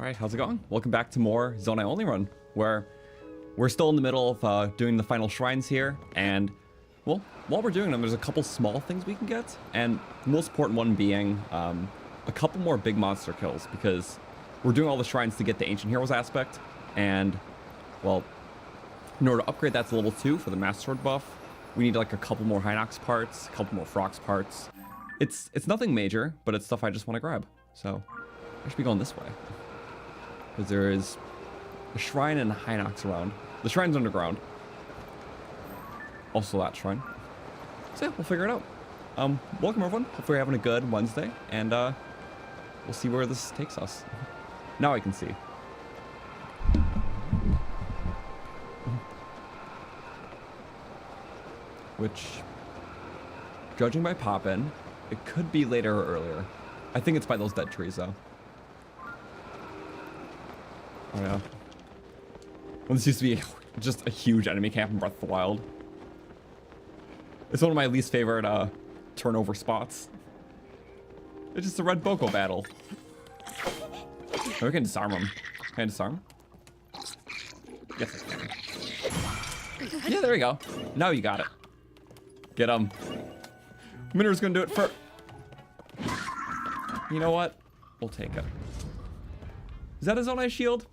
Alright, how's it going? Welcome back to more Zonai Only Run, where we're still in the middle of doing the final shrines here, and, well, while we're doing them, there's a couple small things we can get, and the most important one being a couple more big monster kills, because we're doing all the shrines to get the Ancient Heroes aspect, and, well, in order to upgrade that to level 2 for the Master Sword buff, we need like a couple more Hinox parts, a couple more Frox parts. It's nothing major, but it's stuff I just want to grab, so I should be going this way. Because there is a shrine and a Hinox around. The shrine's underground. Also that shrine. So yeah, we'll figure it out. Welcome everyone. Hopefully you're having a good Wednesday. And we'll see where this takes us. Now I can see. Which, judging by pop-in, it could be later or earlier. I think it's by those dead trees though. Oh yeah. Well, this used to be just a huge enemy camp in Breath of the Wild. It's one of my least favorite turnover spots. It's just a red Boko battle. Oh, we can disarm him. Can I disarm? Yes, I can. Yeah, there we go. Now you got it. Get him. Mineru's gonna do it for... You know what? We'll take it. Is that a Zonai shield?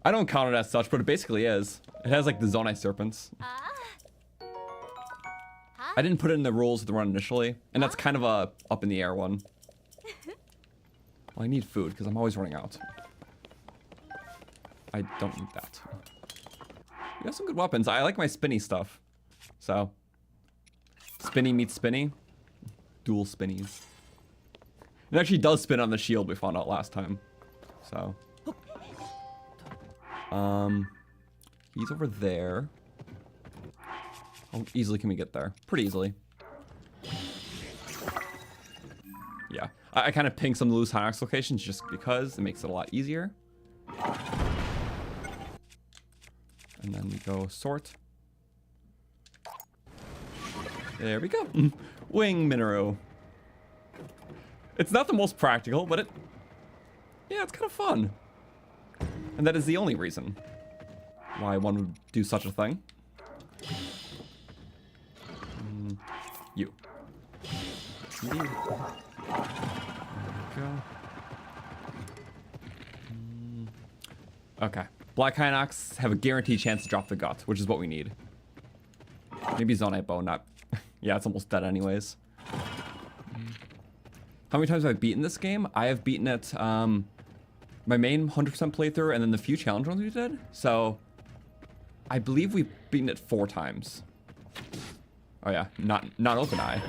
I don't count it as such, but it basically is. It has like the Zonai serpents. I didn't put it in the rules of the run initially, and that's kind of a up in the air one. Well, I need food because I'm always running out. I don't need that. You got some good weapons. I like my spinny stuff. So, spinny meets spinny. Dual spinnies. It actually does spin on the shield we found out last time. So. He's over there. How easily can we get there? Pretty easily. Yeah. I kind of ping some loose Hinox locations just because it makes it a lot easier. And then we go sort. There we go. Wing Mineru. It's not the most practical, but yeah, it's kind of fun. And that is the only reason why one would do such a thing. You. There we go. Okay. Black Hinox have a guaranteed chance to drop the gut, which is what we need. Maybe Zonaite bow, not... Yeah, it's almost dead anyways. How many times have I beaten this game? I have beaten it, my main 100% playthrough and then the few challenge runs we did. So, I believe we've beaten it 4 times. Oh yeah, not open eye.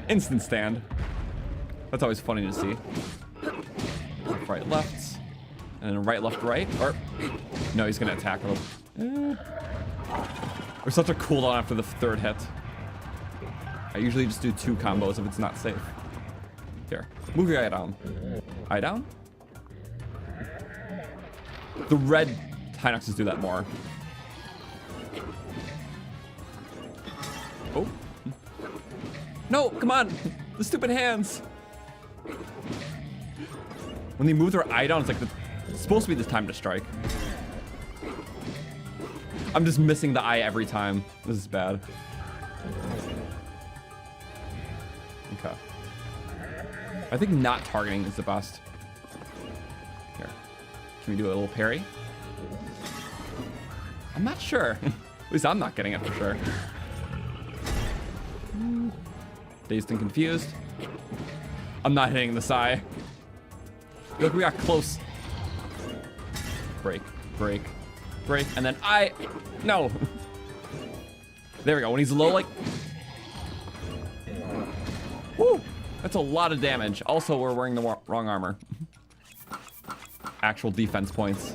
Instant stand. That's always funny to see. Left, right, left. And then right, left, right. Or, no, he's gonna attack him. There's such a cooldown after the 3rd hit. I usually just do 2 combos if it's not safe. Here, move your eye down. Eye down? The red Hinoxes do that more. Oh. No, come on. The stupid hands. When they move their eye down, it's like it's supposed to be the time to strike. I'm just missing the eye every time. This is bad. Okay. I think not targeting is the best. Here. Can we do a little parry? I'm not sure. At least I'm not getting it for sure. Dazed and confused. I'm not hitting the eye. Look, we got close. Break, break, break, and then no. There we go. When he's low, like... Woo! That's a lot of damage. Also, we're wearing the wrong armor. Actual defense points.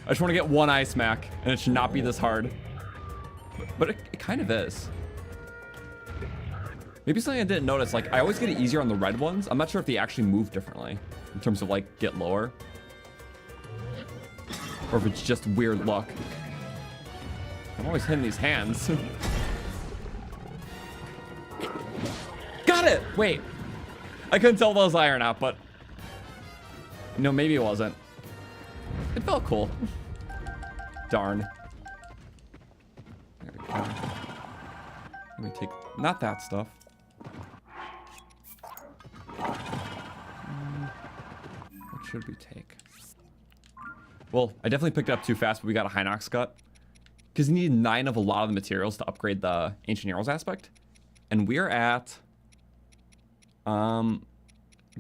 I just want to get 1 eye smack, and it should not be this hard. But it kind of is. Maybe something I didn't notice, like, I always get it easier on the red ones. I'm not sure if they actually move differently in terms of, like, get lower. Or if it's just weird luck. I'm always hitting these hands. Got it! Wait. I couldn't tell if that was eye or not, but... No, maybe it wasn't. It felt cool. Darn. There we go. Let me take, not that stuff. What should we take? Well, I definitely picked it up too fast, but we got a Hinox gut. Because you need 9 of a lot of the materials to upgrade the Ancient Heroes aspect. And we're at...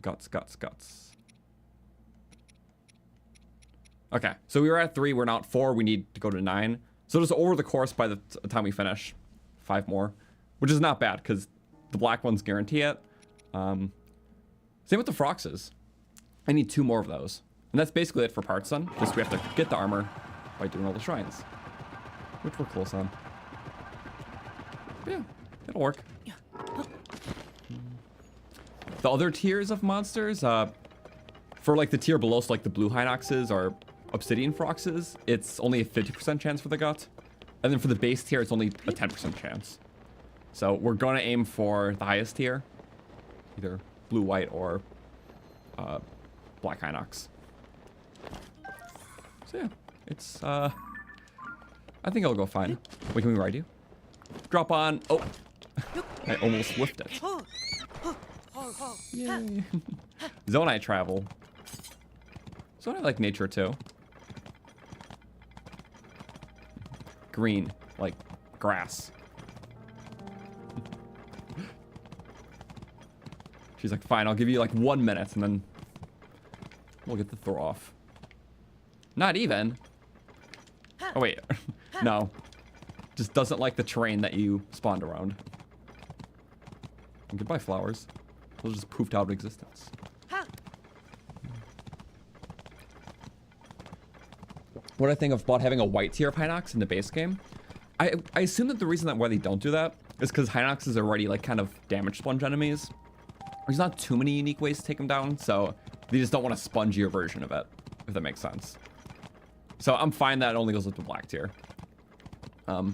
Guts. Okay, so we were at 3, we're now at 4, we need to go to 9. So just over the course by the time we finish, 5 more. Which is not bad, because the black ones guarantee it. Same with the Froxes. I need 2 more of those. And that's basically it for parts then. Just we have to get the armor by doing all the shrines. Which we're close on. But yeah, it'll work. The other tiers of monsters, for like the tier below, so like the blue Hinoxes or obsidian Froxes, it's only a 50% chance for the gut. And then for the base tier, it's only a 10% chance. So we're gonna aim for the highest tier. Either blue, white, or black Hinox. So yeah, it's, I think it'll go fine. Wait, can we ride you? Drop on. Oh, I almost whiffed it. Yay. Zonaite travel. Zonaite like nature too. Green, like grass. She's like, fine, I'll give you like 1 minute and then we'll get the throw off. Not even. Oh wait, no. Just doesn't like the terrain that you spawned around. And goodbye flowers. They'll just poofed out of existence. What I think about having a white tier of Hinox in the base game, I assume that the reason that why they don't do that is because Hinox is already like kind of damage sponge enemies. There's not too many unique ways to take them down, so they just don't want a spongier version of it, if that makes sense. So I'm fine that it only goes with the black tier. At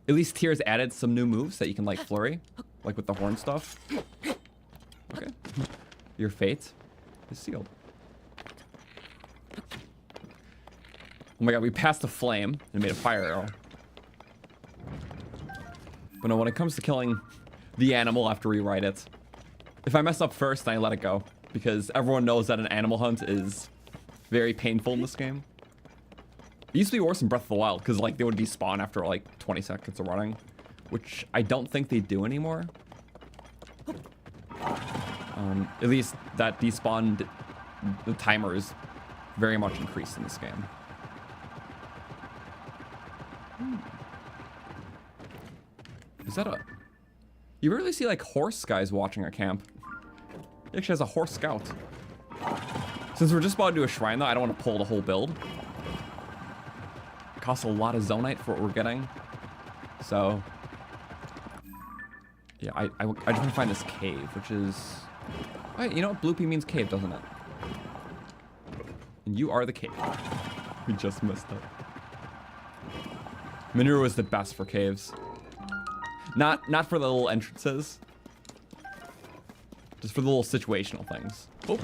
least tiers added some new moves that you can like flurry, like with the horn stuff. Okay. Your fate is sealed. Oh my god, we passed a flame and made a fire arrow. But no, when it comes to killing the animal after we ride it, if I mess up first, then I let it go. Because everyone knows that an animal hunt is very painful in this game. It used to be worse in Breath of the Wild, because like they would despawn after like 20 seconds of running. Which I don't think they do anymore. At least that despawn, the timer is very much increased in this game. Is that a... You rarely see like horse guys watching a camp. He actually has a horse scout. Since we're just about to do a shrine though, I don't want to pull the whole build. It costs a lot of Zonaite for what we're getting. So... yeah, I just want to find this cave, which is... Wait, you know what? Bloopy means cave, doesn't it? And you are the cave. We just missed it. Mineru is the best for caves. Not for the little entrances. Just for the little situational things. Oh.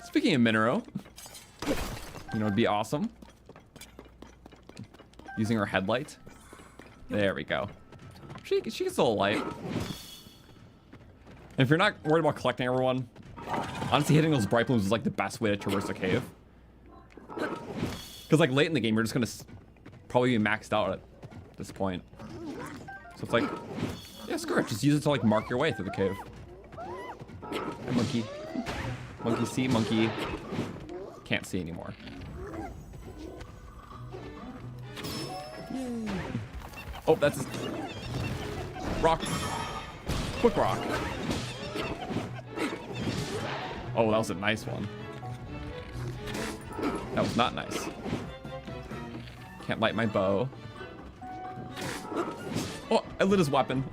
Speaking of Mineru, you know, it'd be awesome. Using her headlight. There we go. She gets a little light. And if you're not worried about collecting everyone, honestly hitting those bright blooms is like the best way to traverse a cave. Because like late in the game, you're just gonna probably be maxed out at this point. So it's like, yeah, screw it. Just use it to like mark your way through the cave. Hey, monkey. Monkey see, monkey can't see anymore. Yay. Oh, that's rock. Quick rock. Oh, that was a nice one. That was not nice. Can't light my bow. Oh, I lit his weapon.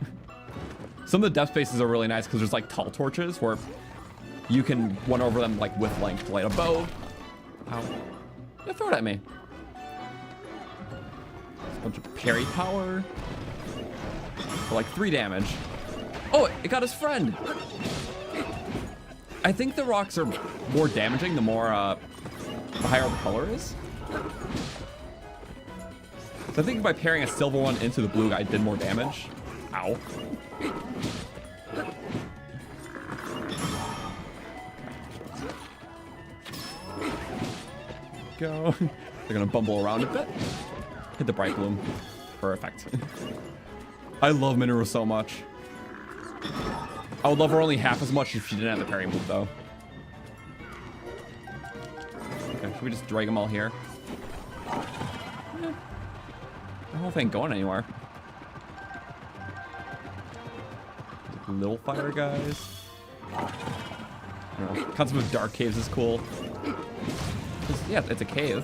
Some of the depth spaces are really nice because there's like tall torches where you can run over them like with length to light a bow. Ow. Yeah, throw it at me. A bunch of parry power. For like 3 damage. Oh, it got his friend. I think the rocks are more damaging the more, the higher the color is. So I think by pairing a silver one into the blue guy did more damage. Ow. Go. They're gonna bumble around a bit. Hit the bright bloom. Perfect. I love Mineru so much. I would love her only half as much if she didn't have the parry move, though. Okay, should we just drag them all here? The whole thing going anywhere. Little fire guys. I don't know. Concept of dark caves is cool. Yeah, it's a cave.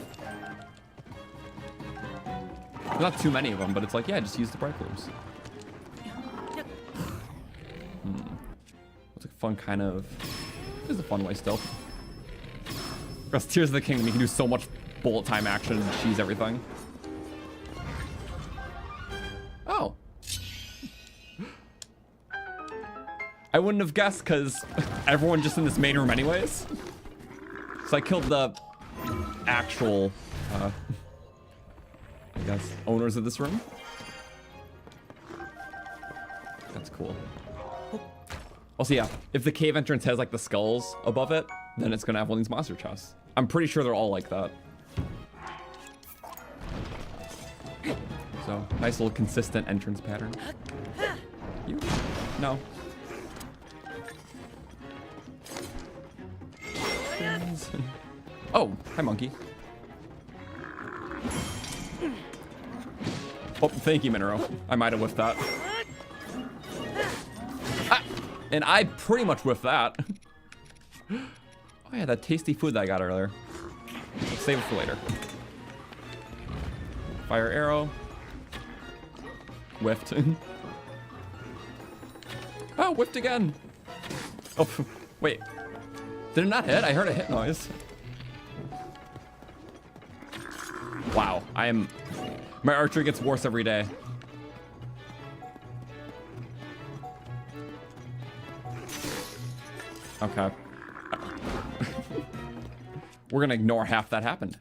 There's not too many of them, but it's like, yeah, just use the bright blooms. It's a fun kind of... It's a fun way still. Because Tears of the Kingdom, you can do so much bullet time action and cheese everything. Oh. I wouldn't have guessed because everyone just in this main room anyways. So I killed the actual, I guess, owners of this room. That's cool. Also, yeah, if the cave entrance has like the skulls above it, then it's gonna have one of these monster chests. I'm pretty sure they're all like that. So, nice little consistent entrance pattern. You? No. Oh, hi monkey. Oh, thank you, Mineru. I might have whiffed that. Ah, and I pretty much whiffed that. Oh yeah, that tasty food that I got earlier. Let's save it for later. Fire arrow. Whiffed. Oh, whiffed again. Oh, wait. Did it not hit? I heard a hit noise. Wow, my archery gets worse every day. Okay. We're gonna ignore half that happened.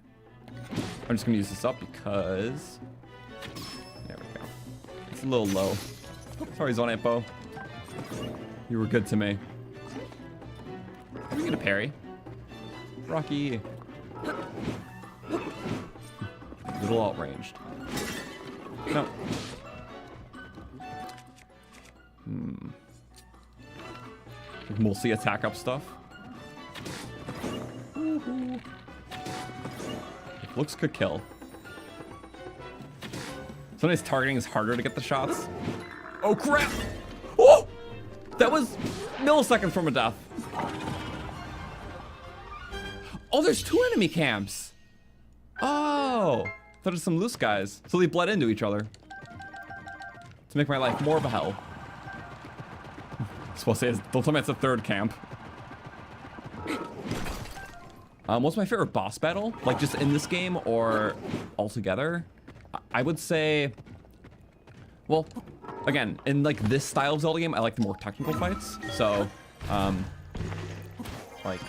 I'm just gonna use this up because... There we go. It's a little low. Sorry, Zonaite bow. You were good to me. Let me get a parry. Rocky. A little outranged. No. Mostly attack up stuff. Looks could kill. Sometimes targeting is harder to get the shots. Oh crap! Oh! That was milliseconds from a death. Oh, there's 2 enemy camps. Oh, thought it was some loose guys. So they bled into each other to make my life more of a hell. Supposed to say, don't tell me it's a 3rd camp. What's my favorite boss battle? Like just in this game or altogether? I would say, well, again, in like this style of Zelda game, I like the more technical fights. So, like,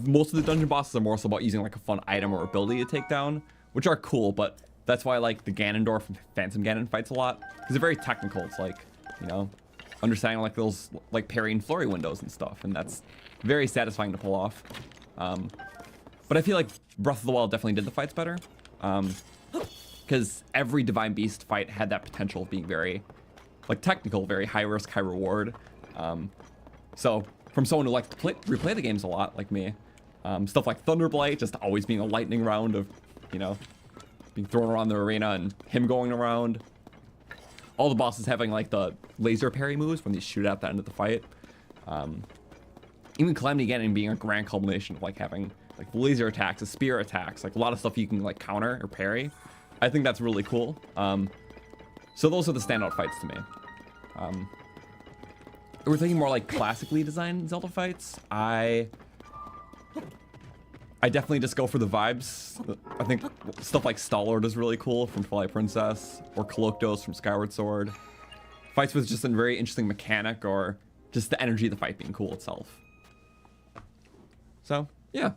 most of the dungeon bosses are more so about using like a fun item or ability to take down, which are cool, but that's why I like the Ganondorf and Phantom Ganon fights a lot, because they're very technical. It's like, you know, understanding like those like parry and flurry windows and stuff, and that's very satisfying to pull off. But I feel like Breath of the Wild definitely did the fights better, because every Divine Beast fight had that potential of being very like technical, very high risk, high reward. So from someone who likes to replay the games a lot, like me, stuff like Thunderblight just always being a lightning round of, you know, being thrown around the arena and him going around. All the bosses having like the laser parry moves when you shoot at the end of the fight. Even Calamity Ganon being a grand culmination of like having like laser attacks, spear attacks, like a lot of stuff you can like counter or parry. I think that's really cool. So those are the standout fights to me. We're thinking more like classically designed Zelda fights. I definitely just go for the vibes. I think stuff like Stalord is really cool from Twilight Princess, or Kolokdos from Skyward Sword. Fights with just a very interesting mechanic or just the energy of the fight being cool itself. So, yeah.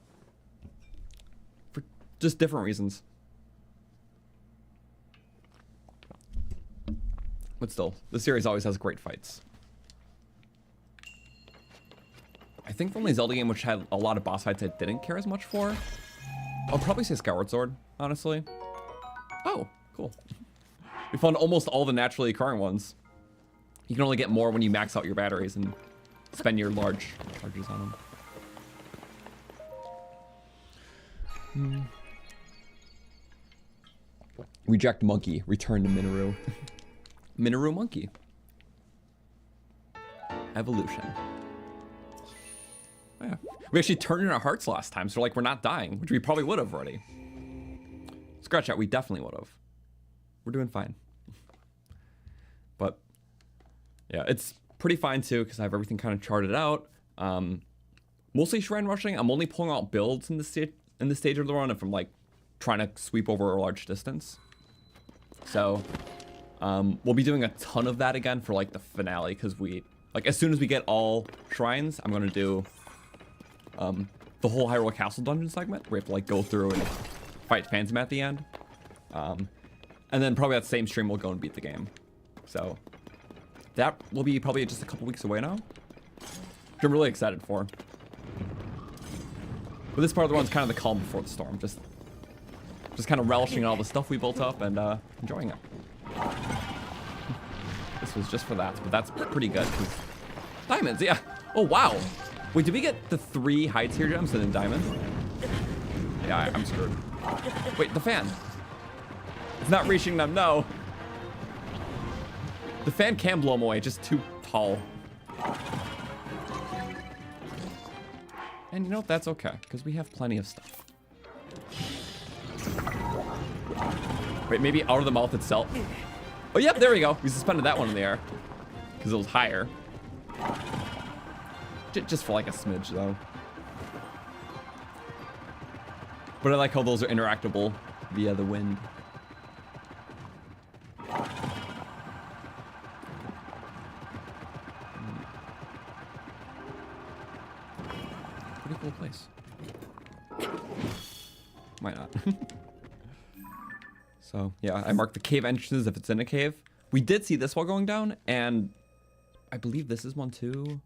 For just different reasons. But still, the series always has great fights. I think the only Zelda game which had a lot of boss fights I didn't care as much for, I'll probably say Skyward Sword, honestly. Oh, cool. We found almost all the naturally occurring ones. You can only get more when you max out your batteries and spend your larges on them. Reject monkey, return to Mineru. Mineru monkey. Evolution. Oh, yeah. We actually turned in our hearts last time, so like we're not dying, which we probably would have already. Scratch that, we definitely would have. We're doing fine. But yeah, it's pretty fine too because I have everything kind of charted out. Mostly shrine rushing. I'm only pulling out builds in the stage of the run if I'm like trying to sweep over a large distance. So we'll be doing a ton of that again for like the finale because we like as soon as we get all shrines, I'm gonna do the whole Hyrule Castle dungeon segment. We have to like go through and fight Phantom at the end. And then probably that same stream we'll go and beat the game. So that will be probably just a couple weeks away now, which I'm really excited for. But this part of the run's kind of the calm before the storm. Just kind of relishing all the stuff we built up and enjoying it. This was just for that, but that's pretty good. Diamonds, yeah. Oh, wow. Wait, did we get the 3 high tier gems and then diamonds? Yeah, I'm screwed. Wait, the fan. It's not reaching them, no. The fan can blow them away, just too tall. And you know what, that's okay, because we have plenty of stuff. Wait, maybe out of the mouth itself. Oh, yep, there we go. We suspended that one in the air, because it was higher. Just for like a smidge, though. But I like how those are interactable via the wind. Pretty cool place. Might not. So, yeah, I marked the cave entrances if it's in a cave. We did see this while going down, and I believe this is one too.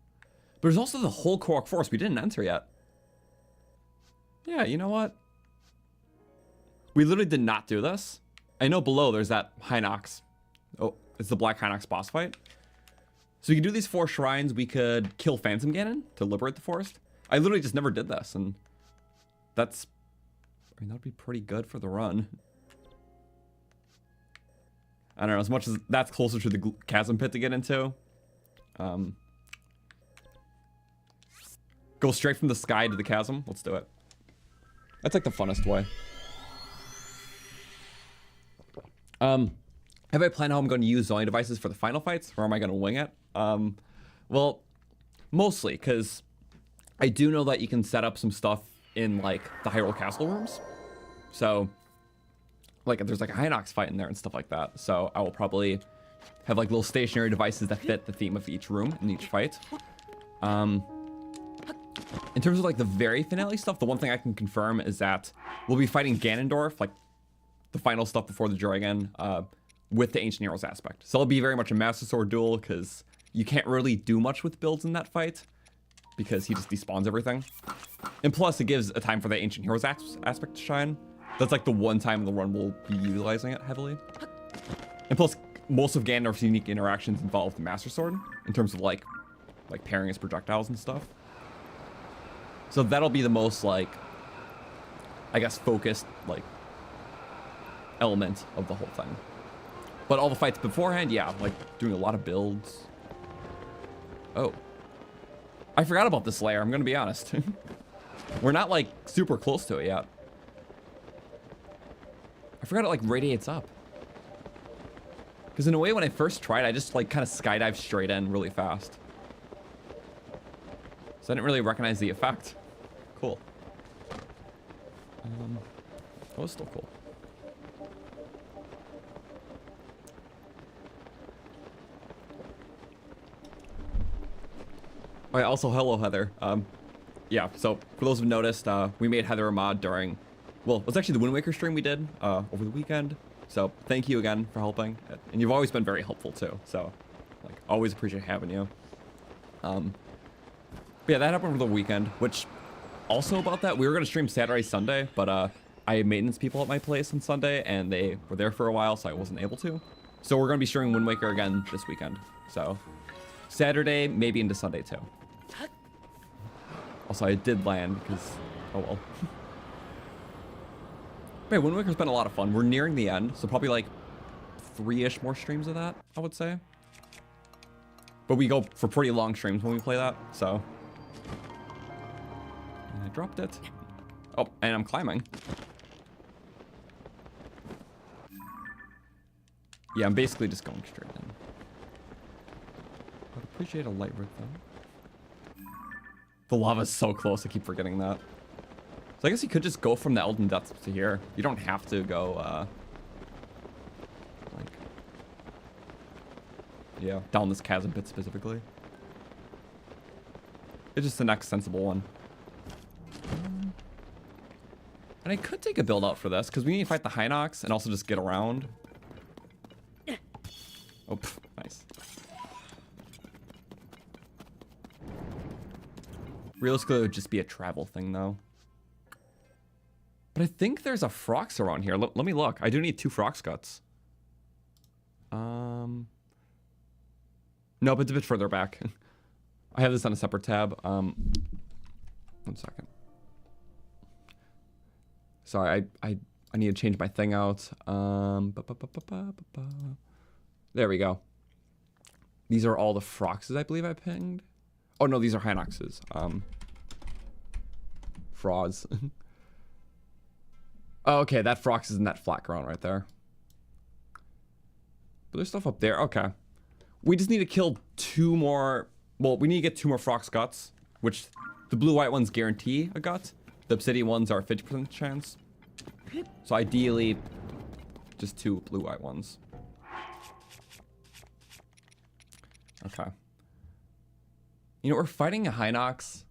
But there's also the whole Korok Forest we didn't enter yet. Yeah, you know what? We literally did not do this. I know below there's that Hinox. Oh, it's the Black Hinox boss fight. So we could do these 4 shrines. We could kill Phantom Ganon to liberate the forest. I literally just never did this, and that's... I mean, that'd be pretty good for the run. I don't know, as much as that's closer to the chasm pit to get into. Go straight from the sky to the chasm. Let's do it. That's like the funnest way. Have I planned how I'm going to use Zonai devices for the final fights, or am I going to wing it? Well, mostly, because I do know that you can set up some stuff in, like, the Hyrule Castle rooms. So, like, there's, like, a Hinox fight in there and stuff like that. So, I will probably have, like, little stationary devices that fit the theme of each room in each fight. In terms of, like, the very finale stuff, the one thing I can confirm is that we'll be fighting Ganondorf, like, the final stuff before the dragon, with the Ancient Heroes aspect. So it'll be very much a Master Sword duel, because you can't really do much with builds in that fight, because he just despawns everything. And plus, it gives a time for the Ancient Heroes aspect to shine. That's like the one time in the run we'll be utilizing it heavily. And plus, most of Ganondorf's unique interactions involve the Master Sword, in terms of like pairing his projectiles and stuff. So that'll be the most, like, I guess, focused, like, element of the whole thing. But all the fights beforehand, yeah, like doing a lot of builds. Oh. I forgot about this layer, I'm gonna be honest. We're not like super close to it yet. I forgot it like radiates up. Because in a way when I first tried, I just like kind of skydived straight in really fast. So I didn't really recognize the effect. Cool. That was still cool. Oh, yeah, also, hello, Heather. Yeah, so for those who've noticed, we made Heather a mod during, well, it was actually the Wind Waker stream we did over the weekend. So thank you again for helping. And you've always been very helpful too. So, like, always appreciate having you. But yeah, that happened over the weekend, which also about that, we were going to stream Saturday, Sunday, but I had maintenance people at my place on Sunday and they were there for a while, so I wasn't able to. So we're going to be streaming Wind Waker again this weekend. So Saturday, maybe into Sunday too. Also, I did land because, oh well. But Wind Waker's been a lot of fun. We're nearing the end, so probably like 3-ish more streams of that, I would say. But we go for pretty long streams when we play that, so. And I dropped it. Oh, and I'm climbing. Yeah, I'm basically just going straight in. I'd appreciate a light route though. The lava's so close, I keep forgetting that. So I guess you could just go from the Elden Depths to here. You don't have to go, like, yeah, down this chasm pit specifically. It's just the next sensible one. And I could take a build out for this, because we need to fight the Hinox and also just get around. Oh, pff, nice. Realistically, it would just be a travel thing, though. But I think there's a Frox around here. Let me look. I do need 2 Frox guts. No, but it's a bit further back. I have this on a separate tab. 1 second. Sorry, I need to change my thing out. There we go. These are all the Froxes I believe I pinged. Oh no, these are Hinoxes. Frauds. Oh, okay, that Frox is in that flat ground right there. But there's stuff up there. Okay. We just need to kill 2 more. Well, we need to get 2 more Frox guts, which the blue-white ones guarantee a gut. The obsidian ones are a 50% chance. So ideally, just 2 blue-white ones. Okay. You know, we're fighting a Hinox.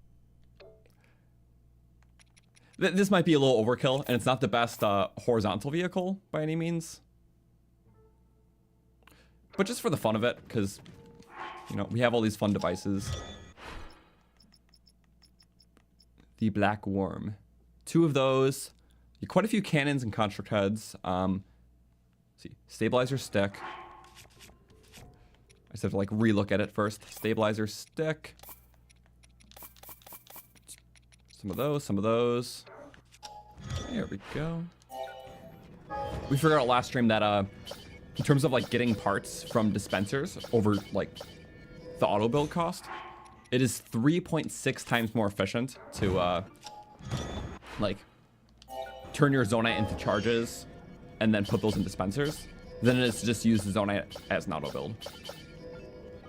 This might be a little overkill, and it's not the best horizontal vehicle by any means. But just for the fun of it, because, you know, we have all these fun devices. The Black Worm. 2 of those. Quite a few cannons and construct heads. See, stabilizer stick. I just have to like relook at it first. Stabilizer stick. Some of those, some of those. There we go. We figured out last stream that in terms of like getting parts from dispensers over like the auto build cost, it is 3.6 times more efficient to like turn your Zonaite into charges and then put those in dispensers than it is to just use the Zonaite as an auto build.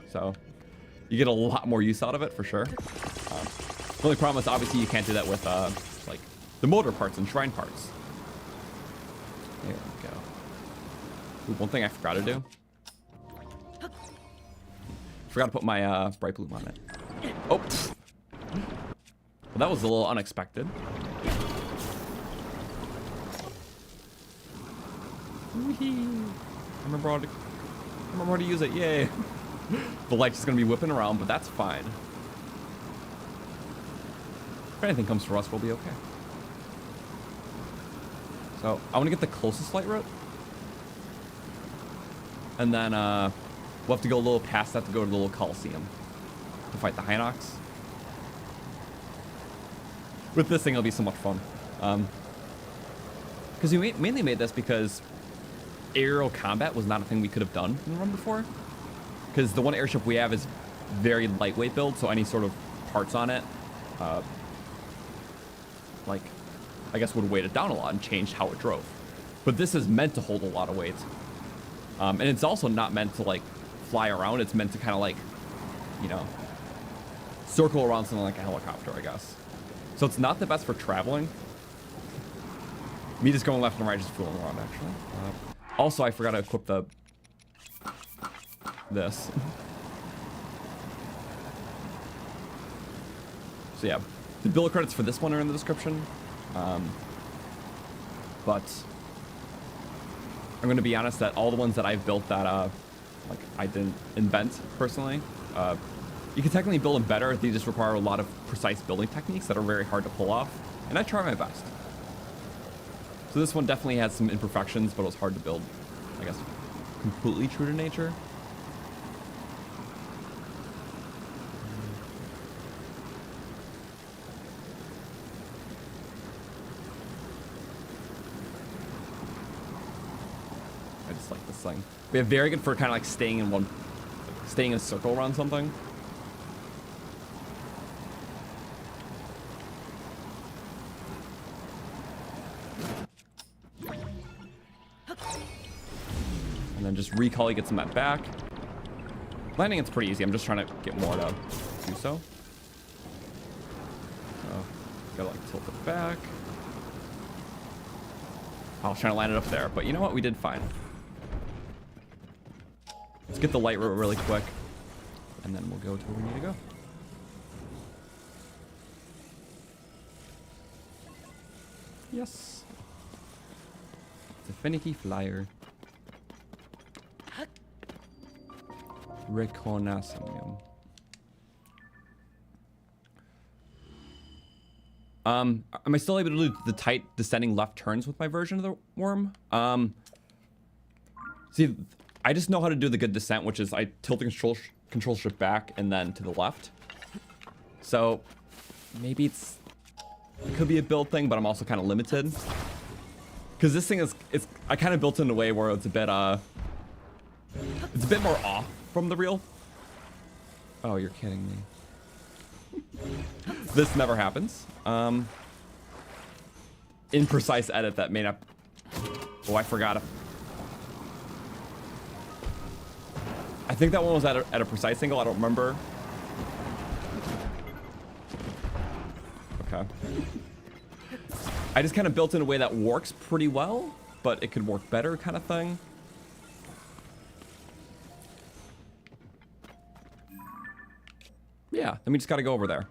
So you get a lot more use out of it for sure. The only problem is obviously you can't do that with like the motor parts and shrine parts. There we go. Ooh, one thing I forgot to do. Forgot to put my bright bloom on it. Oh, well, that was a little unexpected. I remember how to use it. Yay! The light's just gonna be whipping around, but that's fine. If anything comes for us, we'll be okay. So I want to get the closest light route, and then we'll have to go a little past that to go to the little Coliseum to fight the Hinox. With this thing, it'll be so much fun. Because we mainly made this because aerial combat was not a thing we could have done in the run before. Because the one airship we have is very lightweight build, so any sort of parts on it, like, I guess would weight it down a lot and change how it drove. But this is meant to hold a lot of weight. And it's also not meant to, like, fly around. It's meant to kind of, like, you know, circle around something like a helicopter, I guess. So it's not the best for traveling. Me just going left and right, just fooling around, actually. Also, I forgot to equip this. So yeah, the build credits for this one are in the description. But I'm going to be honest that all the ones that I've built that like I didn't invent personally, you can technically build them better. They just require a lot of precise building techniques that are very hard to pull off, and I try my best. So this one definitely has some imperfections, but it was hard to build, I guess, completely true to nature. I just like this thing. We have very good for kind of like staying in a circle around something. And then just recall, he gets some of that back. Landing, it's pretty easy. I'm just trying to get more to do so. Gotta like tilt it back. I was trying to land it up there, but you know what? We did fine. Let's get the light route really quick, and then we'll go to where we need to go. Yes. It's a finicky flyer. Reconnaissance. Am I still able to do the tight descending left turns with my version of the worm? See, I just know how to do the good descent, which is I tilt the control shift back and then to the left. So maybe it could be a build thing, but I'm also kind of limited. Because this thing I kind of built it in a way where it's a bit more off from the real. Oh, you're kidding me. This never happens. Imprecise edit that may not. Oh, I forgot. I think that one was at a precise angle. I don't remember. Okay. I just kind of built in a way that works pretty well, but it could work better, kind of thing. Yeah, then we just got to go over there.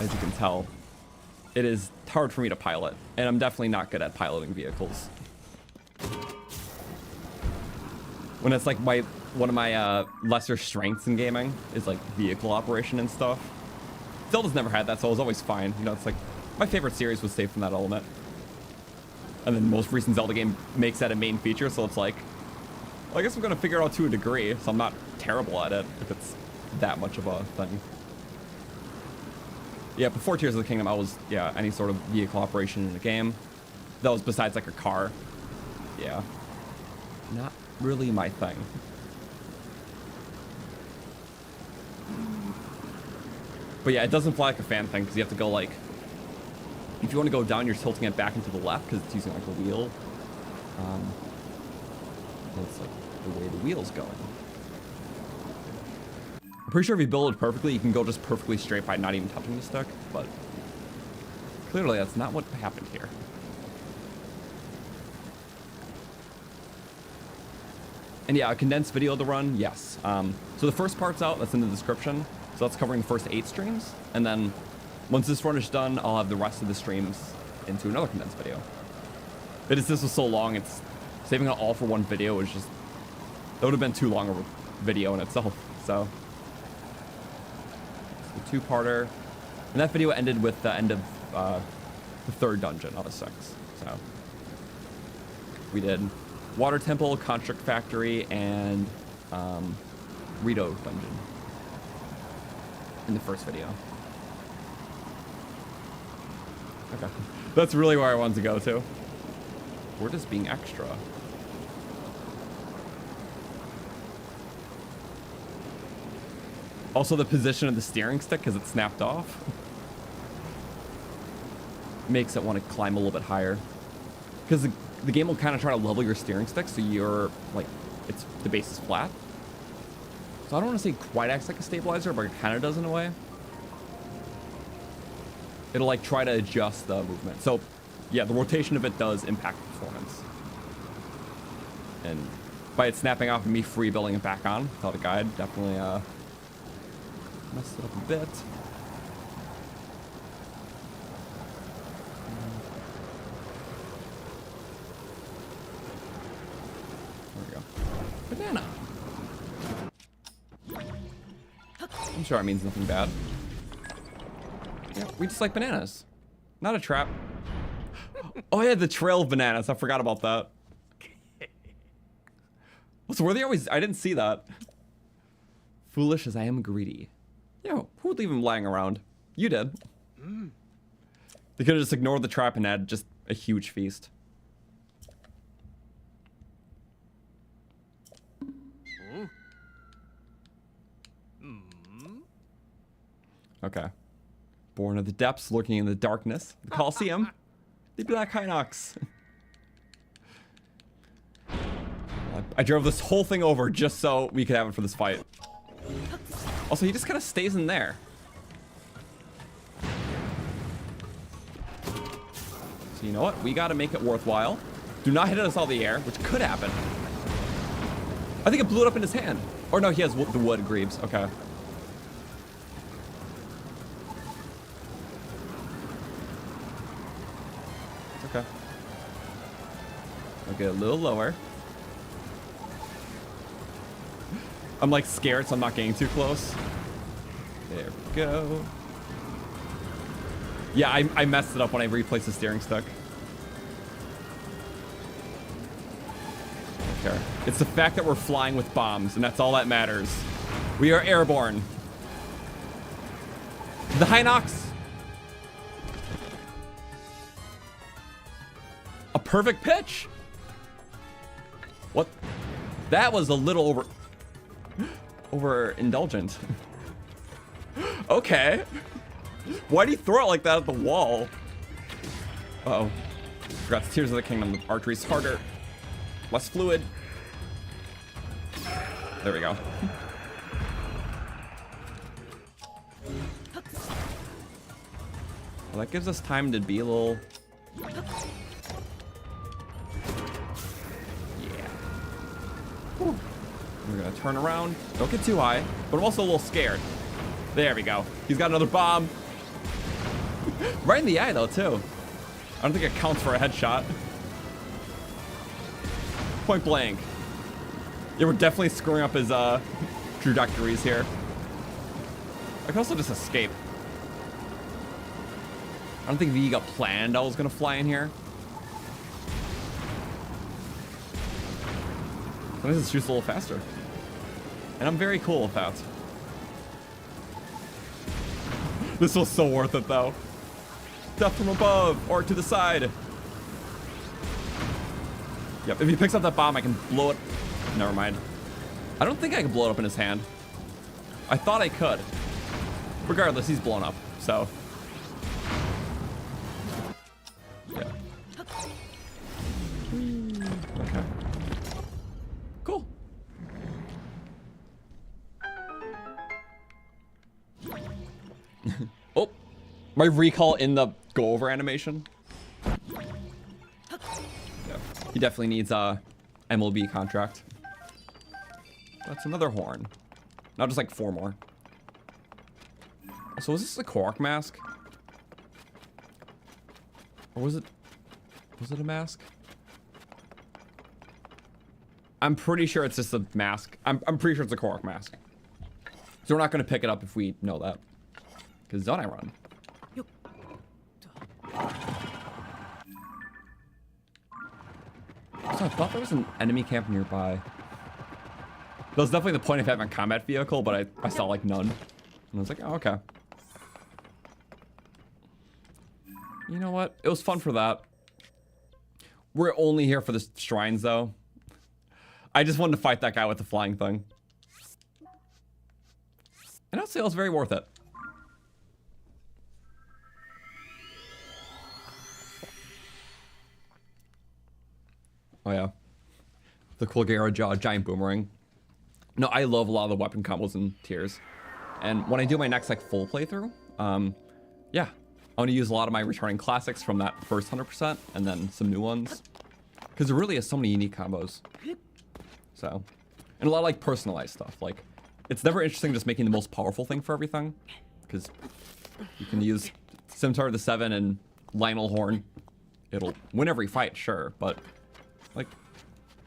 As you can tell, it is hard for me to pilot, and I'm definitely not good at piloting vehicles. When it's like one of my lesser strengths in gaming is like vehicle operation and stuff. Zelda's never had that, so it was always fine. You know, it's like my favorite series was saved from that element. And then the most recent Zelda game makes that a main feature, so it's like, well, I guess I'm gonna figure it out to a degree, so I'm not terrible at it if it's that much of a thing. Yeah, before Tears of the Kingdom, I was, yeah, any sort of vehicle operation in a game. That was besides like a car. Yeah. Not really my thing. But yeah, it doesn't fly like a fan thing, because you have to go like, if you want to go down, you're tilting it back into the left, because it's using like a wheel. That's like the way the wheel's going. I'm pretty sure if you build it perfectly, you can go just perfectly straight by not even touching the stick, but clearly that's not what happened here. And yeah, a condensed video of the run, yes. So the first part's out, that's in the description. So that's covering the first 8 streams. And then once this run is done, I'll have the rest of the streams into another condensed video. But this was so long, it's saving it all for one video is just, that would have been too long of a video in itself. So it's a 2-parter. And that video ended with the end of the 3rd dungeon out of 6. So we did Water Temple, Construct Factory, and Rito Dungeon in the first video. Okay. That's really where I wanted to go to. We're just being extra. Also, the position of the steering stick, because it snapped off, makes it want to climb a little bit higher. Because the game will kind of try to level your steering stick, so you're, like, the base is flat. So I don't want to say quite acts like a stabilizer, but it kind of does in a way. It'll, like, try to adjust the movement. So, yeah, the rotation of it does impact performance. And by it snapping off and me free building it back on without a guide. Definitely messed it up a bit. There we go. Banana. I'm sure it means nothing bad. Yeah, we just like bananas. Not a trap. Oh yeah, the trail of bananas. I forgot about that. So were they always... I didn't see that. Foolish as I am greedy. Yo, who would leave him lying around? You did. They could have just ignored the trap and had just a huge feast. Okay. Born of the depths, lurking in the darkness. The Colosseum. The Black Hinox. I drove this whole thing over just so we could have it for this fight. Also, he just kind of stays in there. So you know what? We got to make it worthwhile. Do not hit us out of the air, which could happen. I think it blew it up in his hand. Or no, he has the wood greaves. Okay. It's okay. I'll get a little lower. I'm like scared, so I'm not getting too close. There we go. Yeah, I messed it up when I replaced the steering stick. Okay. It's the fact that we're flying with bombs, and that's all that matters. We are airborne. The Hinox. A perfect pitch. What? That was a little overindulgent. Okay. Why'd he throw it like that at the wall? Uh-oh. Forgot the Tears of the Kingdom. The archery's harder. Less fluid. There we go. Well, that gives us time to be a little... Yeah. Whew. We're gonna turn around. Don't get too high, but I'm also a little scared. There we go. He's got another bomb. Right in the eye, though, too. I don't think it counts for a headshot. Point blank. Yeah, we're definitely screwing up his trajectories here. I can also just escape. I don't think Viga planned I was gonna fly in here. Sometimes it shoots a little faster. And I'm very cool with that. This was so worth it, though. Death from above, or to the side. Yep, if he picks up that bomb, I can blow it. Never mind. I don't think I can blow it up in his hand. I thought I could. Regardless, he's blown up, so. Yeah. Okay. Cool. Oh, my recall in the go over animation. Yeah. He definitely needs a MLB contract. That's another horn. Now just like 4 more. So was this a Korok mask? Or was it a mask? I'm pretty sure it's just a mask. I'm pretty sure it's a Korok mask. So we're not gonna pick it up if we know that. Because Zonai Run. So I thought there was an enemy camp nearby. That was definitely the point of having a combat vehicle, but I saw like none. And I was like, oh, okay. You know what? It was fun for that. We're only here for the shrines, though. I just wanted to fight that guy with the flying thing. And I'll say it was very worth it. Oh, yeah. The Colgera Jaw Giant Boomerang. No, I love a lot of the weapon combos and tiers. And when I do my next like full playthrough, yeah, I want to use a lot of my returning classics from that first 100% and then some new ones. Because there really is so many unique combos. So, and a lot of like personalized stuff. Like, it's never interesting just making the most powerful thing for everything, because you can use Scimitar the 7 and Lionel Horn. It'll win every fight, sure, but like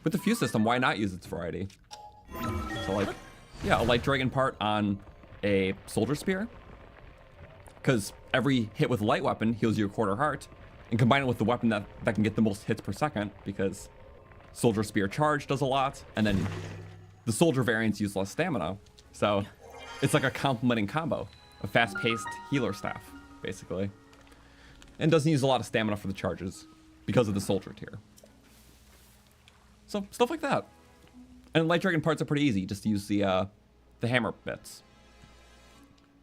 with the fuse system, why not use its variety? So like, yeah, a light dragon part on a soldier spear, because every hit with a light weapon heals you a quarter heart, and combine it with the weapon that can get the most hits per second, because soldier spear charge does a lot, and then the soldier variants use less stamina. So it's like a complementing combo, a fast-paced healer staff, basically. And doesn't use a lot of stamina for the charges because of the soldier tier. So stuff like that. And light dragon parts are pretty easy, just to use the hammer bits,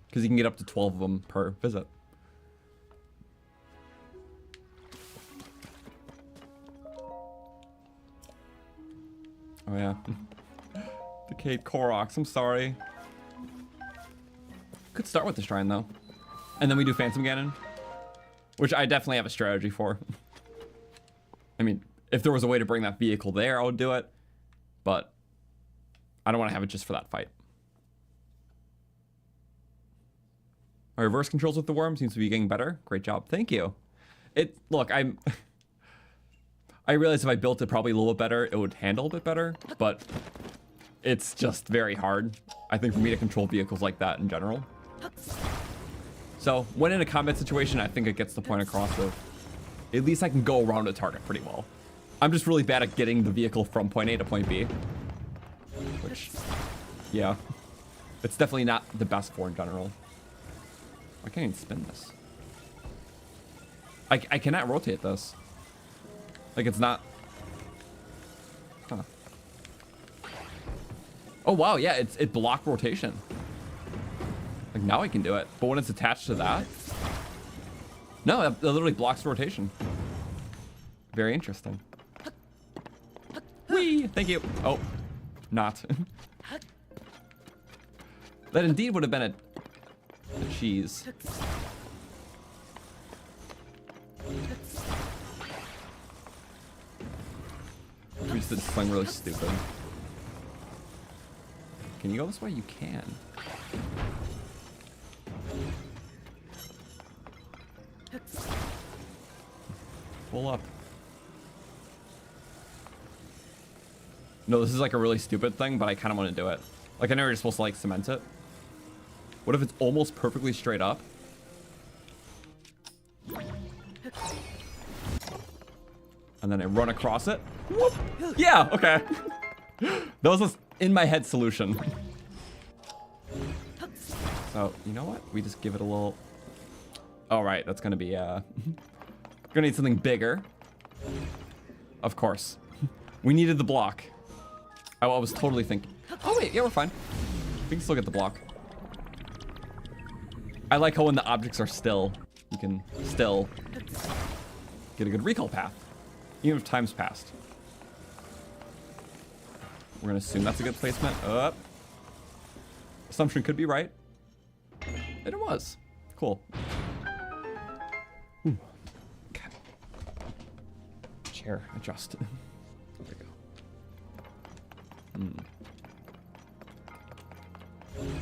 because you can get up to 12 of them per visit. Oh yeah. Decayed Koroks, I'm sorry. Could start with the shrine though. And then we do Phantom Ganon, which I definitely have a strategy for. I mean, if there was a way to bring that vehicle there, I would do it. But I don't want to have it just for that fight. My reverse controls with the worm seems to be getting better. Great job. Thank you. Look, I realize if I built it probably a little bit better, it would handle a bit better, but it's just very hard, I think, for me to control vehicles like that in general. So when in a combat situation, I think it gets the point across of at least I can go around a target pretty well. I'm just really bad at getting the vehicle from point A to point B, which, yeah, it's definitely not the best for in general. I can't even spin this. I cannot rotate this. Like, it's not... Huh. Oh, wow, yeah, it blocked rotation. Like, now I can do it. But when it's attached to that... No, it literally blocks rotation. Very interesting. Whee! Thank you. Oh, not. That indeed would have been a cheese. We just did something really stupid. Can you go this way? You can. Pull up. No, this is like a really stupid thing, but I kind of want to do it. Like, I know you're supposed to like cement it. What if it's almost perfectly straight up? And then I run across it. Whoop. Yeah, okay. That was an in my head solution. So, you know what? We just give it a little... All right, that's gonna be, gonna need something bigger. Of course. We needed the block. I was totally thinking... Oh wait, yeah, we're fine. We can still get the block. I like how when the objects are still, you can still get a good recall path, even if time's passed. We're gonna assume that's a good placement. Assumption could be right. And it was. Cool. Ooh. Okay. Chair, adjust. There we go.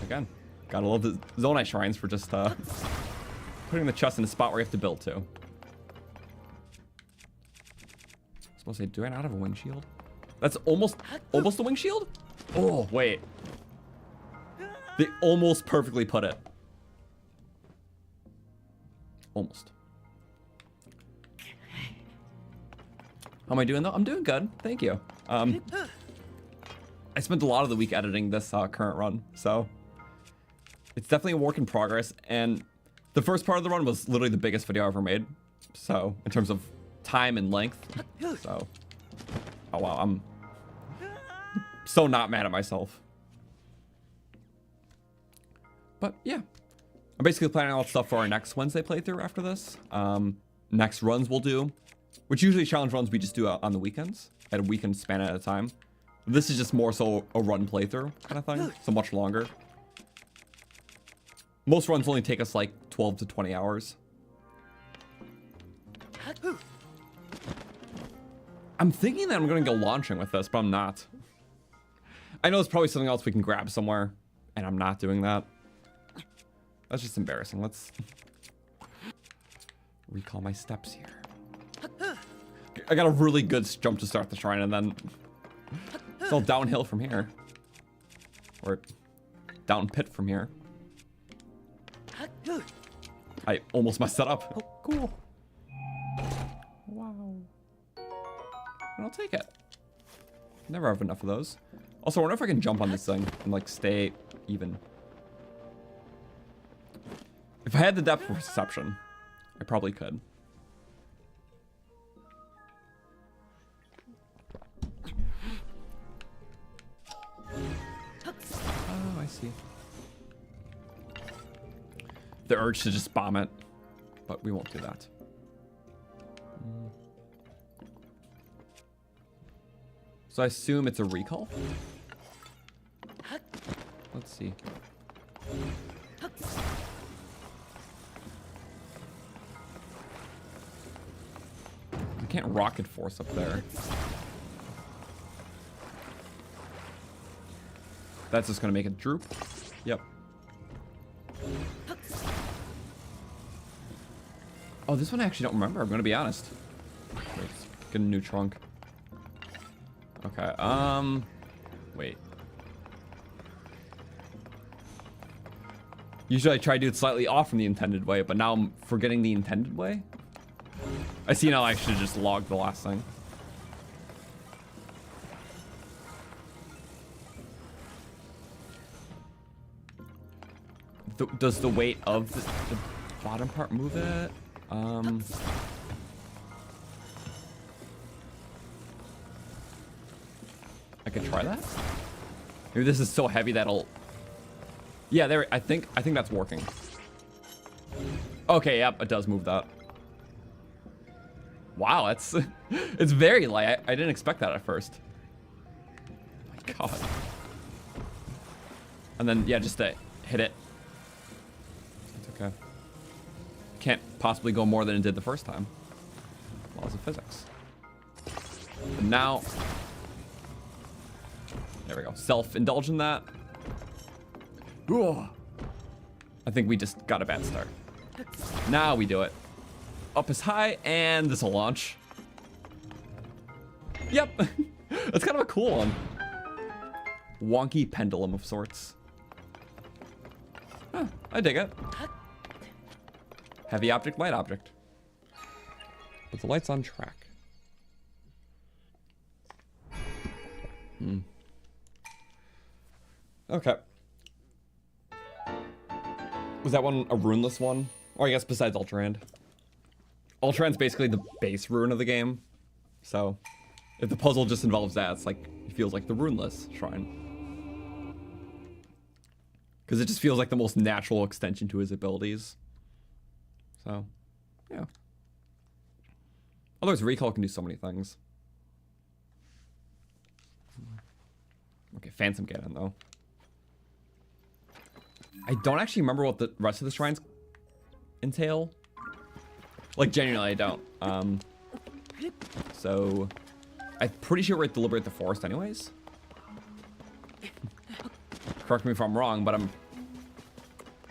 Again, gotta love the Zonai shrines for just putting the chest in a spot where you have to build to. I was supposed to say, do I not have a wing shield? That's almost a wing shield? Oh, wait. They almost perfectly put it. Almost. How am I doing though? I'm doing good, thank you. I spent a lot of the week editing this current run, so it's definitely a work in progress. And the first part of the run was literally the biggest video I ever made. So in terms of time and length, so oh wow, I'm so not mad at myself. But yeah, I'm basically planning all stuff for our next Wednesday playthrough after this. Next runs we'll do, which usually challenge runs we just do on the weekends, at a weekend span at a time. This is just more so a run playthrough kind of thing, so much longer. Most runs only take us like 12 to 20 hours. I'm thinking that I'm going to go launching with this, but I'm not. I know there's probably something else we can grab somewhere, and I'm not doing that. That's just embarrassing. Let's recall my steps here. I got a really good jump to start the shrine, and then it's all downhill from here. Or down pit from here. I almost messed that up. Oh, cool. Wow. I'll take it. Never have enough of those. Also, I wonder if I can jump on this thing and like stay even. If I had the depth perception, I probably could. Oh, I see. The urge to just bomb it, but we won't do that. So I assume it's a recall? Let's see. You can't rocket force up there. That's just gonna make it droop. Yep. Oh, this one I actually don't remember. I'm gonna be honest. Wait, get a new trunk. Okay, wait. Usually I try to do it slightly off from the intended way, but now I'm forgetting the intended way. I see now I should just log the last thing. Does the weight of the bottom part move it? I could try that. Maybe this is so heavy that'll. Yeah, there. I think that's working. Okay, yep, it does move that. Wow, that's it's very light. I didn't expect that at first. Oh my God. And then yeah, just to hit it. It's okay. Can't possibly go more than it did the first time. Laws of physics. And now. There we go. Self-indulge in that. Ooh. I think we just got a bad start. Now we do it. Up as high, and this will launch. Yep. That's kind of a cool one. Wonky pendulum of sorts. Huh, I dig it. Heavy object, light object. But the light's on track. Okay. Was that one a runeless one? Or I guess besides Ultrahand. Ultrahnd's basically the base rune of the game. So if the puzzle just involves that, it's like it feels like the runeless shrine. Because it just feels like the most natural extension to his abilities. So, yeah. Otherwise, recall can do so many things. Okay, Phantom Ganon though. I don't actually remember what the rest of the shrines entail. Like, genuinely, I don't. So, I'm pretty sure we're at Deliberate the Forest anyways. Correct me if I'm wrong, but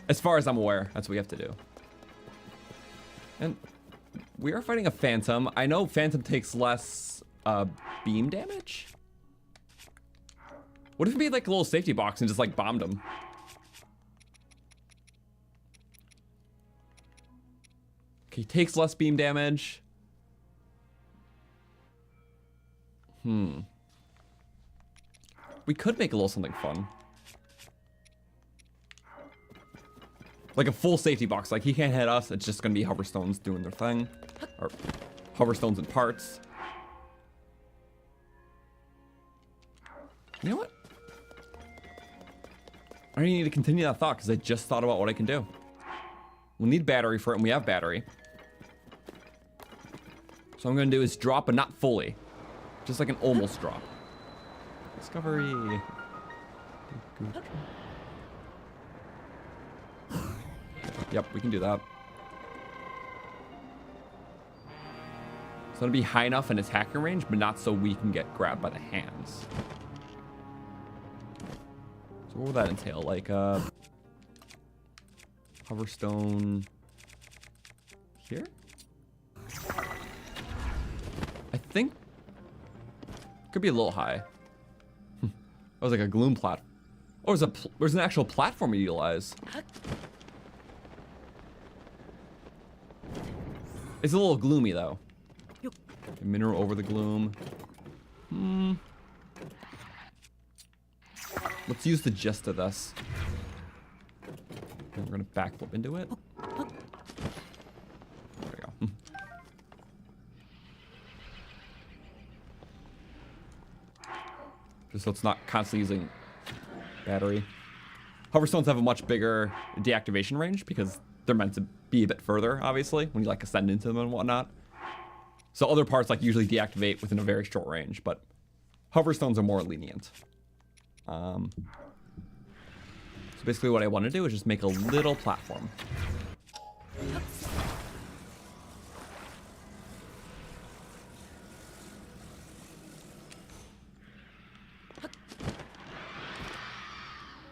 as far as I'm aware, that's what we have to do. And we are fighting a Phantom. I know Phantom takes less beam damage. What if it made like a little safety box and just like bombed him? Okay, takes less beam damage. We could make a little something fun. Like a full safety box. Like he can't hit us. It's just gonna be hoverstones doing their thing. Or hoverstones in parts. You know what? I don't even need to continue that thought because I just thought about what I can do. We'll need battery for it, and we have battery. So what I'm gonna do is drop, but not fully. Just like an almost drop. Discovery. Yep, we can do that. It's gonna be high enough in attacking range, but not so we can get grabbed by the hands. So what would that entail? Like, hoverstone here? I think could be a little high. That was like a gloom platform. Oh, there's an actual platform to utilize. It's a little gloomy though. Mineru over the gloom. Let's use the gist of this. And we're gonna backflip into it. There we go. Just so it's not constantly using battery. Hoverstones have a much bigger deactivation range because they're meant to be a bit further, obviously, when you like ascend into them and whatnot. So other parts like usually deactivate within a very short range, but hoverstones are more lenient. So basically what I want to do is just make a little platform.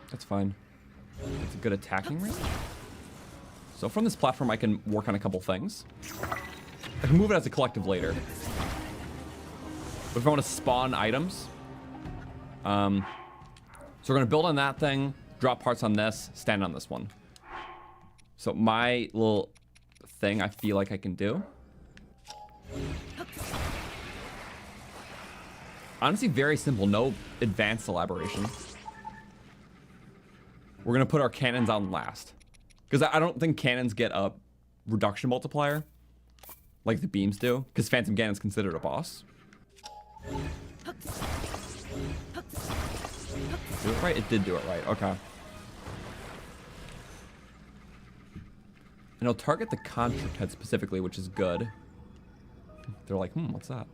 That's fine. It's a good attacking range. So from this platform I can work on a couple things. I can move it as a collective later. But if I want to spawn items, so we're going to build on that thing, drop parts on this, stand on this one. So my little thing I feel like I can do. Honestly, very simple, no advanced elaboration. We're going to put our cannons on last. Because I don't think cannons get a reduction multiplier like the beams do, because Phantom Ganon's considered a boss. Do it right? It did do it right. Okay. And it'll target the construct head specifically, which is good. They're like, what's that?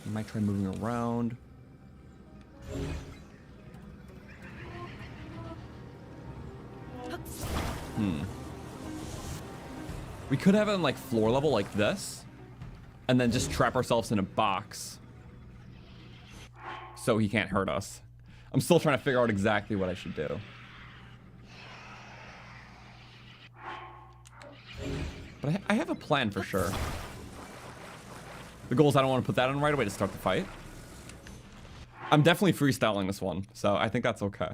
I might try moving around. We could have it on like floor level like this, and then just trap ourselves in a box so he can't hurt us. I'm still trying to figure out exactly what I should do. But I have a plan for sure. The goal is I don't want to put that on right away to start the fight. I'm definitely freestyling this one, so I think that's okay.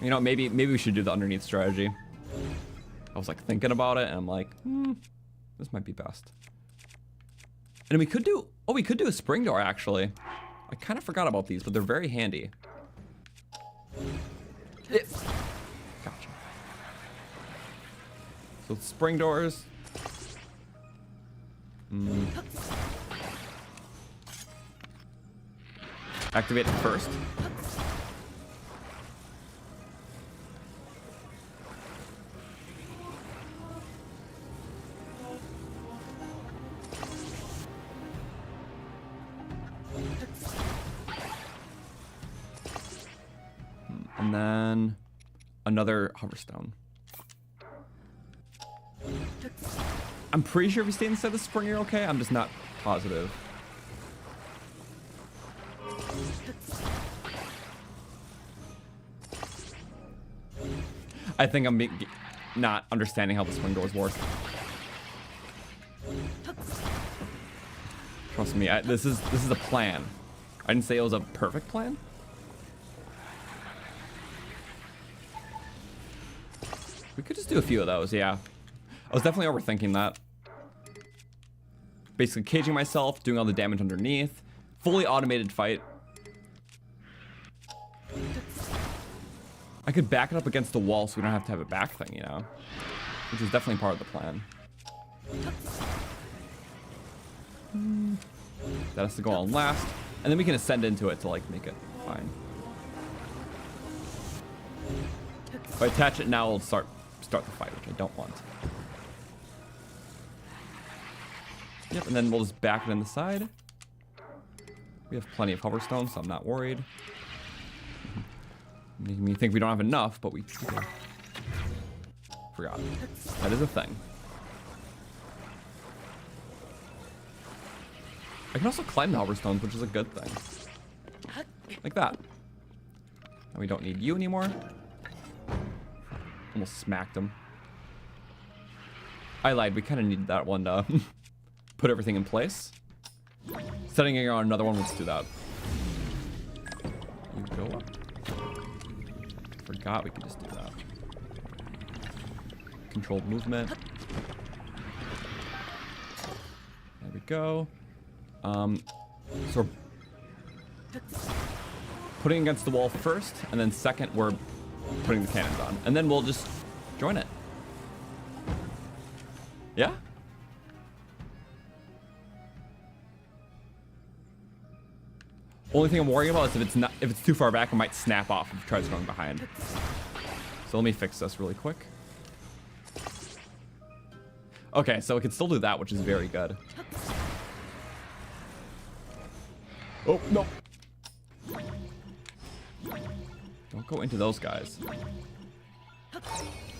You know, maybe we should do the underneath strategy. I was like thinking about it, and I'm like, this might be best. And we could do, we could do a spring door actually. I kind of forgot about these, but they're very handy. Gotcha. So spring doors. Activate it first. And then another hoverstone. I'm pretty sure if you stay inside the spring you're okay. I'm just not positive. I think I'm not understanding how the spring doors work. Trust me, this is a plan. I didn't say it was a perfect plan. We could just do a few of those, yeah. I was definitely overthinking that. Basically caging myself, doing all the damage underneath. Fully automated fight. I could back it up against the wall so we don't have to have a back thing, you know? Which is definitely part of the plan. That has to go on last. And then we can ascend into it to like make it fine. If I attach it now, it'll start the fight, which I don't want. Yep, and then we'll just back it in the side. We have plenty of hoverstones, so I'm not worried. Making me think we don't have enough, but we do. Forgot. That is a thing. I can also climb the hover stones, which is a good thing. Like that. And we don't need you anymore. Almost smacked him. I lied. We kind of needed that one to put everything in place. Setting it on another one, let's do that. You go up. Forgot we could just do that. Controlled movement. There we go. So we're putting against the wall first, and then second we're putting the cannons on. And then we'll just join it. Yeah? Only thing I'm worrying about is if it's too far back, it might snap off if it tries going behind. So let me fix this really quick. Okay, so it can still do that, which is very good. Oh, no. Don't go into those guys.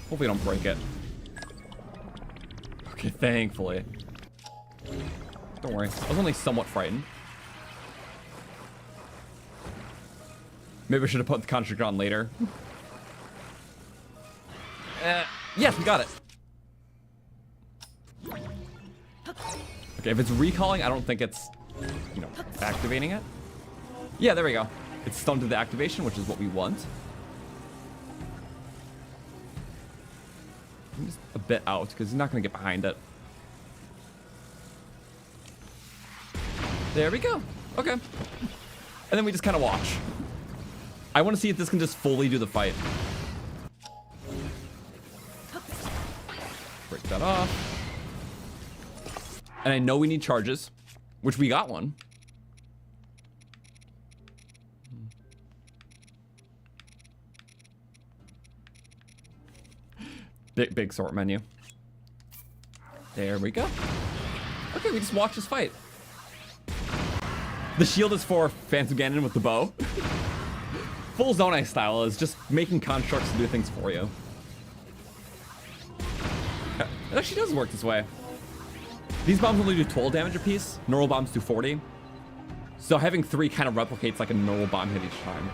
Hopefully don't break it. Okay, thankfully. Don't worry. I was only somewhat frightened. Maybe I should have put the construct on later. Yes, we got it. Okay, if it's recalling, I don't think it's, you know, activating it. Yeah, there we go. It's stunned to the activation, which is what we want. I'm just a bit out, because he's not going to get behind it. There we go. Okay. And then we just kind of watch. I want to see if this can just fully do the fight. Break that off. And I know we need charges, which we got one. Big sort menu. There we go. Okay, we just watch this fight. The shield is for Phantom Ganon with the bow. Full Zonai style is just making constructs to do things for you. It actually does work this way. These bombs only do 12 damage apiece. Normal bombs do 40. So having 3 kind of replicates like a normal bomb hit each time.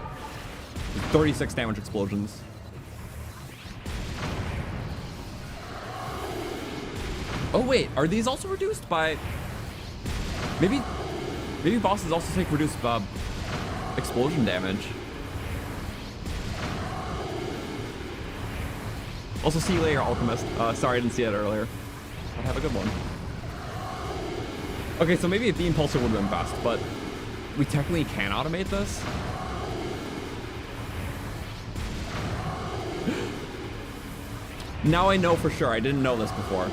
36 damage explosions. Oh wait, are these also reduced by... Maybe bosses also take reduced explosion damage. Also, see you later, Alchemist. Sorry I didn't see it earlier. I'll have a good one. Okay, so maybe a beam pulsar would have been best, but we technically can automate this. Now I know for sure. I didn't know this before.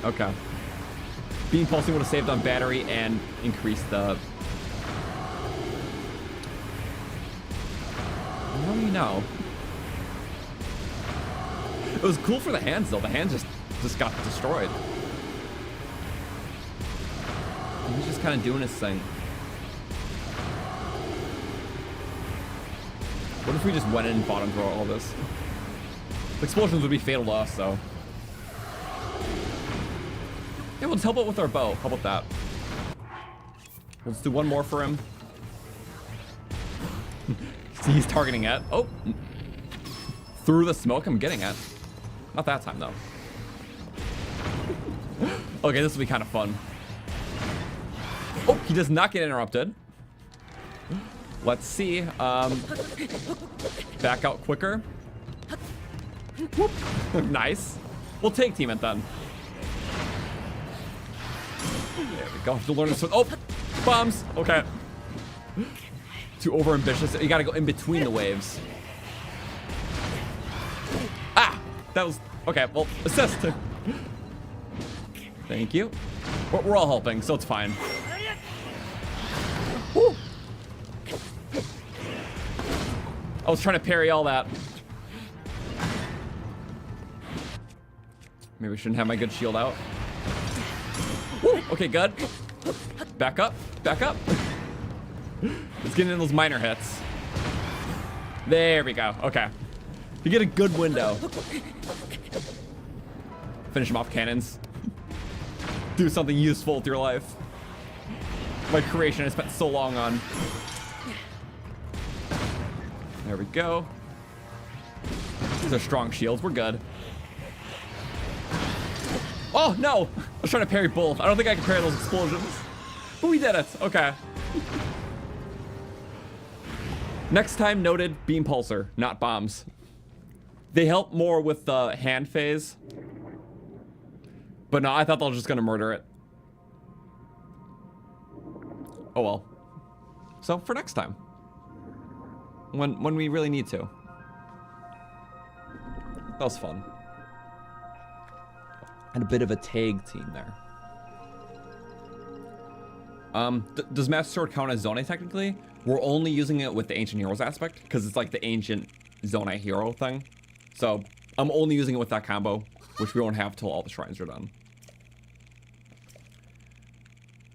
Okay. Beam pulsing would have saved on battery and increased the... Now you know. It was cool for the hands though. The hands just got destroyed. He's just kind of doing his thing. What if we just went in and fought him through all this? Explosions would be fatal to us though. Yeah, we'll just help out with our bow. How about that? Let's do one more for him. See, he's targeting it. Oh! Through the smoke, I'm getting it. Not that time, though. Okay, this will be kind of fun. Oh, he does not get interrupted. Let's see. Back out quicker. Whoop. Nice. We'll take team it then. There we go. Have to learn this one. Oh, bombs. Okay. Too over ambitious. You gotta go in between the waves. Ah, that was okay. Well, assist. Thank you. We're all helping, so it's fine. Woo. I was trying to parry all that. Maybe I shouldn't have my good shield out. Woo. Okay, good. Back up. Back up. Let's get in those minor hits. There we go. Okay. You get a good window. Finish him off cannons. Do something useful with your life. My creation I spent so long on. There we go. These are strong shields. We're good. Oh, no. I was trying to parry both. I don't think I can parry those explosions. But we did it. Okay. Next time noted, beam pulsar, not bombs. They help more with the hand phase. But no, I thought they were just going to murder it. Oh well. So for next time. When we really need to. That was fun. And a bit of a tag team there. Does Master Sword count as Zonai technically? We're only using it with the Ancient Heroes aspect, because it's like the Ancient Zonai Hero thing. So I'm only using it with that combo, which we won't have till all the shrines are done.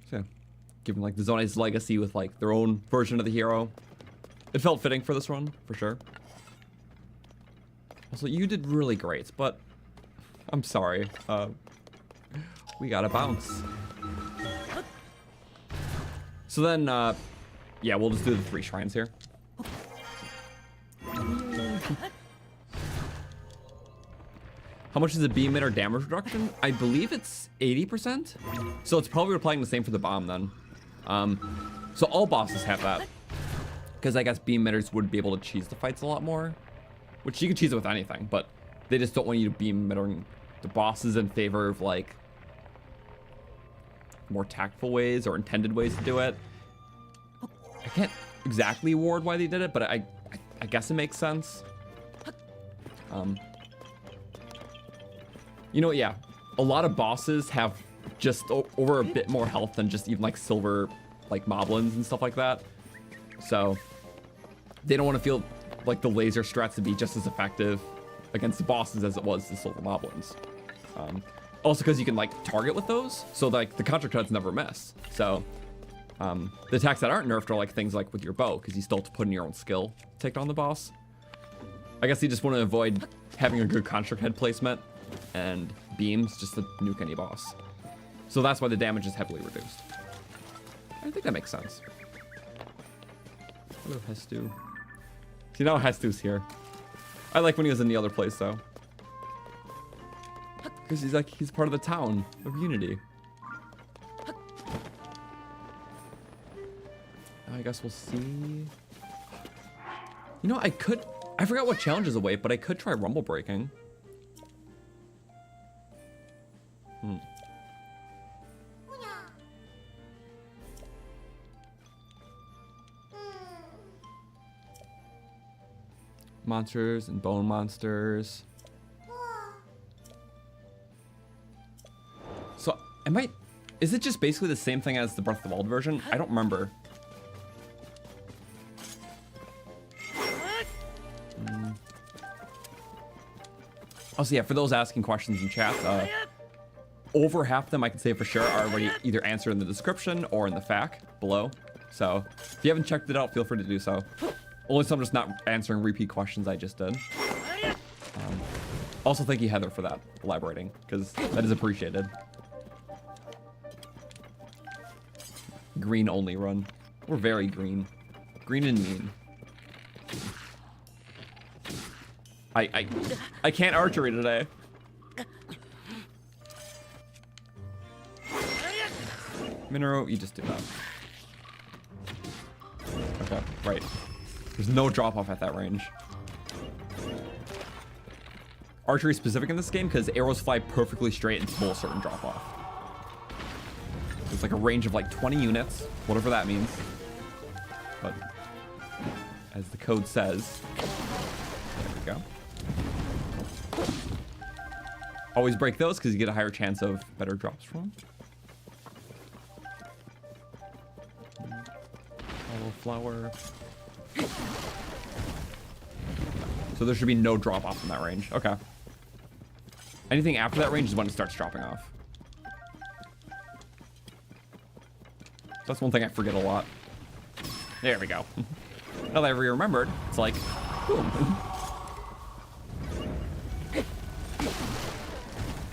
So yeah, given like the Zonai's legacy with like their own version of the hero, it felt fitting for this run, for sure. Also, you did really great, but I'm sorry. We gotta bounce. So then, yeah, we'll just do the 3 shrines here. How much is the beam emitter damage reduction? I believe it's 80%. So it's probably applying the same for the bomb then. So all bosses have that. Because I guess beam emitters would be able to cheese the fights a lot more. Which you can cheese it with anything, but they just don't want you to beam emittering the bosses in favor of like more tactful ways or intended ways to do it. I can't exactly award why they did it, but I guess it makes sense. You know, yeah, a lot of bosses have just over a bit more health than just even like silver, like moblins and stuff like that. So they don't want to feel like the laser strats to be just as effective against the bosses as it was the silver moblins. Also because you can like target with those, so like the contra cuts never miss. So the attacks that aren't nerfed are like things like with your bow, because you still have to put in your own skill to take down the boss. I guess you just want to avoid having a good construct head placement and beams just to nuke any boss. So that's why the damage is heavily reduced. I think that makes sense. Hello, Hestu. See, now Hestu's here. I like when he was in the other place though. Because he's like, he's part of the town of Unity. I guess we'll see. You know, I forgot what challenges await, but I could try rumble breaking. Monsters and bone monsters. So, is it just basically the same thing as the Breath of the Wild version? I don't remember. Oh, so yeah, for those asking questions in chat, over half of them I can say for sure are already either answered in the description or in the FAQ below. So, if you haven't checked it out, feel free to do so. Only some just not answering repeat questions I just did. Also, thank you, Heather, for that, elaborating, because that is appreciated. Green only run. We're very green. Green and mean. I can't archery today. Mineru, you just do that. Okay, right. There's no drop off at that range. Archery specific in this game because arrows fly perfectly straight and pull a certain drop off. It's like a range of like 20 units, whatever that means. But as the code says, there we go. Always break those because you get a higher chance of better drops from them. Hollow flower. So there should be no drop off from that range. Okay. Anything after that range is when it starts dropping off. That's one thing I forget a lot. There we go. Now that I remembered, it's like, boom.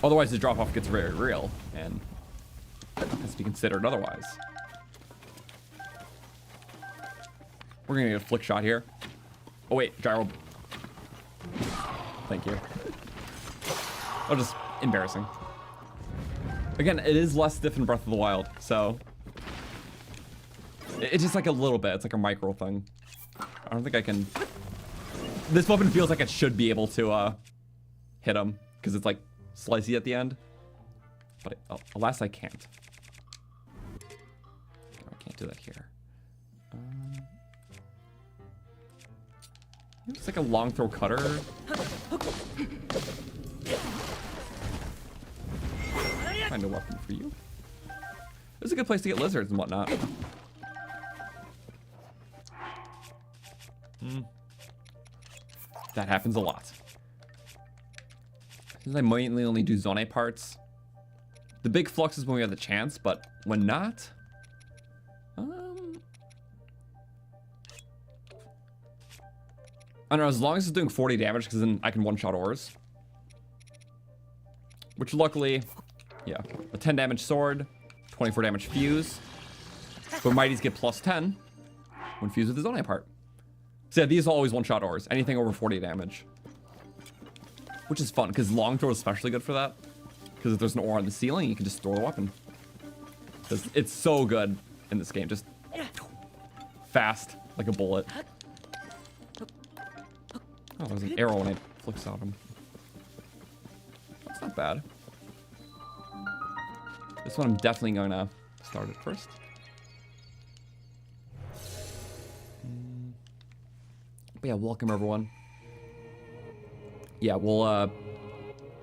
Otherwise, the drop-off gets very real, and has to be considered otherwise. We're gonna get a flick shot here. Oh wait, gyro. Thank you. Oh, just embarrassing. Again, it is less stiff in Breath of the Wild, so it's just like a little bit. It's like a micro thing. I don't think I can. This weapon feels like it should be able to hit him because it's like slicey at the end. But alas, I can't. I can't do that here. It's like a long throw cutter. Find a weapon for you. This is a good place to get lizards and whatnot. That happens a lot. Since I mainly only do Zonaite parts. The big flux is when we have the chance, but when not, I don't know, as long as it's doing 40 damage, because then I can one-shot ores. Which luckily, yeah, a 10 damage sword, 24 damage fuse. But mighties get plus 10 when fused with the Zonai part. So yeah, these are always one-shot ores, anything over 40 damage. Which is fun, because long throw is especially good for that. Because if there's an ore on the ceiling, you can just throw the weapon. Because it's so good in this game, just fast, like a bullet. Oh, there's an arrow when I flicks out him. That's not bad. This one I'm definitely going to start it first. But yeah, welcome everyone. Yeah, we'll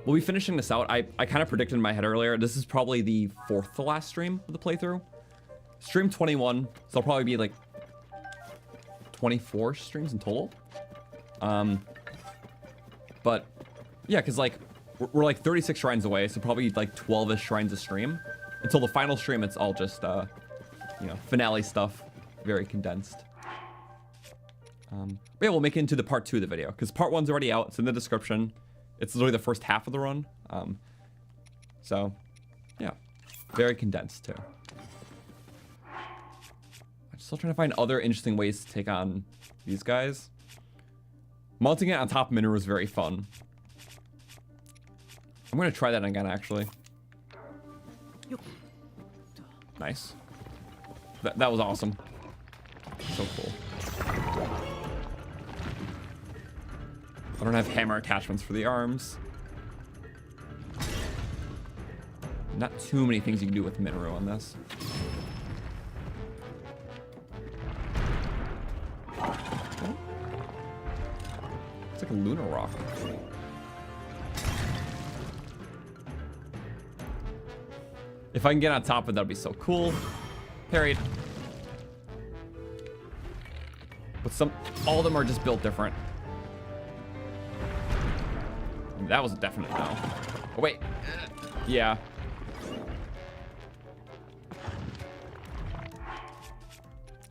be finishing this out. I kind of predicted in my head earlier, this is probably the 4th to last stream of the playthrough. Stream 21, so it'll probably be like 24 streams in total. But yeah, because like we're like 36 shrines away, so probably like 12ish shrines a stream. Until the final stream, it's all just you know, finale stuff, very condensed. But yeah, we'll make it into the part 2 of the video, because part 1's already out. It's in the description. It's literally the first half of the run. So yeah, very condensed too. I'm still trying to find other interesting ways to take on these guys. Mounting it on top of Mineru is very fun. I'm gonna try that again, actually. Nice. That was awesome. So cool. I don't have hammer attachments for the arms. Not too many things you can do with Mineru on this. It's like a lunar rock. If I can get on top of it, that'd be so cool. Parried. But all of them are just built different. That was a definite no. Oh, wait. Yeah.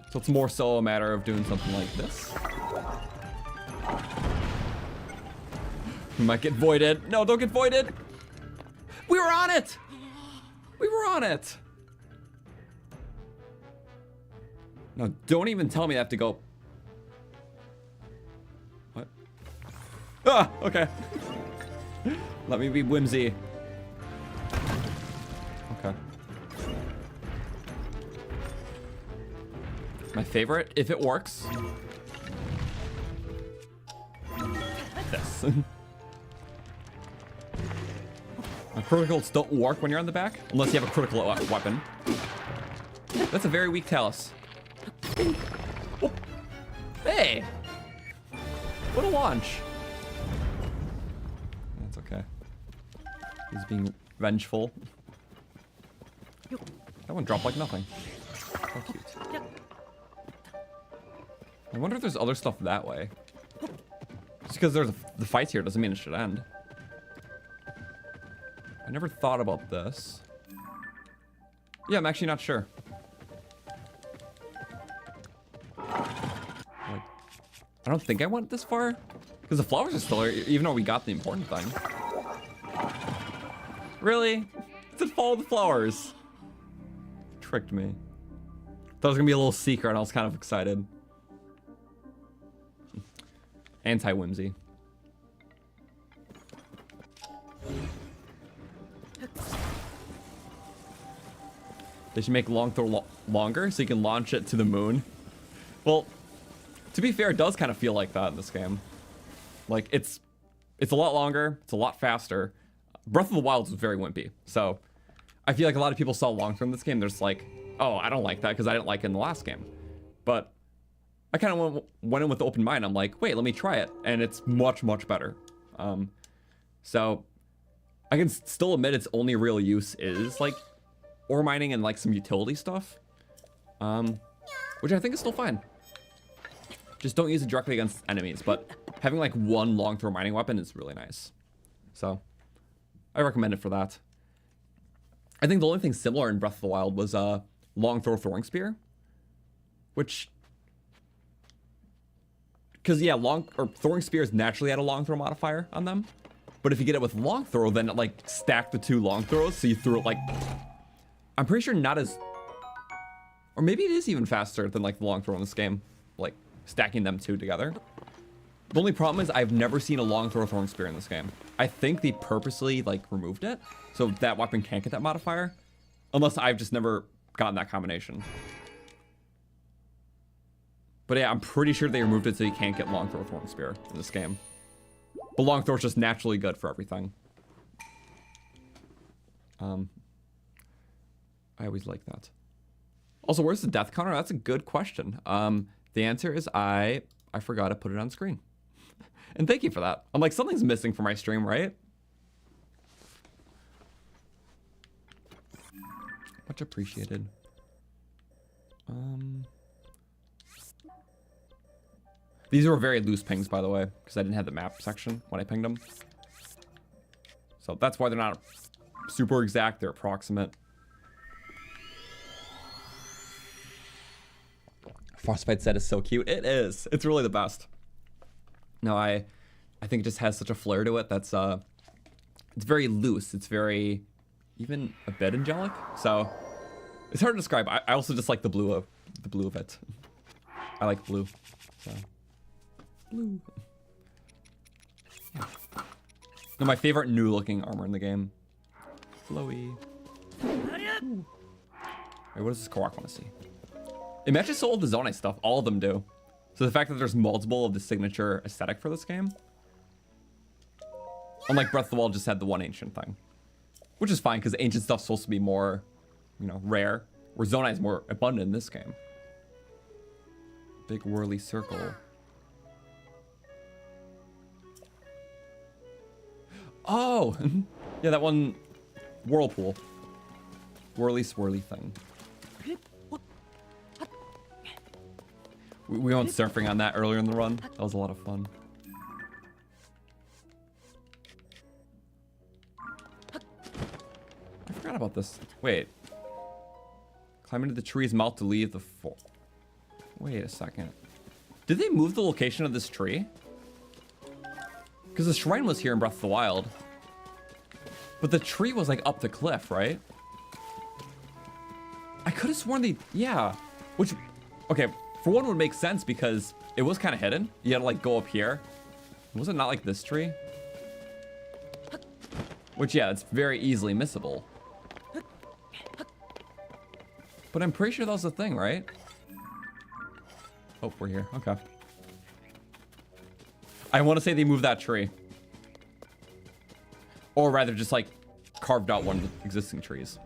So it's more so a matter of doing something like this. We might get voided. No, don't get voided. We were on it. We were on it. No, don't even tell me I have to go. What? Ah, okay. Let me be whimsy. Okay. My favorite, if it works. This. Criticals don't work when you're on the back, unless you have a critical weapon. That's a very weak talus. Oh. Hey! What a launch. That's okay. He's being vengeful. That one dropped like nothing. How cute. I wonder if there's other stuff that way. Just because there's the fights here doesn't mean it should end. I never thought about this. Yeah, I'm actually not sure. Like, I don't think I went this far. Because the flowers are still here, even though we got the important thing. Really? It said follow the flowers. Tricked me. Thought it was gonna be a little secret and I was kind of excited. Anti-whimsy. They should make long throw longer so you can launch it to the moon. Well, to be fair, it does kind of feel like that in this game. Like, it's a lot longer, it's a lot faster. Breath of the Wild was very wimpy, so I feel like a lot of people saw long throw in this game. They're just like, oh, I don't like that because I didn't like it in the last game. But I kind of went in with an open mind. I'm like, wait, let me try it, and it's much, much better. So I can still admit its only real use is like ore mining and like some utility stuff, which I think is still fine. Just don't use it directly against enemies, but having like one long throw mining weapon is really nice. So I recommend it for that. I think the only thing similar in Breath of the Wild was long throw throwing spear, which, because yeah, throwing spears naturally had a long throw modifier on them, but if you get it with long throw, then it like stacked the two long throws, so you threw it like, I'm pretty sure not as, or maybe it is even faster than like the long throw in this game, like stacking them two together. The only problem is I've never seen a long throw throwing spear in this game. I think they purposely like removed it so that weapon can't get that modifier, unless I've just never gotten that combination. But yeah, I'm pretty sure they removed it so you can't get long throw throwing spear in this game. But long throw is just naturally good for everything. I always like that. Also, where's the death counter? That's a good question. The answer is I forgot to put it on screen. And thank you for that. I'm like, something's missing from my stream, right? Much appreciated. These were very loose pings, by the way, because I didn't have the map section when I pinged them. So that's why they're not super exact, they're approximate. Frostbite set is so cute. It is. It's really the best. No, I think it just has such a flair to it that's it's very loose. It's very even a bit angelic. So it's hard to describe. I also just like the blue of it. I like blue. So blue. Yeah. No, my favorite new looking armor in the game. Flowy. Ooh. Wait, what does this Korok want to see? It matches so all the Zonaite stuff. All of them do. So the fact that there's multiple of the signature aesthetic for this game. Unlike Breath of the Wild just had the one ancient thing. Which is fine, because ancient stuff's supposed to be more, you know, rare. Where Zonai is more abundant in this game. Big whirly circle. Oh! Yeah, that one whirlpool. Whirly swirly thing. We went surfing on that earlier in the run. That was a lot of fun. I forgot about this. Wait. Climb into the tree's mouth to leave the Wait a second. Did they move the location of this tree? Because the shrine was here in Breath of the Wild. But the tree was like up the cliff, right? I could have sworn yeah. Which, okay. For one, would make sense because it was kind of hidden. You had to like go up here. Was it not like this tree? Which, yeah, it's very easily missable. But I'm pretty sure that was the thing, right? Oh, we're here. Okay. I want to say they moved that tree. Or rather just like carved out one of the existing trees.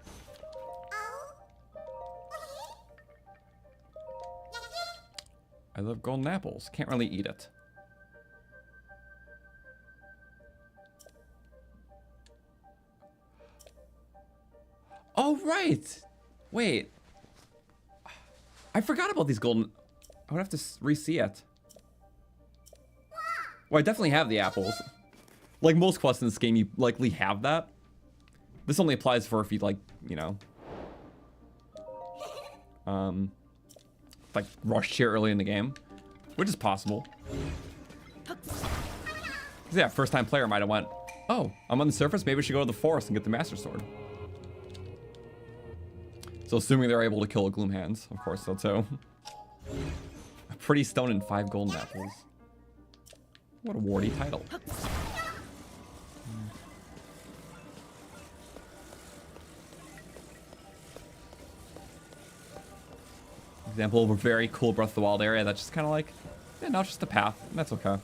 I love golden apples. Can't really eat it. Oh, right. Wait. I forgot about these golden... I would have to re-see it. Well, I definitely have the apples. Like most quests in this game, you likely have that. This only applies for if you, like, you know... like rushed here early in the game, which is possible. Yeah, first time player might have went, Oh, I'm on the surface. Maybe we should go to the forest and get the Master Sword. So assuming they're able to kill a Gloomhands, of course, so too. A pretty stone and 5 golden apples. What a warty title. Example of a very cool Breath of the Wild area that's just kind of like, yeah, no, it's just a path, and that's okay.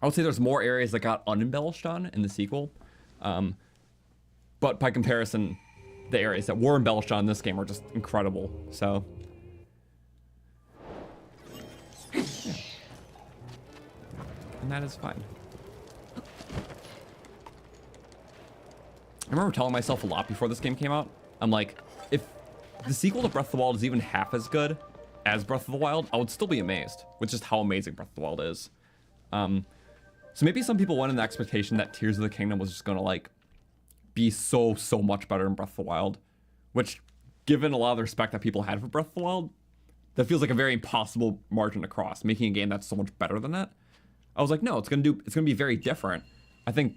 I would say there's more areas that got unembellished on in the sequel. But by comparison, the areas that were embellished on in this game are just incredible, so. Yeah. And that is fine. I remember telling myself a lot before this game came out. I'm like, if the sequel to Breath of the Wild is even half as good as Breath of the Wild, I would still be amazed with just how amazing Breath of the Wild is. So maybe some people went in the expectation that Tears of the Kingdom was just gonna like be so much better than Breath of the Wild, which, given a lot of the respect that people had for Breath of the Wild, that feels like a very impossible margin to cross, making a game that's so much better than that. I was like, no, it's gonna be very different. I think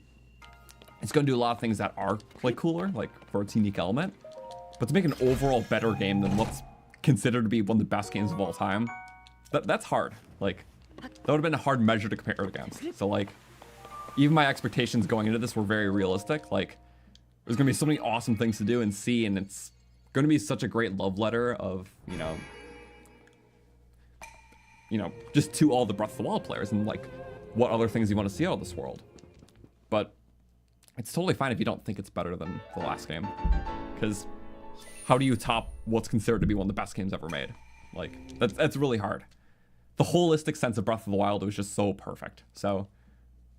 it's gonna do a lot of things that are like cooler, like for its unique element, but to make an overall better game than what's considered to be one of the best games of all time, that's hard. Like, that would have been a hard measure to compare it against. So like, even my expectations going into this were very realistic. Like, there's gonna be so many awesome things to do and see, and it's gonna be such a great love letter of, you know, just to all the Breath of the Wild players and like what other things you want to see out of this world. But it's totally fine if you don't think it's better than the last game, because how do you top what's considered to be one of the best games ever made? Like, that's really hard. The holistic sense of Breath of the Wild was just so perfect. So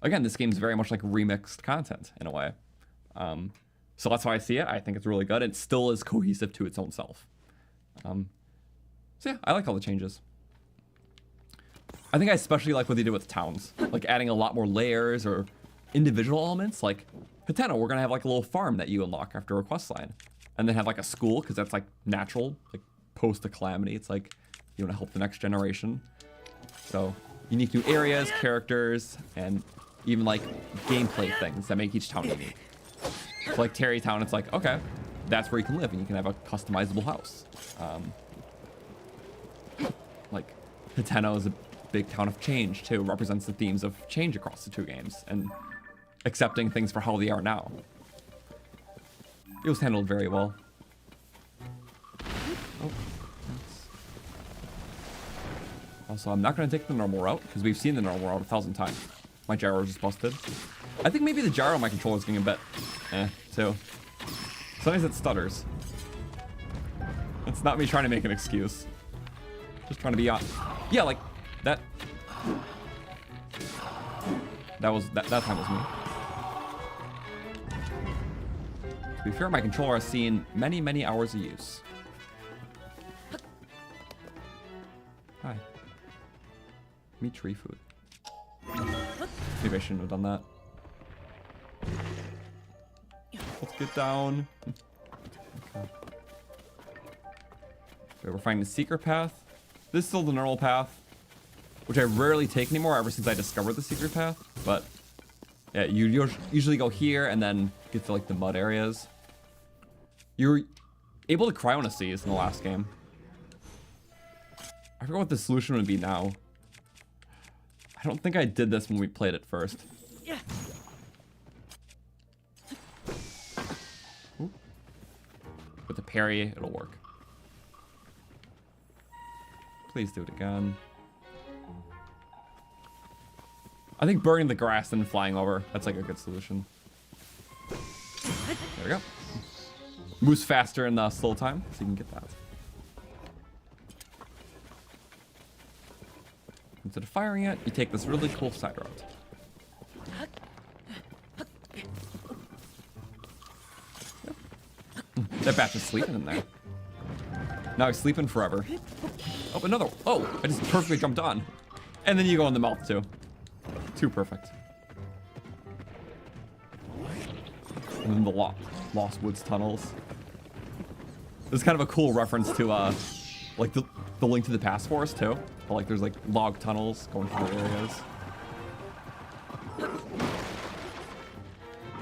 again, this game's very much like remixed content in a way. So that's how I see it. I think it's really good. It still is cohesive to its own self. So yeah, I like all the changes. I think I especially like what they did with towns, like adding a lot more layers or individual elements. Like Hateno, we're gonna have like a little farm that you unlock after a quest line, and then have like a school, because that's like natural, like post a calamity. It's like you want to help the next generation. So unique new areas, characters, and even like gameplay things that make each town unique. So like Terrytown, it's like, okay, that's where you can live and you can have a customizable house. Like Hateno is a big town of change too, represents the themes of change across the two games and accepting things for how they are now. It was handled very well. Oh, also, I'm not going to take the normal route, because we've seen the normal route 1,000 times. My gyro just busted. I think maybe the gyro on my controller is getting a bit too. Sometimes it stutters. It's not me trying to make an excuse. Just trying to be on. Yeah, like that. That time was me. To be fair, my controller has seen many hours of use. Hi. Meat tree food. Maybe I shouldn't have done that. Let's get down. Okay. So we're finding the secret path. This is still the normal path, which I rarely take anymore ever since I discovered the secret path. But yeah, you usually go here and then get to like the mud areas. You were able to cryo seas in the last game. I forgot what the solution would be now. I don't think I did this when we played it first. Yeah. With the parry, it'll work. Please do it again. I think burning the grass and flying over, that's like a good solution. There we go. Moves faster in the slow time, so you can get that. Instead of firing it, you take this really cool side route. Yep. That batch is sleeping in there. Now he's sleeping forever. Oh, another. Oh, I just perfectly jumped on. And then you go in the mouth too. Too perfect. And then the Lost Woods tunnels. This is kind of a cool reference to Like the link to the past for us too. But like there's like log tunnels going through the areas.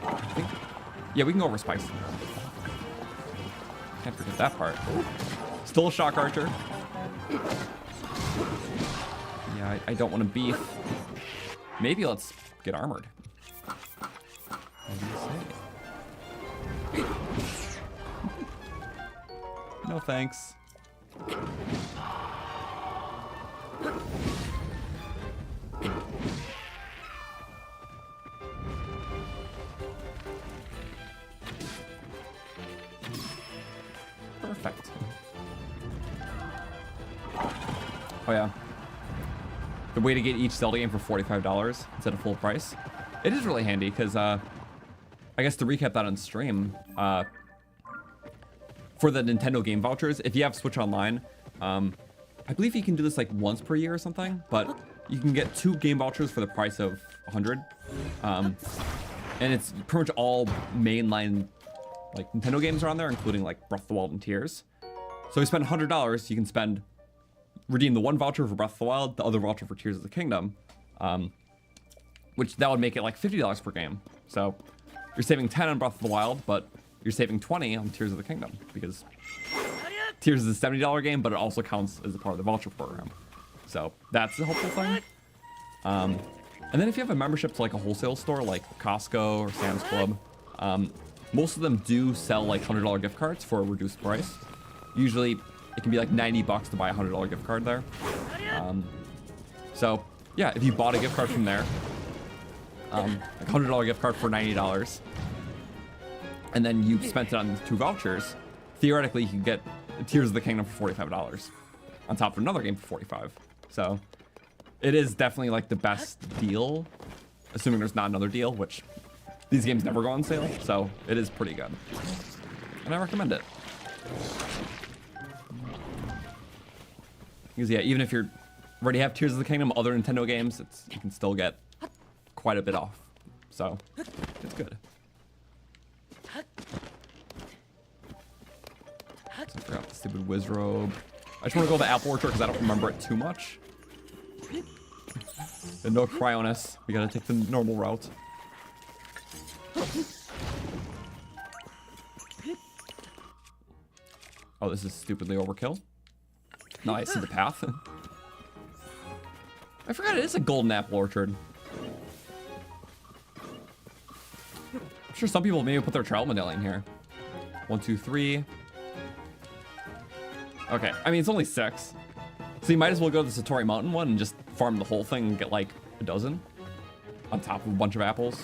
I think, yeah, we can go over spice. Can't forget that part. Still a shock archer. Yeah, I don't want to beef. Maybe let's get armored. What do you say? No thanks. Perfect. Oh yeah. The way to get each Zelda game for $45 instead of full price. It is really handy because I guess to recap that on stream, for the Nintendo game vouchers, if you have Switch Online, I believe you can do this like once per year or something, but you can get 2 game vouchers for the price of 100. And it's pretty much all mainline like Nintendo games are on there, including like Breath of the Wild and Tears. So you spend $100, you can redeem the one voucher for Breath of the Wild, the other voucher for Tears of the Kingdom, which that would make it like $50 per game. So you're saving 10 on Breath of the Wild, but you're saving 20 on Tears of the Kingdom because Tears is a $70 game, but it also counts as a part of the voucher program. So that's a helpful thing. And then if you have a membership to like a wholesale store like Costco or Sam's Club, most of them do sell like $100 gift cards for a reduced price. Usually it can be like $90 to buy a $100 gift card there. So yeah, if you bought a gift card from there, like a $100 gift card for $90, and then you spent it on 2 vouchers, theoretically you could get Tears of the Kingdom for $45 on top of another game for $45. So it is definitely like the best deal, assuming there's not another deal, which these games never go on sale, so it is pretty good. And I recommend it. Because yeah, even if you're already have Tears of the Kingdom, other Nintendo games, you can still get quite a bit off. So it's good. So I forgot the stupid whiz robe. I just want to go to the Apple Orchard because I don't remember it too much. And no Cryonis. We gotta take the normal route. Oh, this is stupidly overkill. No, I see the path. I forgot it is a golden apple orchard. I'm sure some people maybe put their travel medallion here. 1, 2, 3. Okay, I mean, it's only 6. So you might as well go to the Satori Mountain one and just farm the whole thing and get like a dozen on top of a bunch of apples.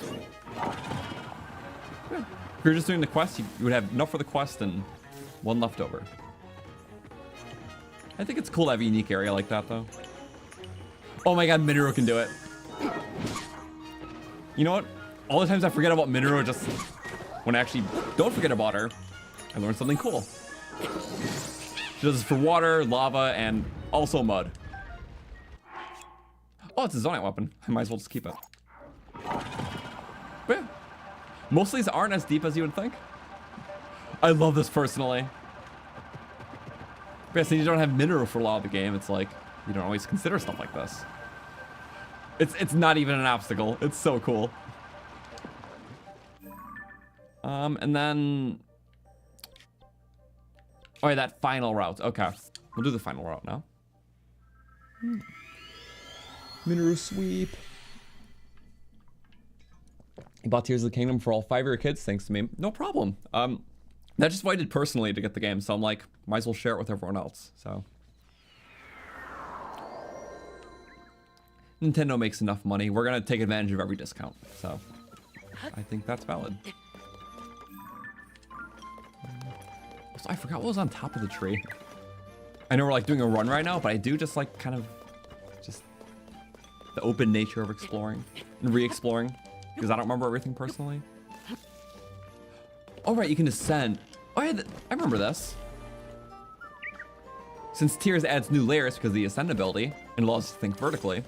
Yeah. If you're just doing the quest, you would have enough for the quest and 1 left over. I think it's cool to have a unique area like that, though. Oh my god, Mineru can do it. You know what? All the times I forget about Mineru, just when I actually don't forget about her, I learned something cool. She does this for water, lava, and also mud. Oh, it's a Zonaite weapon. I might as well just keep it. But yeah, most of these aren't as deep as you would think. I love this personally. But yeah, since you don't have Mineru for a lot of the game, it's like, you don't always consider stuff like this. It's not even an obstacle. It's so cool. And then... Oh yeah, that final route. Okay. We'll do the final route now. Mineru sweep. You bought Tears of the Kingdom for all 5 of your kids, thanks to me. No problem. That's just what I did personally to get the game, so I'm like, might as well share it with everyone else, so. Nintendo makes enough money. We're gonna take advantage of every discount, so. I think that's valid. So I forgot what was on top of the tree. I know we're like doing a run right now, but I do just like kind of just the open nature of exploring and re-exploring because I don't remember everything personally. Oh right, you can descend. Oh yeah, I remember this. Since Tears adds new layers because of the ascend ability and allows us to think vertically,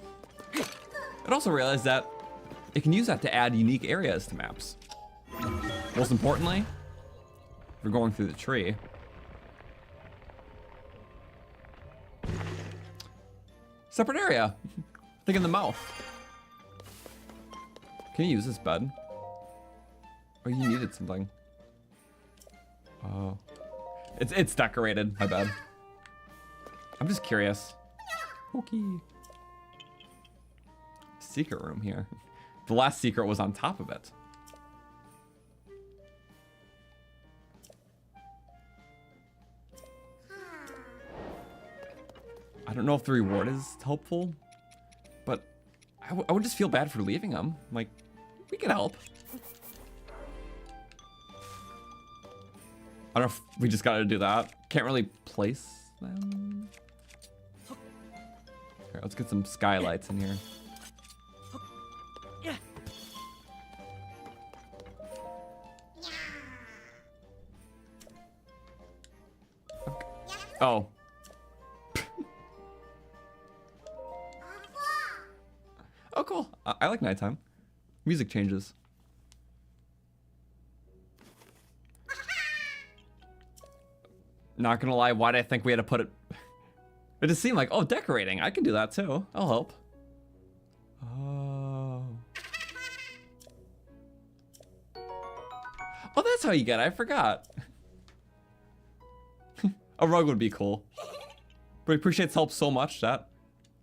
I also realized that it can use that to add unique areas to maps. Most importantly, if you're going through the tree, Separate area. I think in the mouth. Can you use this bed? Oh, you needed something. Oh. It's decorated, my bed. I'm just curious. Okay. Secret room here. The last secret was on top of it. I don't know if the reward is helpful, but I would just feel bad for leaving them. Like, we can help. I don't know if we just gotta do that. Can't really place them. Here, let's get some skylights in here. Okay. Oh. Oh, cool. I like nighttime. Music changes. Not gonna lie, why did I think we had to put it... It just seemed like, oh, decorating. I can do that too. I'll help. Oh. Oh, that's how you get it. I forgot. A rug would be cool. But he appreciates help so much that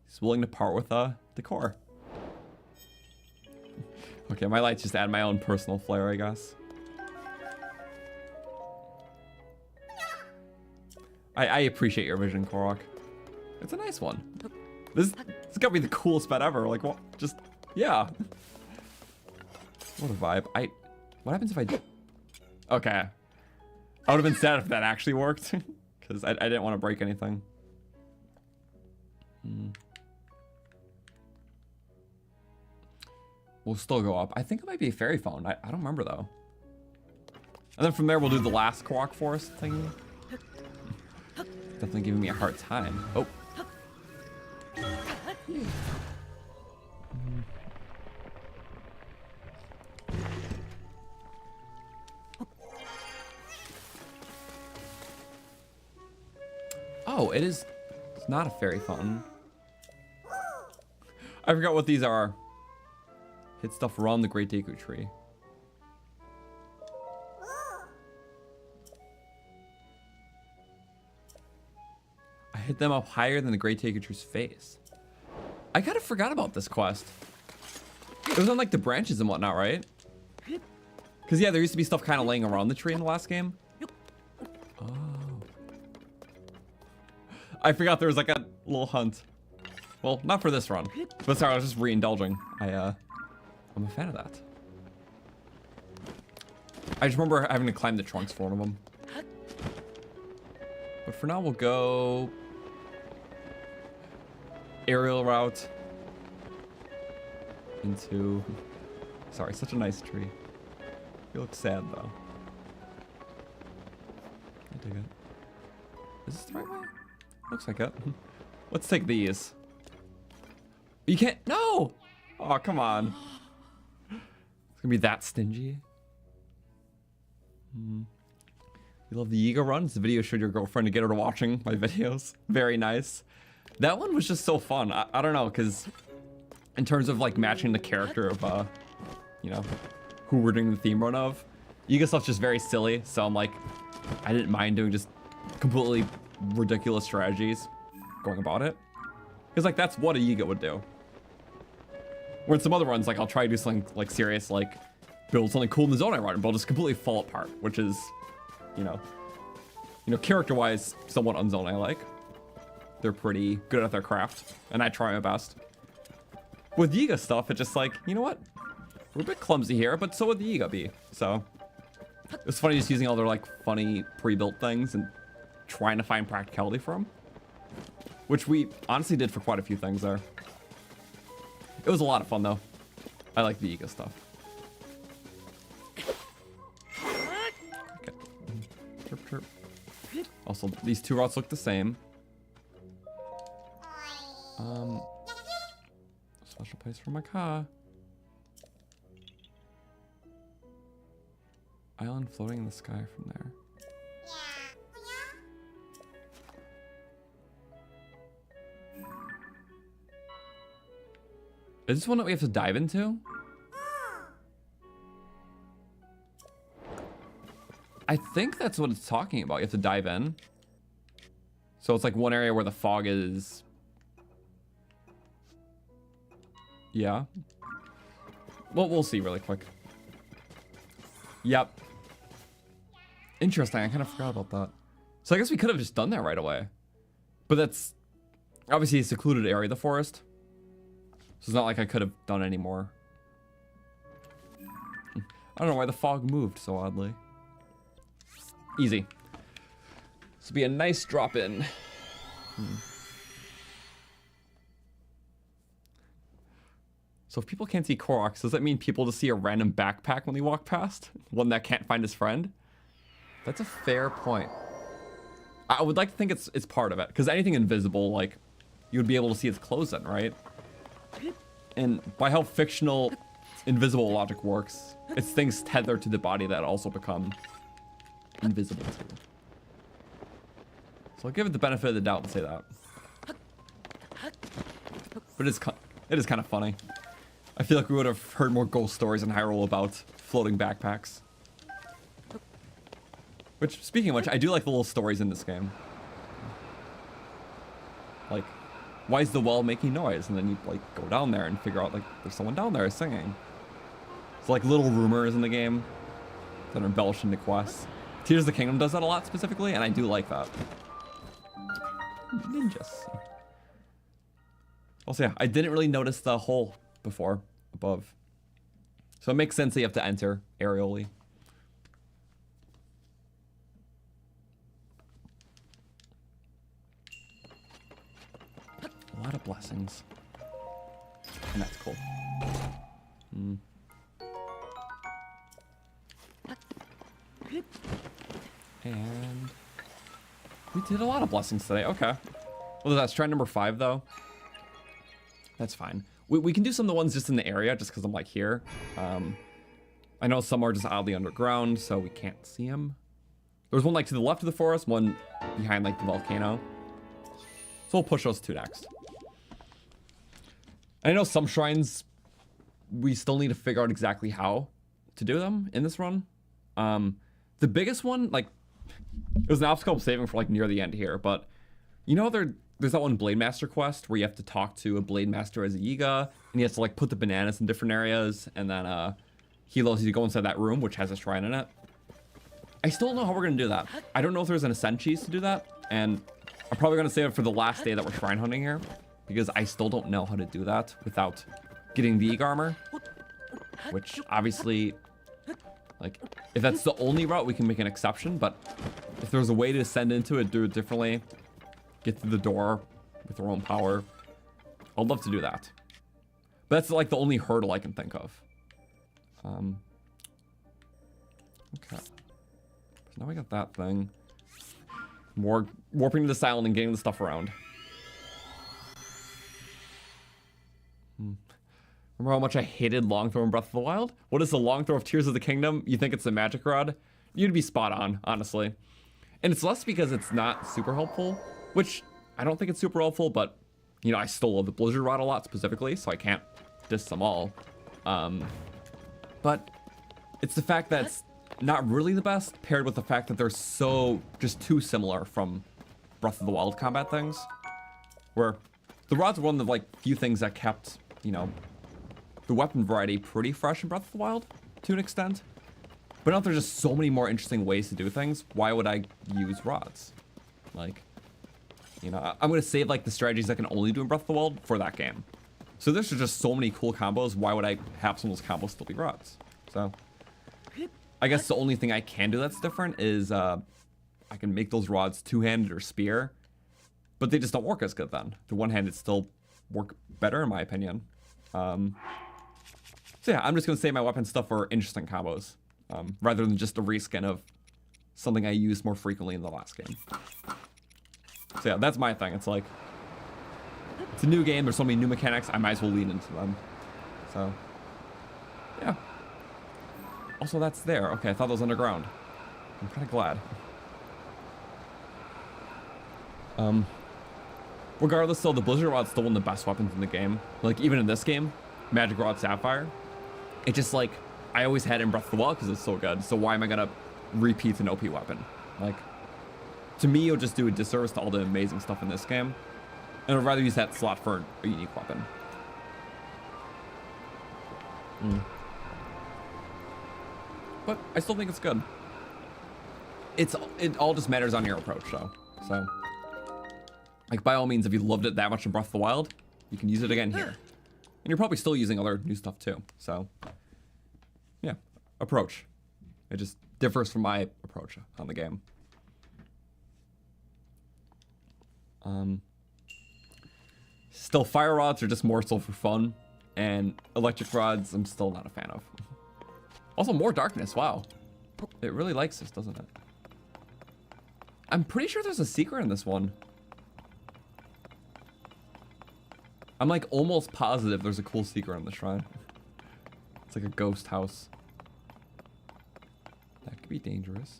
he's willing to part with decor. Okay, my lights just add my own personal flair, I guess. I appreciate your vision, Korok. It's a nice one. This gotta be the coolest bed ever. Like, what? Just, yeah. What a vibe. What happens if I... Okay. I would have been sad if that actually worked. Because I didn't want to break anything. We'll still go up. I think it might be a fairy phone. I don't remember, though. And then from there, we'll do the last Korok Forest thing. Definitely giving me a hard time. Oh. Oh, it is. It's not a fairy fountain. I forgot what these are. Hit stuff around the Great Deku Tree. I hit them up higher than the Great Deku Tree's face. I kind of forgot about this quest. It was on like the branches and whatnot, right? Because yeah, there used to be stuff kind of laying around the tree in the last game. Oh. I forgot there was like a little hunt. Well, not for this run. But sorry, I was just re-indulging. I'm a fan of that. I just remember having to climb the trunks for one of them. But for now, we'll go aerial route into... Sorry, such a nice tree. You look sad, though. I dig it. Is this the right way? Looks like it. Let's take these. You can't... No! Oh, come on. It's gonna be that stingy. You love the Yiga run? It's the video showed your girlfriend to get her to watching my videos. Very nice. That one was just so fun. I don't know, because in terms of like matching the character of, you know, who we're doing the theme run of, Yiga stuff's just very silly. So I'm like, I didn't mind doing just completely ridiculous strategies going about it. Because like that's what a Yiga would do. Where in some other runs, like I'll try to do something like serious, like build something cool in the Zonai Run, but it'll just completely fall apart, which is, you know, character-wise, somewhat un-Zonai-like. They're pretty good at their craft, and I try my best. With Yiga stuff, it's just like, you know what? We're a bit clumsy here, but so would the Yiga be. So it's funny just using all their like funny pre-built things and trying to find practicality for them, which we honestly did for quite a few things there. It was a lot of fun though. I like the Yiga stuff. Okay. Chirp, chirp. Also, these two routes look the same. Special place for my car. Island floating in the sky from there. Is this one that we have to dive into? I think that's what it's talking about. You have to dive in. So it's like one area where the fog is. Yeah. Well, we'll see really quick. Yep. Interesting. I kind of forgot about that. So I guess we could have just done that right away. But that's obviously a secluded area of the forest. So it's not like I could have done any more. I don't know why the fog moved so oddly. Easy. This will be a nice drop in. So if people can't see Koroks, does that mean people just see a random backpack when they walk past? One that can't find his friend? That's a fair point. I would like to think it's part of it, because anything invisible, like, you would be able to see its clothes in, right? And by how fictional invisible logic works, it's things tethered to the body that also become invisible too. So I'll give it the benefit of the doubt and say that. But it is kind of funny. I feel like we would have heard more ghost stories in Hyrule about floating backpacks. Which, speaking of which, I do like the little stories in this game. Like, why is the well making noise? And then you, like, go down there and figure out, like, there's someone down there singing. It's like little rumors in the game that are embellished into quests. Tears of the Kingdom does that a lot specifically, and I do like that. Ninjas. Also, yeah, I didn't really notice the hole before, above. So it makes sense that you have to enter aerially. A lot of blessings. And that's cool. And we did a lot of blessings today. Okay. Well, that's try number 5 though. That's fine. We can do some of the ones just in the area, just because I'm like here. I know some are just oddly underground, so we can't see them. There's one like to the left of the forest, one behind like the volcano. So we'll push those 2 next. I know some shrines we still need to figure out exactly how to do them in this run. The biggest one, like, it was an obstacle I'm saving for like near the end here, but you know there's that one Blade Master quest where you have to talk to a Blade Master as a Yiga, and you have to like put the bananas in different areas, and then he allows you to go inside that room, which has a shrine in it. I still don't know how we're gonna do that. I don't know if there's an Ascent cheese to do that, and I'm probably gonna save it for the last day that we're shrine hunting here, because I still don't know how to do that without getting the Yiga armor, which obviously, like, if that's the only route, we can make an exception, but if there's a way to ascend into it, do it differently, get through the door with our own power, I'd love to do that. But that's like the only hurdle I can think of. Okay. So now we got that thing. More warping to this island and getting the stuff around. Remember how much I hated long throw in Breath of the Wild? What is the long throw of Tears of the Kingdom? You think it's a magic rod? You'd be spot on, honestly. And it's less because it's not super helpful, which I don't think it's super helpful, but, you know, I still love the Blizzard Rod a lot specifically, so I can't diss them all. But it's the fact that it's not really the best, paired with the fact that they're so just too similar from Breath of the Wild combat things, where the rods were one of the like few things that kept, you know, the weapon variety pretty fresh in Breath of the Wild to an extent. But now there's just so many more interesting ways to do things. Why would I use rods? Like, you know, I'm gonna save like the strategies I can only do in Breath of the Wild for that game. So there's just so many cool combos. Why would I have some of those combos still be rods? So I guess the only thing I can do that's different is I can make those rods two-handed or spear, but they just don't work as good then. The one-handed still work better in my opinion. So yeah, I'm just gonna save my weapon stuff for interesting combos, rather than just a reskin of something I used more frequently in the last game. So yeah, that's my thing. It's like, it's a new game, there's so many new mechanics, I might as well lean into them. So, yeah. Also, that's there. Okay, I thought that was underground. I'm kind of glad. Regardless, though, the Blizzard Rod's still one of the best weapons in the game. Like, even in this game, Magic Rod Sapphire. It just like, I always had it in Breath of the Wild because it's so good. So why am I gonna repeat an OP weapon? Like, to me, it'll just do a disservice to all the amazing stuff in this game. And I'd rather use that slot for a unique weapon. But I still think it's good. It all just matters on your approach, though. So, like, by all means, if you loved it that much in Breath of the Wild, you can use it again here. And you're probably still using other new stuff too. So, yeah, approach. It just differs from my approach on the game. Still, fire rods are just more so for fun, and electric rods I'm still not a fan of. Also, more darkness. Wow, it really likes this, doesn't it? I'm pretty sure there's a secret in this one. I'm like almost positive there's a cool secret in the shrine. It's like a ghost house. That could be dangerous.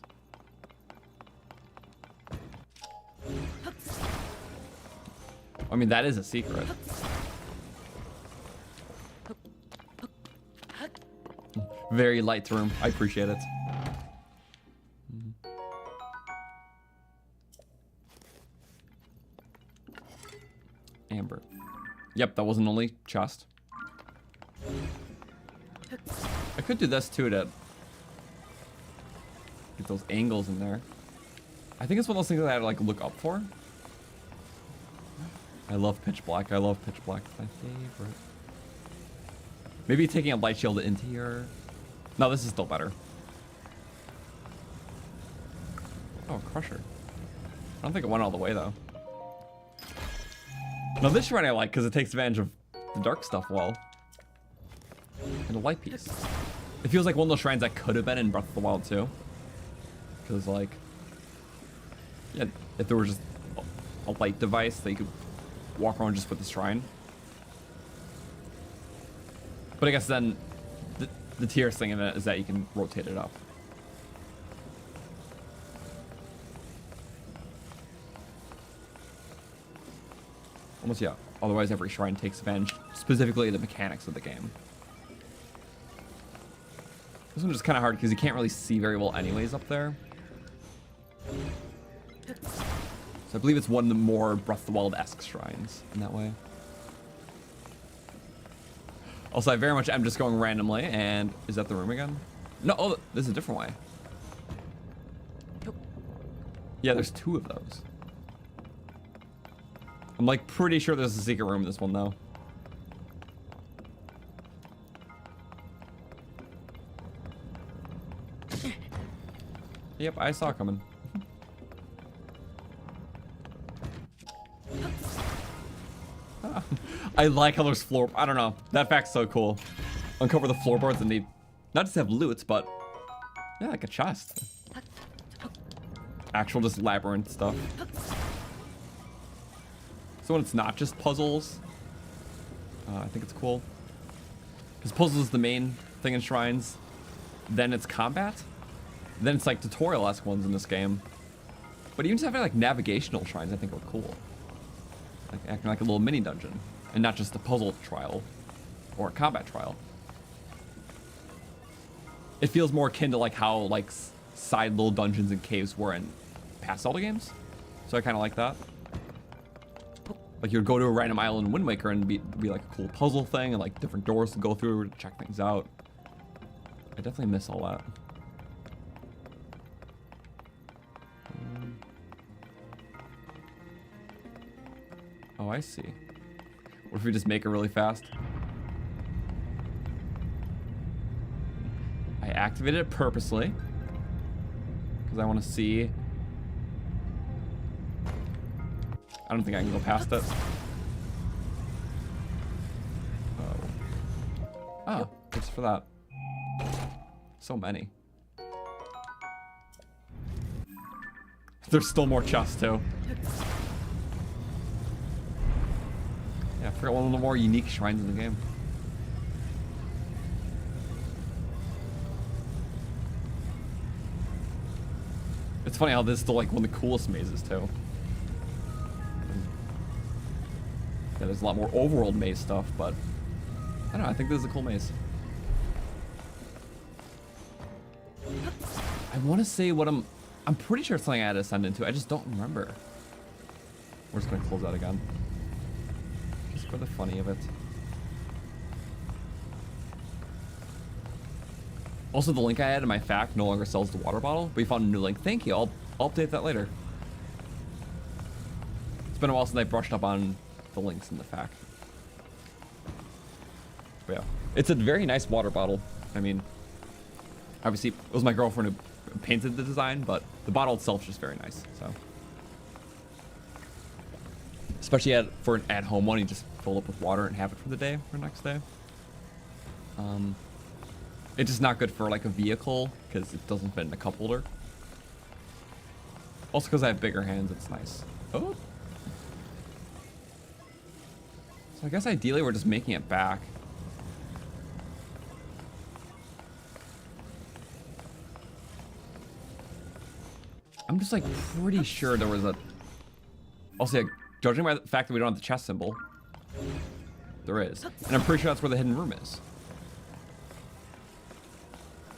I mean, that is a secret. Very light room. I appreciate it. Amber. Yep, that was an only chest. I could do this too to get those angles in there. I think it's one of those things that I like look up for. I love pitch black. I love pitch black. It's my favorite. Maybe taking a light shield into here. No, this is still better. Oh, Crusher. I don't think it went all the way though. No, this shrine I like because it takes advantage of the dark stuff well. And a light piece. It feels like one of those shrines that could have been in Breath of the Wild too. Because like, yeah, if there was just a light device that you could walk around just with the shrine. But I guess then the tears thing in it is that you can rotate it up. Almost, yeah. Otherwise, every shrine takes advantage, specifically the mechanics of the game. This one's just kind of hard because you can't really see very well anyways up there. So I believe it's one of the more Breath of the Wild-esque shrines in that way. Also, I very much am just going randomly, and is that the room again? No, oh, this is a different way. Yeah, there's two of those. I'm like pretty sure there's a secret room in this one though. Yep, I saw it coming. I like how there's floor. I don't know. That fact's so cool. Uncover the floorboards and they not just have loots, but yeah, like a chest. Actual just labyrinth stuff. So when it's not just puzzles, I think it's cool. Because puzzles is the main thing in shrines. Then it's combat. Then it's like tutorial-esque ones in this game. But even just having like navigational shrines I think are cool. Like acting like a little mini dungeon. And not just a puzzle trial or a combat trial. It feels more akin to like how like side little dungeons and caves were in past Zelda games. So I kind of like that. Like you'd go to a random island in Wind Waker and be like a cool puzzle thing and like different doors to go through to check things out. I definitely miss all that. Oh, I see. What if we just make it really fast? I activated it purposely because I want to see. I don't think I can go past it. Oh, just for that. So many. There's still more chests too. Yeah, I forgot one of the more unique shrines in the game. It's funny how this is still like one of the coolest mazes too. Yeah, there's a lot more overworld maze stuff, but I don't know, I think this is a cool maze. I want to say what I'm pretty sure it's something I had to ascend into. I just don't remember. We're just gonna close that again. Just for the funny of it. Also, the link I had in my fact no longer sells the water bottle, but we found a new link. Thank you. I'll update that later. It's been a while since I brushed up on the links in the fact. But yeah, it's a very nice water bottle. I mean, obviously, it was my girlfriend who painted the design, but the bottle itself is just very nice. So, especially for an at-home one, you just fill it up with water and have it for the day, for the next day. It's just not good for like a vehicle because it doesn't fit in a cup holder. Also, because I have bigger hands, it's nice. Oh. So I guess ideally we're just making it back. I'm just like pretty sure there was a... Also, yeah, judging by the fact that we don't have the chest symbol, there is. And I'm pretty sure that's where the hidden room is.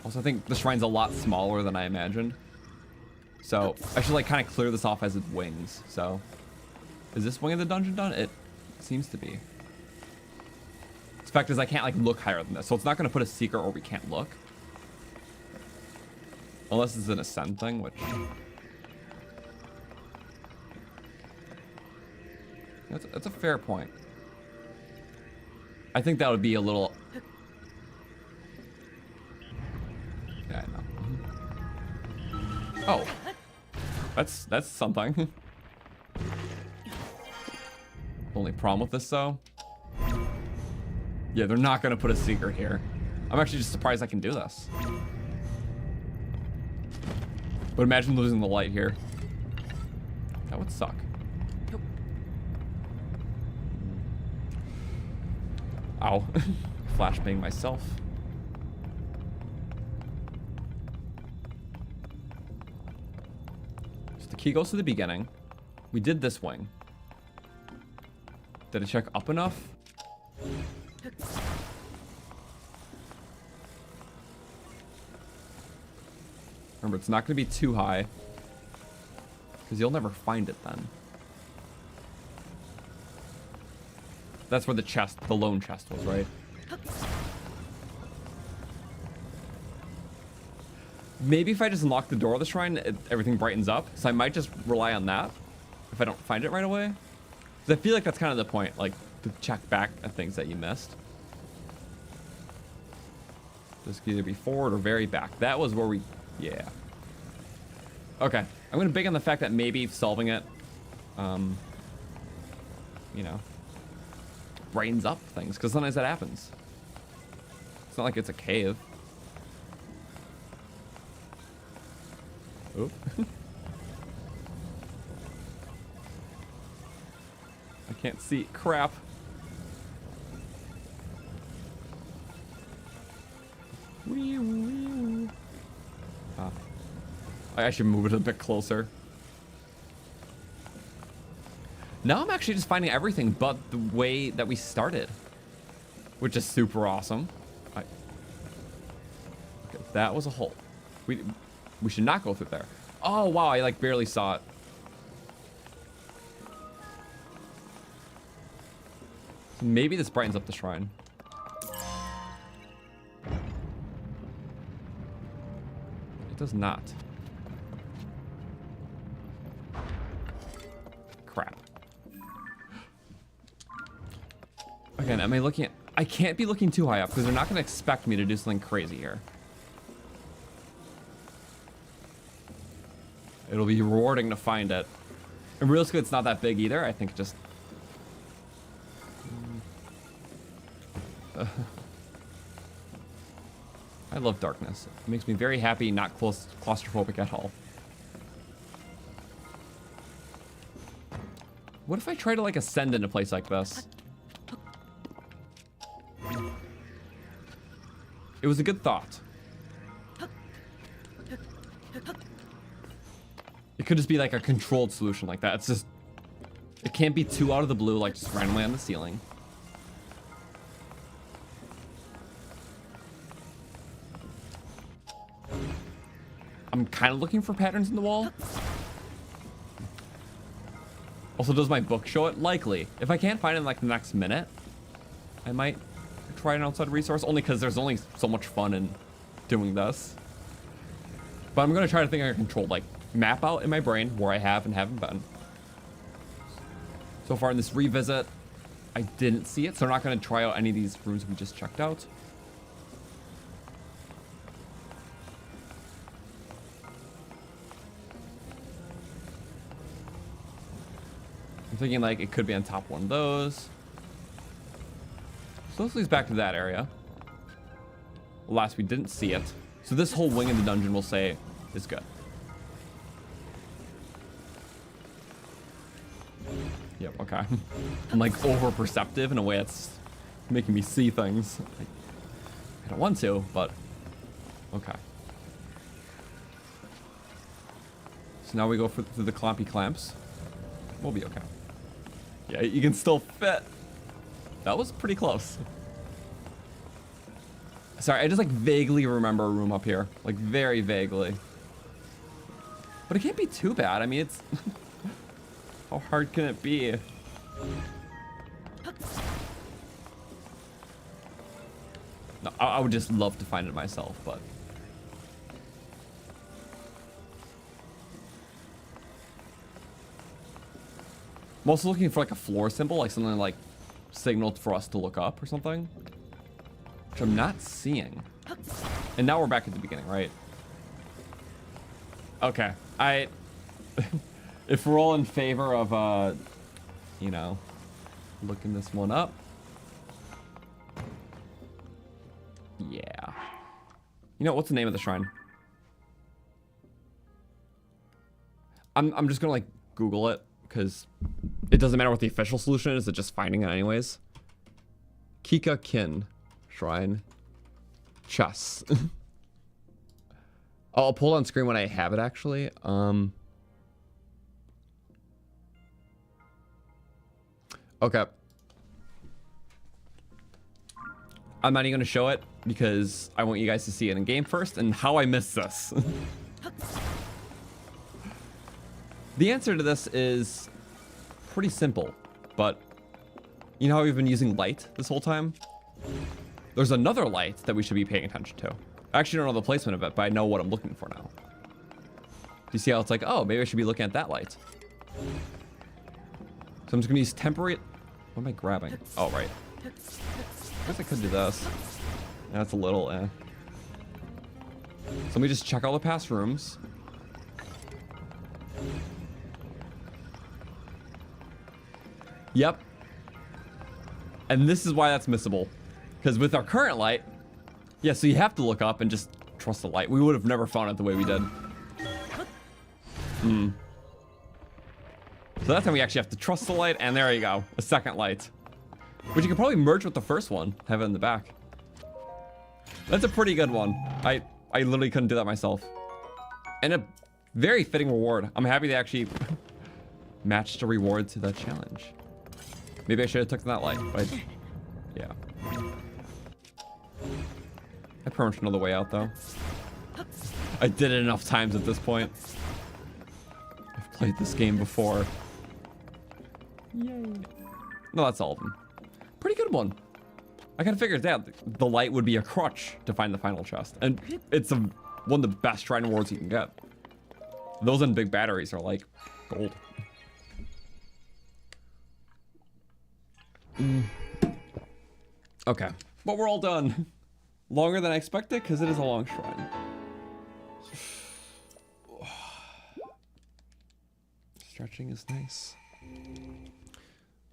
Also, I think the shrine's a lot smaller than I imagined. So, I should like kind of clear this off as its wings. So, is this wing of the dungeon done? It seems to be. The fact is I can't like look higher than this. So it's not going to put a secret or we can't look. Unless it's an ascend thing, which... That's a fair point. I think that would be a little... Yeah, I know. Oh. That's something. Only problem with this, though... Yeah, they're not going to put a secret here. I'm actually just surprised I can do this. But imagine losing the light here. That would suck. Ow. Flashbang myself. So the key goes to the beginning. We did this wing. Did I check up enough? Remember, it's not going to be too high. Because you'll never find it then. That's where the chest, the lone chest was, right? Maybe if I just unlock the door of the shrine, everything brightens up. So I might just rely on that if I don't find it right away. Because I feel like that's kind of the point, like, to check back at things that you missed. This could either be forward or very back. That was where we... Yeah. Okay. I'm going to big on the fact that maybe solving it, you know, brightens up things. Because sometimes that happens. It's not like it's a cave. Oh. I can't see. Crap. Ah. I should move it a bit closer. Now I'm actually just finding everything but the way that we started, which is super awesome. Okay, that was a hole. We should not go through there. Oh wow, I like barely saw it. Maybe this brightens up the shrine. It does not. Crap. Again, am I looking at... I can't be looking too high up because they're not going to expect me to do something crazy here. It'll be rewarding to find it. And realistically, it's not that big either. I think it just... I love darkness. It makes me very happy, not claustrophobic at all. What if I try to like ascend in a place like this? It was a good thought. It could just be like a controlled solution like that. It's just, it can't be too out of the blue, like just randomly on the ceiling. I'm kind of looking for patterns in the wall. Also, does my book show it? Likely. If I can't find it in like the next minute, I might try an outside resource, only because there's only so much fun in doing this. But I'm going to try to think I can control, like, map out in my brain where I have and haven't been. So far in this revisit, I didn't see it, so I'm not going to try out any of these rooms we just checked out. I'm thinking like it could be on top of one of those. So this leads back to that area. Last we didn't see it. So this whole wing of the dungeon we'll say is good. Yep, okay. I'm like over perceptive in a way that's making me see things. Like, I don't want to, but okay. So now we go through the clampy clamps. We'll be okay. Yeah, you can still fit. That was pretty close. Sorry, I just like vaguely remember a room up here. Like very vaguely. But it can't be too bad. I mean, it's... How hard can it be? No, I would just love to find it myself, but... I'm also looking for like a floor symbol, like something like signaled for us to look up or something. Which I'm not seeing. And now we're back at the beginning, right? Okay. If we're all in favor of, you know, looking this one up. Yeah. You know, what's the name of the shrine? I'm just gonna like Google it, because it doesn't matter what the official solution is, it's just finding it anyways. Kika Kin Shrine. Chess. I'll pull it on screen when I have it actually. Okay. I'm not even gonna show it because I want you guys to see it in game first and how I missed this. The answer to this is pretty simple, but you know how we've been using light this whole time? There's another light that we should be paying attention to. I actually don't know the placement of it, but I know what I'm looking for now. Do you see how it's like, oh, maybe I should be looking at that light. So I'm just gonna use temporary... What am I grabbing? Oh, right. I guess I could do this. That's a little, So let me just check all the past rooms. Yep. And this is why that's missable. Because with our current light, yeah, so you have to look up and just trust the light. We would have never found it the way we did. So that time we actually have to trust the light, and there you go. A second light. Which you could probably merge with the first one. Have it in the back. That's a pretty good one. I literally couldn't do that myself. And a very fitting reward. I'm happy they actually matched a reward to the challenge. Maybe I should have taken that light, but yeah. I pretty much know the way out though. I did it enough times at this point. I've played this game before. Yay. No, that's all of them. Pretty good one. I kind of figured that the light would be a crutch to find the final chest. And it's one of the best shrine rewards you can get. Those and big batteries are like gold. Okay, but we're all done. Longer than I expected because it is a long shrine. Stretching is nice.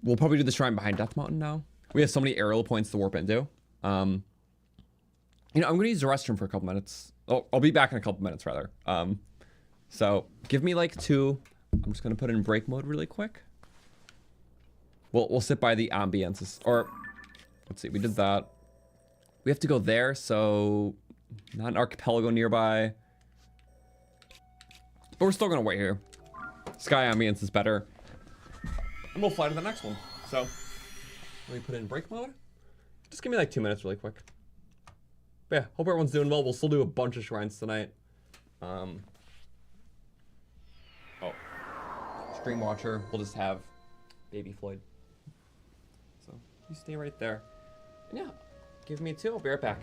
We'll probably do the shrine behind Death Mountain now. We have so many aerial points to warp into. You know, I'm gonna use the restroom for a couple minutes. Oh, I'll be back in a couple minutes rather. So give me like 2. I'm just gonna put it in break mode really quick. We'll sit by the ambience, or let's see, we did that. We have to go there, so not an archipelago nearby. But we're still gonna wait here. Sky ambience is better. And we'll fly to the next one. So let me put it in break mode. Just give me like 2 minutes really quick. But yeah, hope everyone's doing well. We'll still do a bunch of shrines tonight. stream watcher, we'll just have baby Floyd. So you stay right there. And yeah, give me 2. I'll be right back.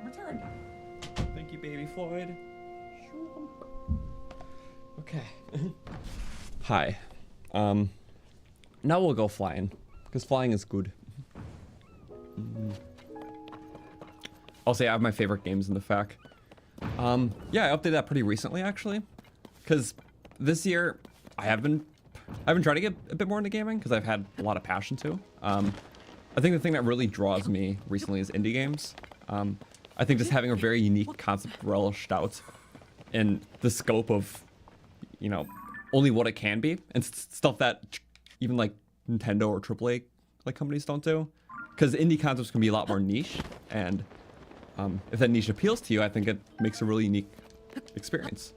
Returned. Thank you, baby Floyd. Okay. Hi. Now we'll go flying, because flying is good. I'll say I have my favorite games in the FAQ. Yeah, I updated that pretty recently, actually, because this year I've been trying to get a bit more into gaming because I've had a lot of passion too. I think the thing that really draws me recently is indie games. I think just having a very unique concept relished out in the scope of, you know, only what it can be, and stuff that even like Nintendo or AAA like companies don't do, because indie concepts can be a lot more niche, and if that niche appeals to you, I think it makes a really unique experience.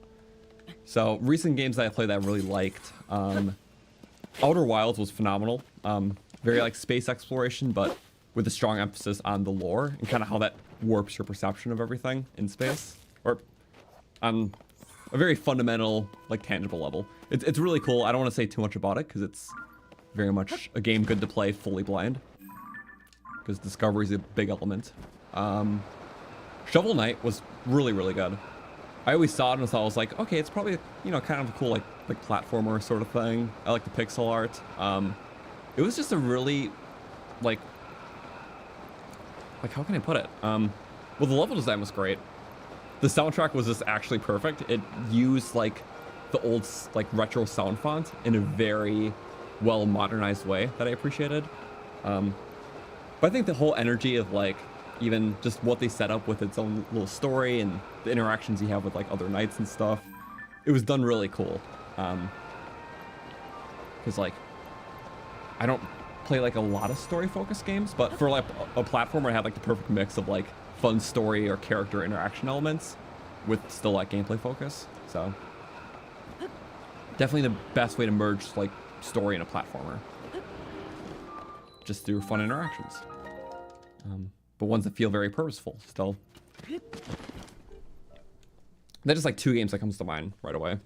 So recent games that I played that I really liked, Outer Wilds was phenomenal. Very like space exploration, but with a strong emphasis on the lore and kind of how that warps your perception of everything in space, or on a very fundamental, like tangible level. It's really cool. I don't want to say too much about it because it's very much a game good to play fully blind, because discovery is a big element. Shovel Knight was really, really good. I always saw it and I was like, okay, it's probably, you know, kind of a cool like platformer sort of thing. I like the pixel art. It was just a really like how can I put it? Well, the level design was great. The soundtrack was just actually perfect. It used like the old like retro sound font in a very well modernized way that I appreciated. But I think the whole energy of like even just what they set up with its own little story and the interactions you have with like other knights and stuff, it was done really cool. Because like I don't play like a lot of story focused games, but for like a platformer, I had like the perfect mix of like fun story or character interaction elements with still like gameplay focus. So definitely the best way to merge like story in a platformer, just through fun interactions, but ones that feel very purposeful still. They're just like 2 games that comes to mind right away.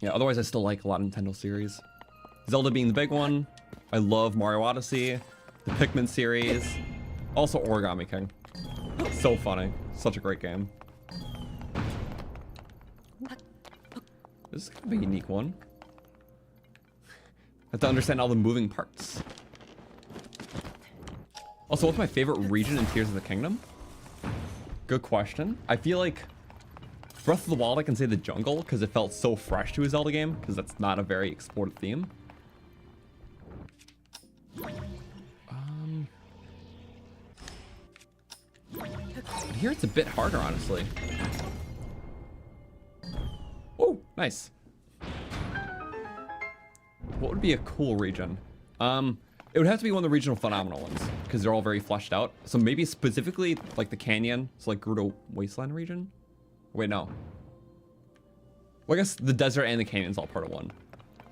Yeah, otherwise I still like a lot of Nintendo series. Zelda being the big one. I love Mario Odyssey, the Pikmin series, also Origami King. So funny. Such a great game. This is kind of a unique one. I have to understand all the moving parts. Also, what's my favorite region in Tears of the Kingdom? Good question. I feel like Breath of the Wild, I can say the jungle, because it felt so fresh to a Zelda game, because that's not a very explored theme. But here it's a bit harder, honestly. Oh, nice. What would be a cool region? It would have to be one of the regional phenomenal ones, because they're all very fleshed out. So maybe specifically like the canyon, so like Gerudo Wasteland region? Wait, no. Well, I guess the desert and the canyon's all part of one.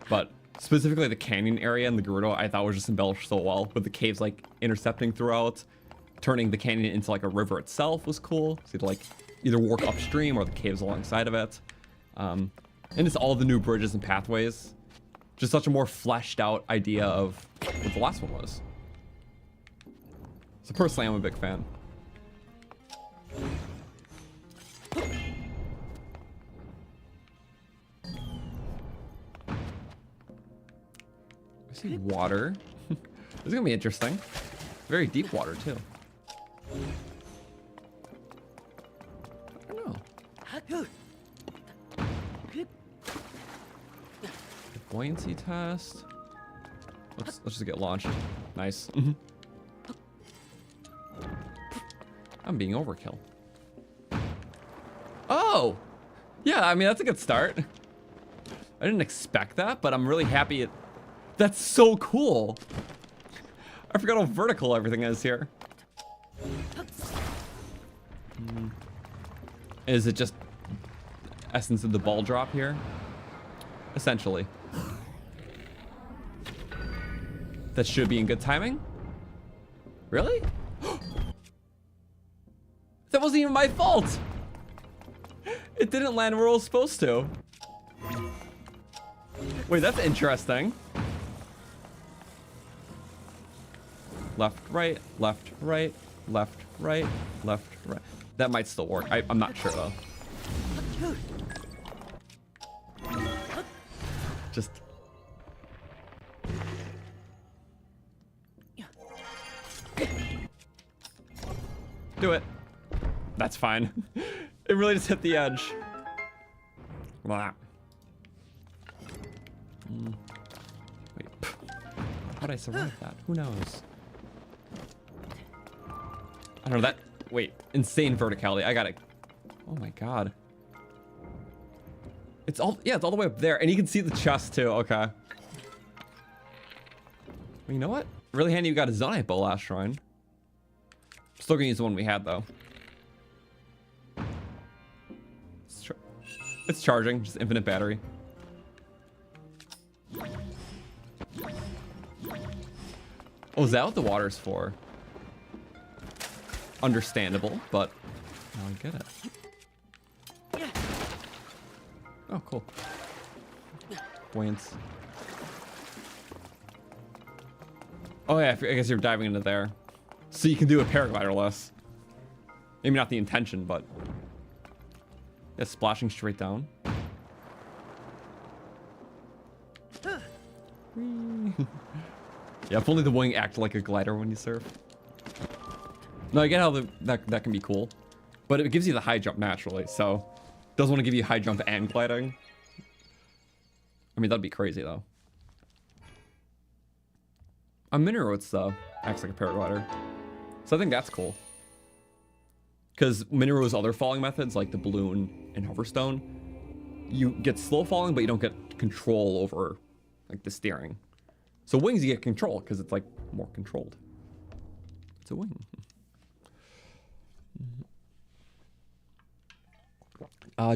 But specifically the canyon area and the Gerudo, I thought was just embellished so well, with the caves like intercepting throughout. Turning the canyon into like a river itself was cool. So you had to like either walk upstream or the caves alongside of it. And it's all the new bridges and pathways. Just such a more fleshed out idea of what the last one was. So personally, I'm a big fan. I see water. This is gonna be interesting. Very deep water too. I don't know. Buoyancy test. Let's just get launched. Nice. I'm being overkill. Oh! Yeah, I mean, that's a good start. I didn't expect that, but I'm really happy it... That's so cool! I forgot how vertical everything is here. Is it just essence of the ball drop here? Essentially. That should be in good timing? Really? That wasn't even my fault! It didn't land where it was supposed to. Wait, that's interesting. Left, right, left, right, left, right, left, right. That might still work. I'm not sure though. Just... Do it. That's fine. It really just hit the edge. Blah. Wait. How'd I survive that? Who knows? I don't know that. Wait. Insane verticality. I got it. Oh my god. It's all. Yeah, it's all the way up there. And you can see the chest too. Okay. Well, you know what? Really handy you got a Zonaite bow last shrine. Still gonna use the one we had though. It's charging, just infinite battery. Oh, is that what the water's for? Understandable, but now I get it. Oh, cool. Buoyance. Oh yeah, I guess you're diving into there. So you can do a paraglider less. Maybe not the intention, but... Yeah, splashing straight down. Yeah, if only the wing acted like a glider when you surf. No, I get how that can be cool. But it gives you the high jump naturally, so... Doesn't want to give you high jump and gliding. I mean, that'd be crazy, though. On Mineru, it's acts like a paraglider. So I think that's cool. Because Mineru's other falling methods, like the balloon and hoverstone, you get slow falling, but you don't get control over like the steering. So wings, you get control because it's like more controlled. It's a wing.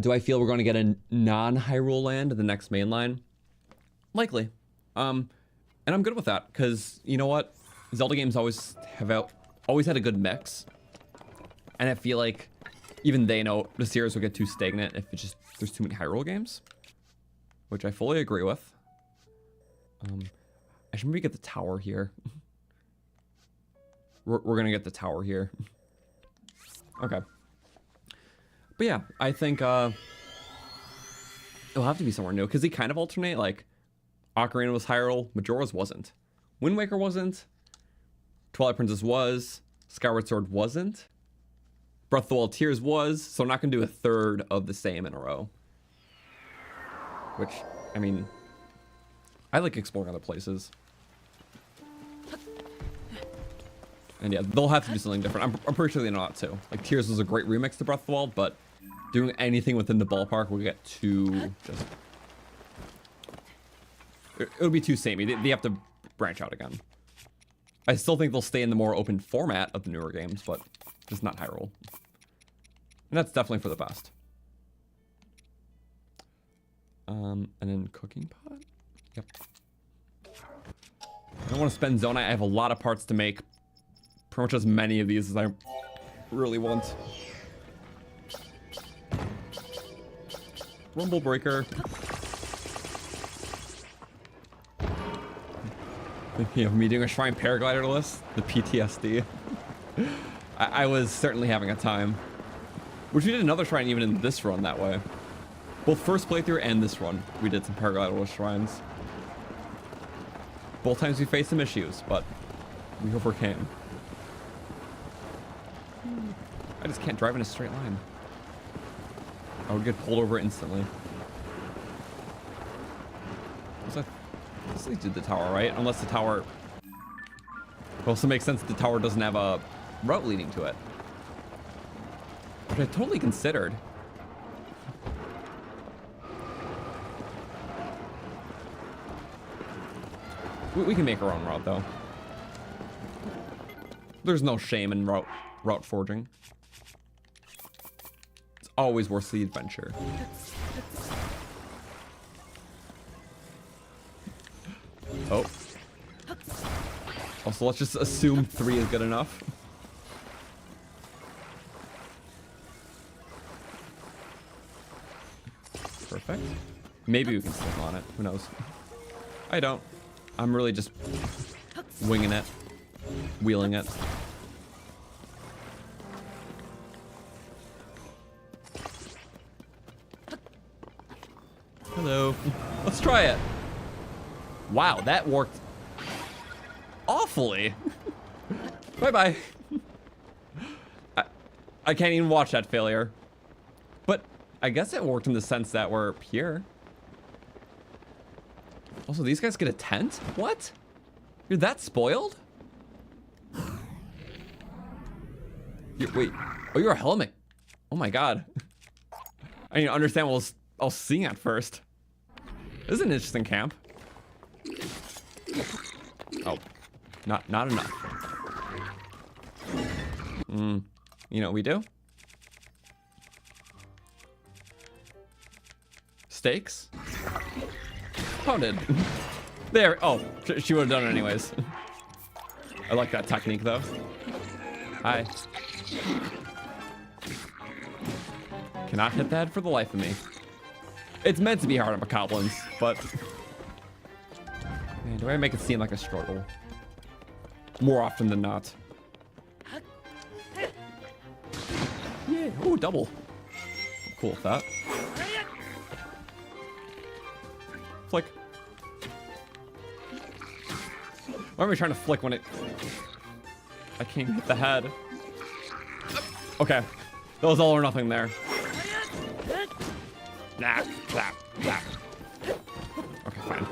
Do I feel we're going to get a non-Hyrule land in the next main line? Likely. And I'm good with that because you know what? Zelda games always had a good mix. And I feel like even they know the series will get too stagnant if there's too many Hyrule games. Which I fully agree with. I should maybe get the tower here. We're gonna get the tower here. Okay. But yeah, I think it'll have to be somewhere new because they kind of alternate. Like Ocarina was Hyrule, Majora's wasn't. Wind Waker wasn't. Twilight Princess was. Skyward Sword wasn't. Breath of the Wild Tears was. So I'm not gonna do a third of the same in a row. Which, I mean, I like exploring other places. And yeah, they'll have to do something different. I'm pretty sure they know that too. Like Tears was a great remix to Breath of the Wild, but doing anything within the ballpark will get too just... It'll be too samey. They have to branch out again. I still think they'll stay in the more open format of the newer games, but just not Hyrule. And that's definitely for the best. And then cooking pot? Yep. I don't want to spend Zonaite. I have a lot of parts to make. Pretty much as many of these as I really want. Rumble Breaker. Thinking of me doing a Shrine Paraglider list, the PTSD. I was certainly having a time. Which we did another shrine even in this run that way. Both first playthrough and this run, we did some Paraglider list shrines. Both times we faced some issues, but we overcame. I just can't drive in a straight line. I would get pulled over instantly. This leads to the tower, right? Unless the tower... It also makes sense the tower doesn't have a route leading to it. Which I totally considered. We can make our own route, though. There's no shame in route forging. It's always worth the adventure. Oh. Also, let's just assume 3 is good enough. Perfect. Maybe we can stick on it. Who knows? I don't. I'm really just winging it. Wheeling it. Hello. Let's try it. Wow, that worked awfully. Bye-bye. I can't even watch that failure. But I guess it worked in the sense that we're here. Also, these guys get a tent? What? You're that spoiled? Wait. Oh, you're a helmet. Oh my god. I didn't understand what I was seeing at first. This is an interesting camp. Oh. Not enough. You know what we do? Steaks? Pounded. There. Oh, she would have done it anyways. I like that technique though. Hi. Cannot hit that for the life of me. It's meant to be hard on Bokoblins, but man, do I make it seem like a struggle? More often than not. Yeah. Ooh, double. I'm cool with that. Flick. Why am I trying to flick when it... I can't hit the head. Okay. That was all or nothing there. Nah, clap, clap. Okay, fine.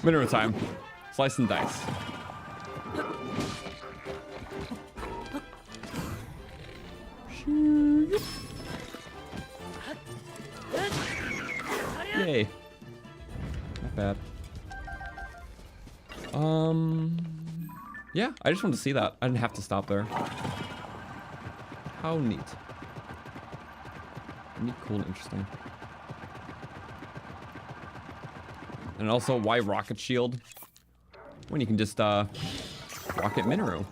Mineru time. Slice and dice. Yay. Not bad. Yeah, I just wanted to see that. I didn't have to stop there. How neat. Neat, cool, and interesting. And also, why rocket shield? When you can just, rocket Mineru.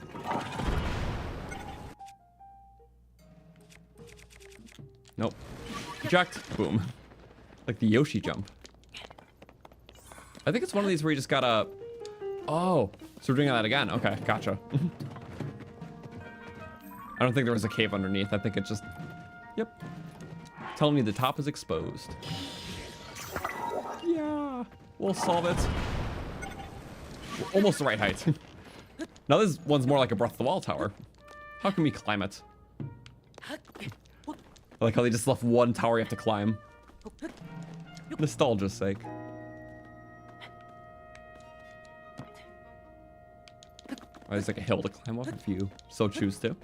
Nope. Eject. Boom. Like the Yoshi jump. I think it's one of these where you just gotta... Oh, so we're doing that again. Okay, gotcha. I don't think there was a cave underneath. I think it just... Yep. Telling me the top is exposed. Yeah. We'll solve it. We're almost the right height. Now this one's more like a Breath of the Wild tower. How can we climb it? I like how they just left one tower you have to climb. Nostalgia's sake. there's like a hill to climb up if you so choose to.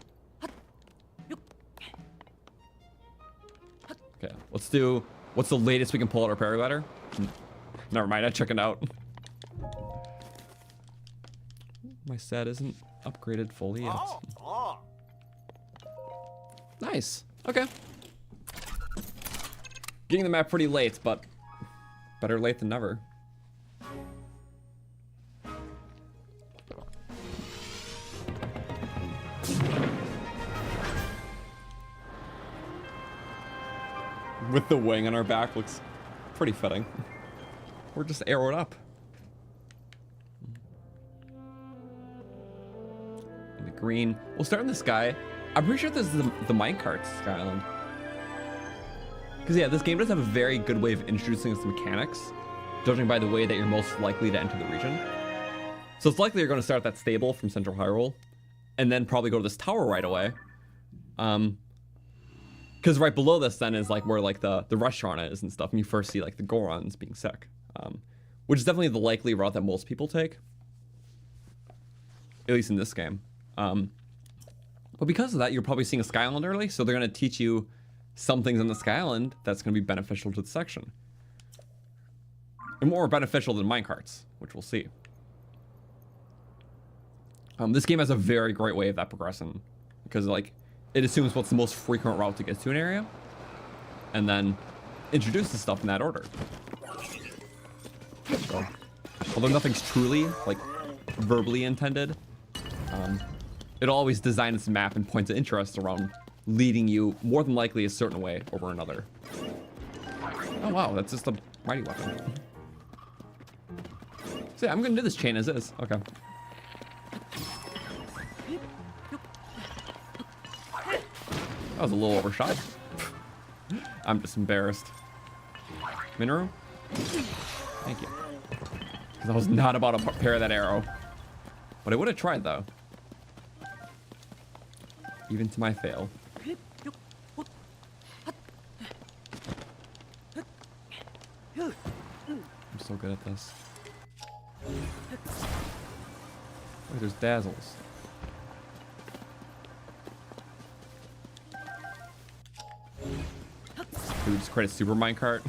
Okay, let's do, what's the latest we can pull out our paraglider? Never mind, I checked it out. My set isn't upgraded fully yet. Nice, okay. Getting the map pretty late, but better late than never. With the wing on our back looks pretty fitting. We're just arrowed up. And the green. We'll start in the sky. I'm pretty sure this is the minecart Sky Island. Because yeah, this game does have a very good way of introducing us to mechanics, judging by the way that you're most likely to enter the region. So it's likely you're going to start at that stable from Central Hyrule, and then probably go to this tower right away. Because right below this then is like where like the restaurant is and stuff, and you first see like the Gorons being sick, which is definitely the likely route that most people take, at least in this game. But because of that, you're probably seeing a Sky Island early, so they're going to teach you some things on the Sky Island that's going to be beneficial to the section, and more beneficial than minecarts, which we'll see. This game has a very great way of that progressing, because like it assumes what's the most frequent route to get to an area, and then introduces stuff in that order. So, although nothing's truly like verbally intended, it'll always design its map and points of interest around leading you more than likely a certain way over another. Oh wow, that's just a mighty weapon. So yeah, I'm gonna do this chain as is. Okay. That was a little overshot. I'm just embarrassed. Mineru? Thank you. Because I was not about to parry that arrow. But I would have tried though. Even to my fail. I'm so good at this. Look, there's dazzles. Dude, just create a super minecart.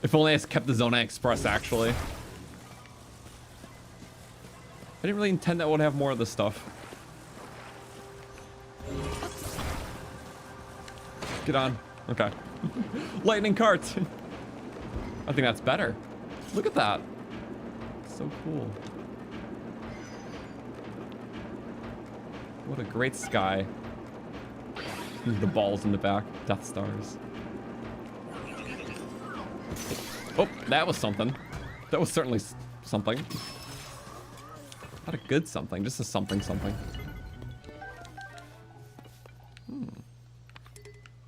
If only I kept the Zonai Express, actually. I didn't really intend that would have more of this stuff. Get on. Okay. Lightning cart. I think that's better. Look at that. So cool. What a great sky. The balls in the back. Death Stars. Oh, that was something. That was certainly something. Not a good something, just a something.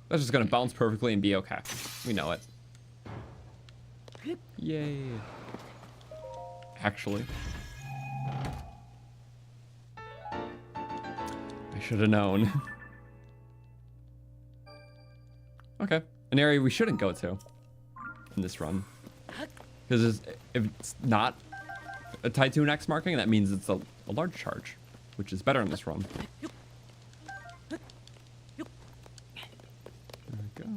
That's just gonna bounce perfectly and be okay. We know it. Yay. Actually. I should have known. Okay. An area we shouldn't go to in this run. Because if it's not tied to an X marking, that means it's a large charge, which is better in this run. There we go.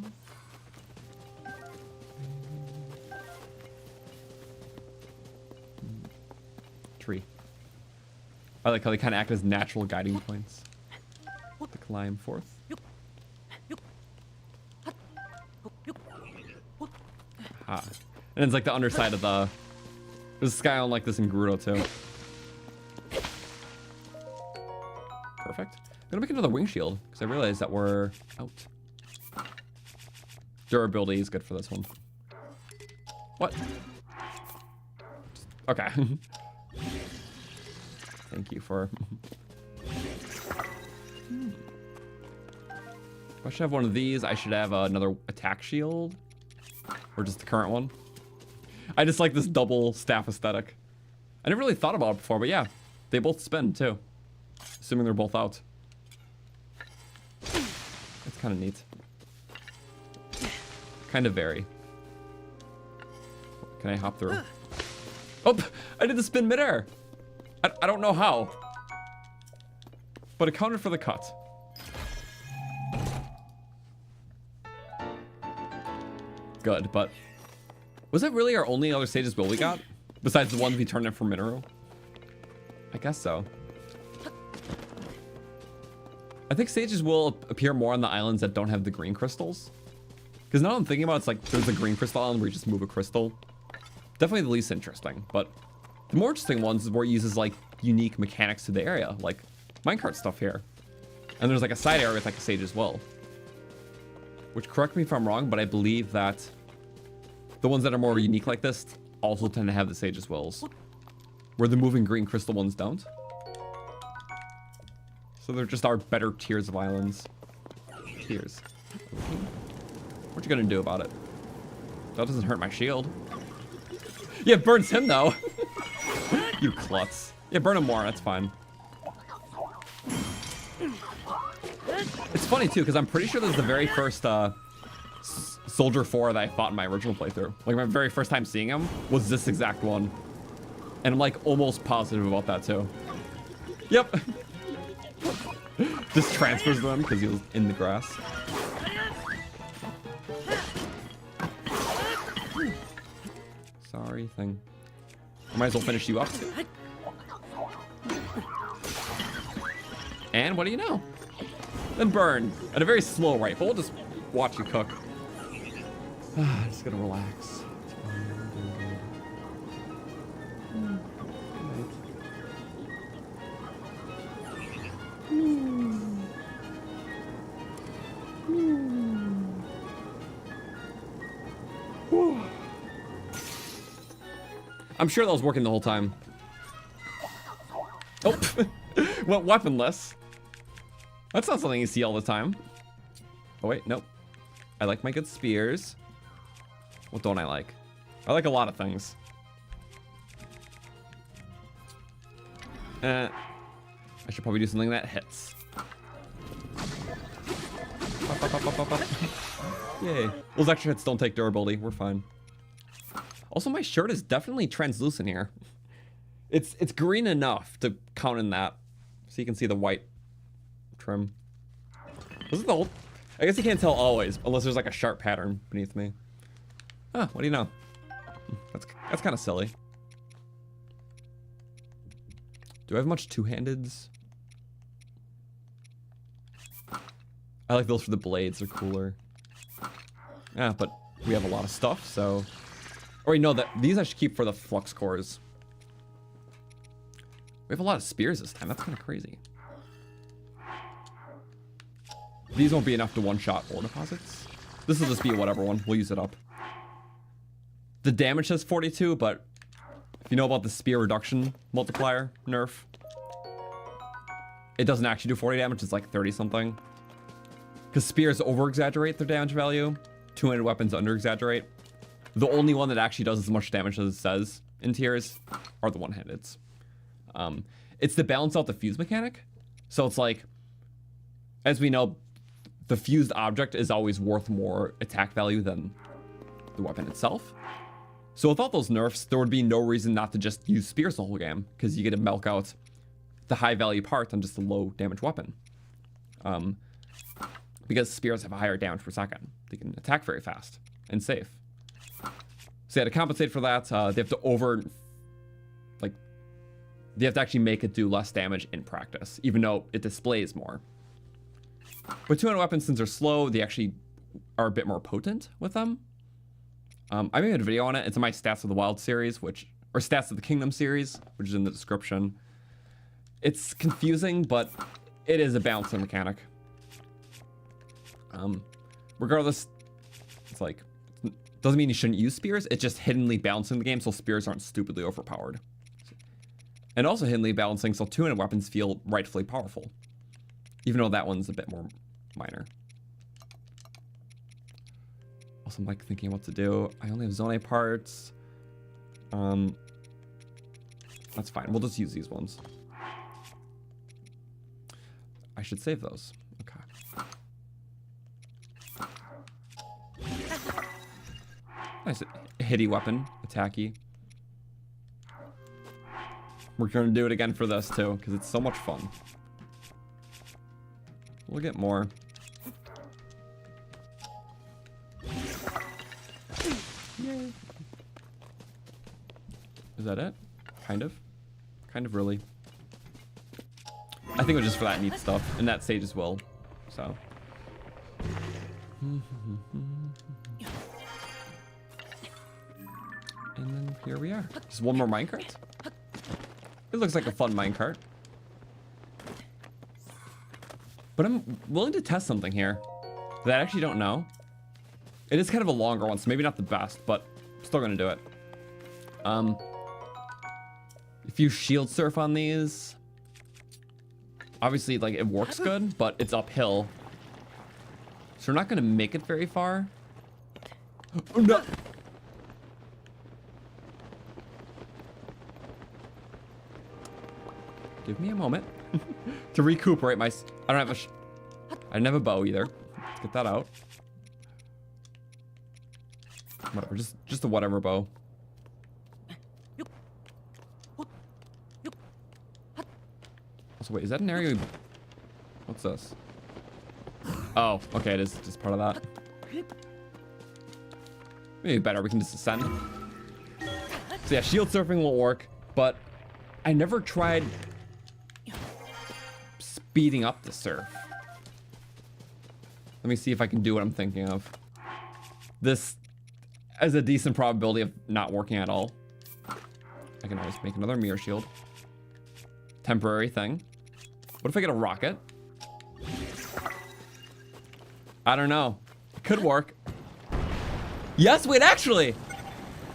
Tree. I like how they kind of act as natural guiding points to climb forth. Ah. And it's like the underside of the... There's a Sky Island like this in Gerudo too. Perfect. I'm gonna make another wing shield because I realized that we're out. Durability is good for this one. What? Okay. Thank you for... I should have one of these. I should have another attack shield. Or just the current one. I just like this double staff aesthetic. I never really thought about it before, but yeah. They both spin too. Assuming they're both out. It's kind of neat. Kind of vary. Can I hop through? Oh, I did the spin midair. I don't know how. but it counted for the cut. Good, but was that really our only other Sage's Will we got? Besides the ones we turned in for Mineru? I guess so. I think Sage's Will appear more on the islands that don't have the green crystals. Because now I'm thinking about it, it's like there's a green crystal island where you just move a crystal. Definitely the least interesting, but the more interesting ones is where it uses like unique mechanics to the area, like minecart stuff here. And there's like a side area with like a Sage's Will. Which, correct me if I'm wrong, but I believe that the ones that are more unique like this also tend to have the Sage's Wills. Where the moving green crystal ones don't. So they're just our better tiers of islands. Tiers. What you gonna do about it? That doesn't hurt my shield. Yeah, it burns him though. You klutz. Yeah, burn him more, that's fine. It's funny too, because I'm pretty sure this is the very first Soldier 4 that I fought in my original playthrough. Like my very first time seeing him was this exact one. And I'm like almost positive about that too. Yep. Just transfers them because he was in the grass. Sorry thing. I might as well finish you up too. And what do you know? Then burn at a very slow rate, but we'll just watch you cook. Just gonna relax. I'm sure that was working the whole time. Oh, went weaponless. That's not something you see all the time. Oh wait, nope. I like my good spears. What don't I like? I like a lot of things. I should probably do something that hits. Yay. Those extra hits don't take durability. We're fine. Also, my shirt is definitely translucent here. It's green enough to count in that. So you can see the white trim. Was it the whole... I guess you can't tell always, unless there's like a sharp pattern beneath me. Huh, what do you know? That's kind of silly. Do I have much two-handeds? I like those for the blades, they're cooler. Yeah, but we have a lot of stuff, so... Oh wait, no, these I should keep for the flux cores. We have a lot of spears this time, that's kind of crazy. These won't be enough to one-shot ore deposits. This will just be a whatever one, we'll use it up. The damage says 42, but if you know about the spear reduction multiplier nerf, it doesn't actually do 40 damage, it's like 30 something. Because spears over-exaggerate their damage value, two-handed weapons under-exaggerate. The only one that actually does as much damage as it says in tiers are the one-handeds. It's to balance out the fuse mechanic. So it's like, as we know, the fused object is always worth more attack value than the weapon itself. So without those nerfs, there would be no reason not to just use spears the whole game, because you get to milk out the high value part on just a low damage weapon. Because spears have a higher damage per second. They can attack very fast and safe. So yeah, to compensate for that, they have to they have to actually make it do less damage in practice, even though it displays more. But two-handed weapons, since they're slow, they actually are a bit more potent with them. I made a video on it. It's in my Stats of the Wild series, or Stats of the Kingdom series, which is in the description. It's confusing, but it is a balancing mechanic. Regardless, it's like, doesn't mean you shouldn't use spears. It's just hiddenly balancing the game so spears aren't stupidly overpowered. And also hiddenly balancing so two-handed weapons feel rightfully powerful. Even though that one's a bit more minor. Also, I'm like thinking what to do. I only have Zonai parts. That's fine. We'll just use these ones. I should save those. Okay. Nice hitty weapon, attacky. We're gonna do it again for this too, because it's so much fun. We'll get more. Yay. Is that it? Kind of. Kind of really. I think it was just for that neat stuff, and that sage as well. So. And then here we are. Just one more minecart. It looks like a fun minecart. But I'm willing to test something here that I actually don't know. It is kind of a longer one, so maybe not the best, but still gonna do it. If you shield surf on these, obviously like it works good, but it's uphill. So we're not gonna make it very far. Oh no! Give me a moment to recuperate my. I don't have I didn't have a bow either. Let's get that out. Whatever, just a whatever bow. So wait, is that an area? What's this? Oh, okay, it is just part of that. Maybe better, we can just ascend. So yeah, shield surfing won't work, but I never tried speeding up the surf. Let me see if I can do what I'm thinking of. This has a decent probability of not working at all. I can always make another mirror shield. Temporary thing. What if I get a rocket? I don't know. It could work. Yes, wait, actually!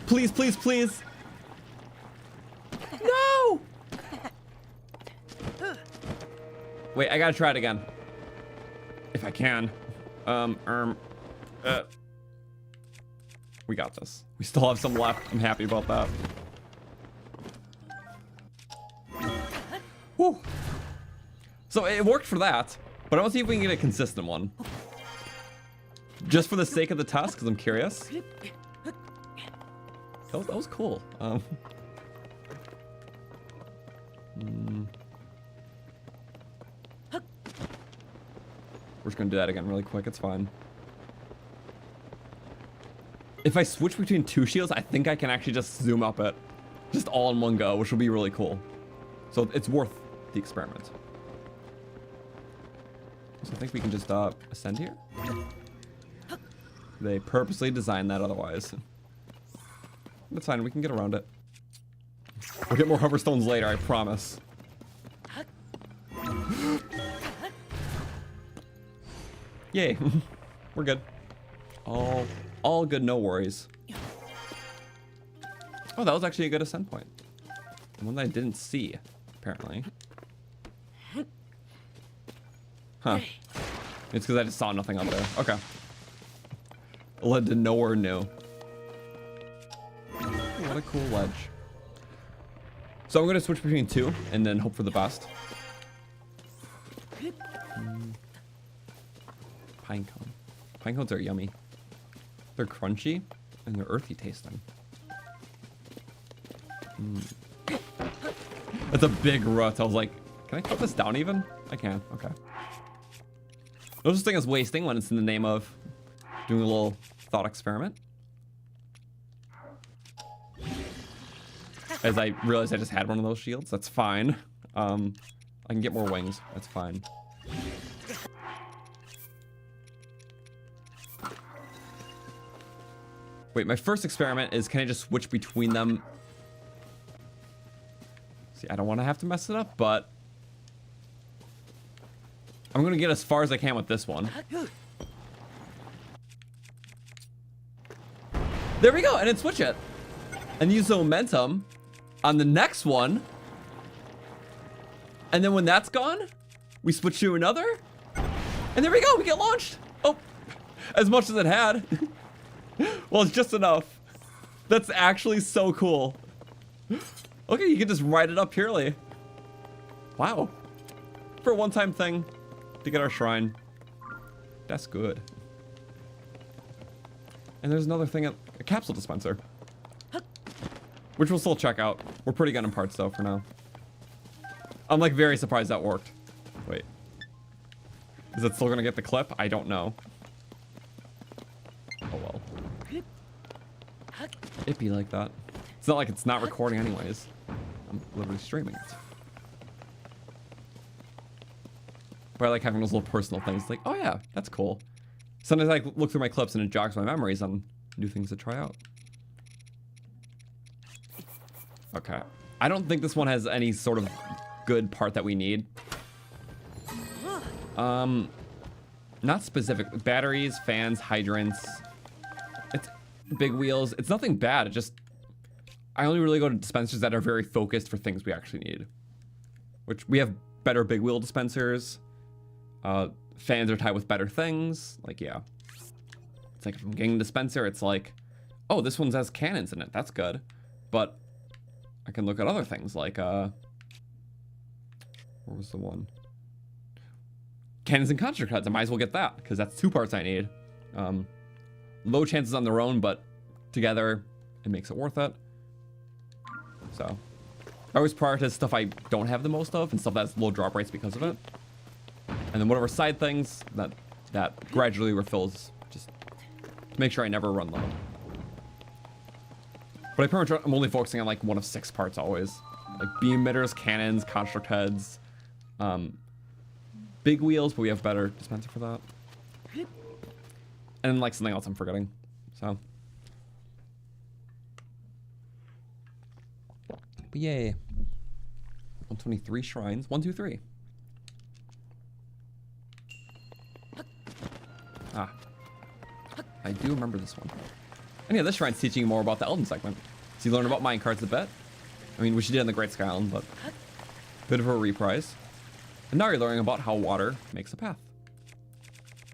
Please, please, please. No! Wait, I gotta try it again. If I can. We got this. We still have some left. I'm happy about that. Whew. So it worked for that, but I want to see if we can get a consistent one. Just for the sake of the test, because I'm curious. That was cool. We're just gonna do that again really quick, it's fine. If I switch between two shields, I think I can actually just zoom up it. Just all in one go, which will be really cool. So it's worth the experiment. So I think we can just ascend here. They purposely designed that otherwise. That's fine, we can get around it. We'll get more hoverstones later, I promise. Yay. We're good. All good, no worries. Oh, that was actually a good ascent point. One that I didn't see, apparently. Huh. It's because I just saw nothing up there. Okay. Led to nowhere new. What a cool ledge. So I'm going to switch between two and then hope for the best. Pine cone. Pine cones are yummy. They're crunchy and they're earthy tasting. That's a big root. I was like, can I cut this down even? I can. Okay. No such thing as wasting when it's in the name of doing a little thought experiment. As I realized I just had one of those shields. That's fine. I can get more wings. That's fine. Wait, my first experiment is, can I just switch between them? See, I don't want to have to mess it up, but I'm going to get as far as I can with this one. There we go, and then switch it. And use the momentum on the next one. And then when that's gone, we switch to another. And there we go, we get launched. Oh, as much as it had. Well, it's just enough. That's actually so cool. Okay, you can just ride it up purely. Wow. For a one-time thing to get our shrine. That's good. And there's another thing, a capsule dispenser. Which we'll still check out. We're pretty good in parts though for now. I'm like very surprised that worked. Wait. Is it still gonna get the clip? I don't know. Oh well. It'd be like that. It's not like it's not recording anyways. I'm literally streaming it. But I like having those little personal things. Like, oh yeah, that's cool. Sometimes I look through my clips and it jogs my memories on new things to try out. Okay. I don't think this one has any sort of good part that we need. Not specific. Batteries, fans, hydrants. It's big wheels. It's nothing bad. It just... I only really go to dispensers that are very focused for things we actually need. Which, we have better big wheel dispensers. Fans are tied with better things. Like, yeah. It's like, if I'm getting a dispenser, it's like, oh, this one has cannons in it. That's good. But I can look at other things like, where was the one? Cannons and construct heads. I might as well get that, because that's 2 parts I need. Low chances on their own, but together, it makes it worth it. So, I always prioritize stuff I don't have the most of, and stuff that has low drop rates because of it. And then whatever side things, that gradually refills, just to make sure I never run low. But I pretty much, I'm only focusing on like 1 of 6 parts always. Like beam emitters, cannons, construct heads, big wheels, but we have better dispenser for that. And then like something else I'm forgetting, so. But yay. 123 shrines, 1, 2, 3. Ah. I do remember this one. And yeah, this shrine's teaching you more about the Elden segment. So you learn about minecarts a bit. I mean, which you did in the Great Sky Island, but bit of a reprise. And now you're learning about how water makes a path.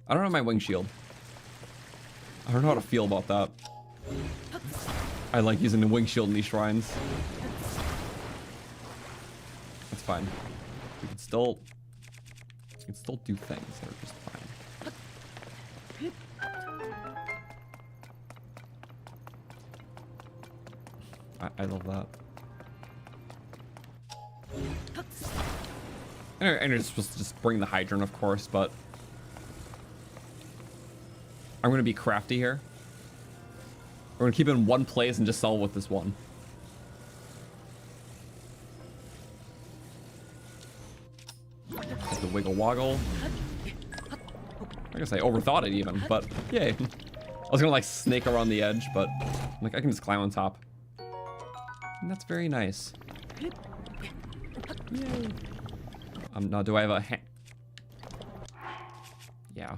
I don't have my wing shield. I don't know how to feel about that. I like using the wing shield in these shrines. That's fine. We can still do things that are just fine. I love that. And you're supposed to just bring the hydrant, of course, but I'm gonna be crafty here. We're gonna keep it in one place and just sell with this one. Like the wiggle woggle. I guess I overthought it even, but yay. I was gonna like snake around the edge, but like I can just climb on top. And that's very nice. Yay. Now do I have a hand? Yeah.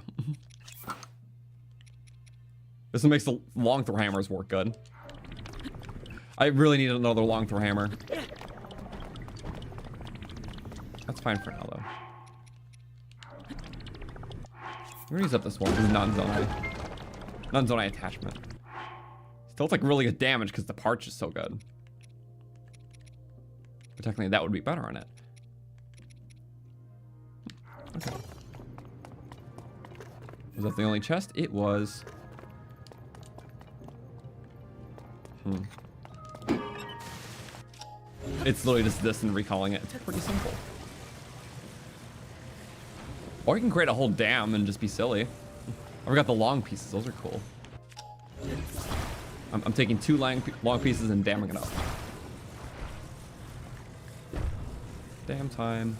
This one makes the long throw hammers work good. I really need another long throw hammer. That's fine for now though. I'm gonna use up this one. This is non-Zonai. Non-Zonai attachment. Still take really good damage because the parch is so good. But technically that would be better on it. Okay. Was that the only chest? It was. It's literally just this and recalling it. It's pretty simple. Or you can create a whole dam and just be silly. I forgot the long pieces. Those are cool. I'm taking 2 long pieces and damming it up. Dam time.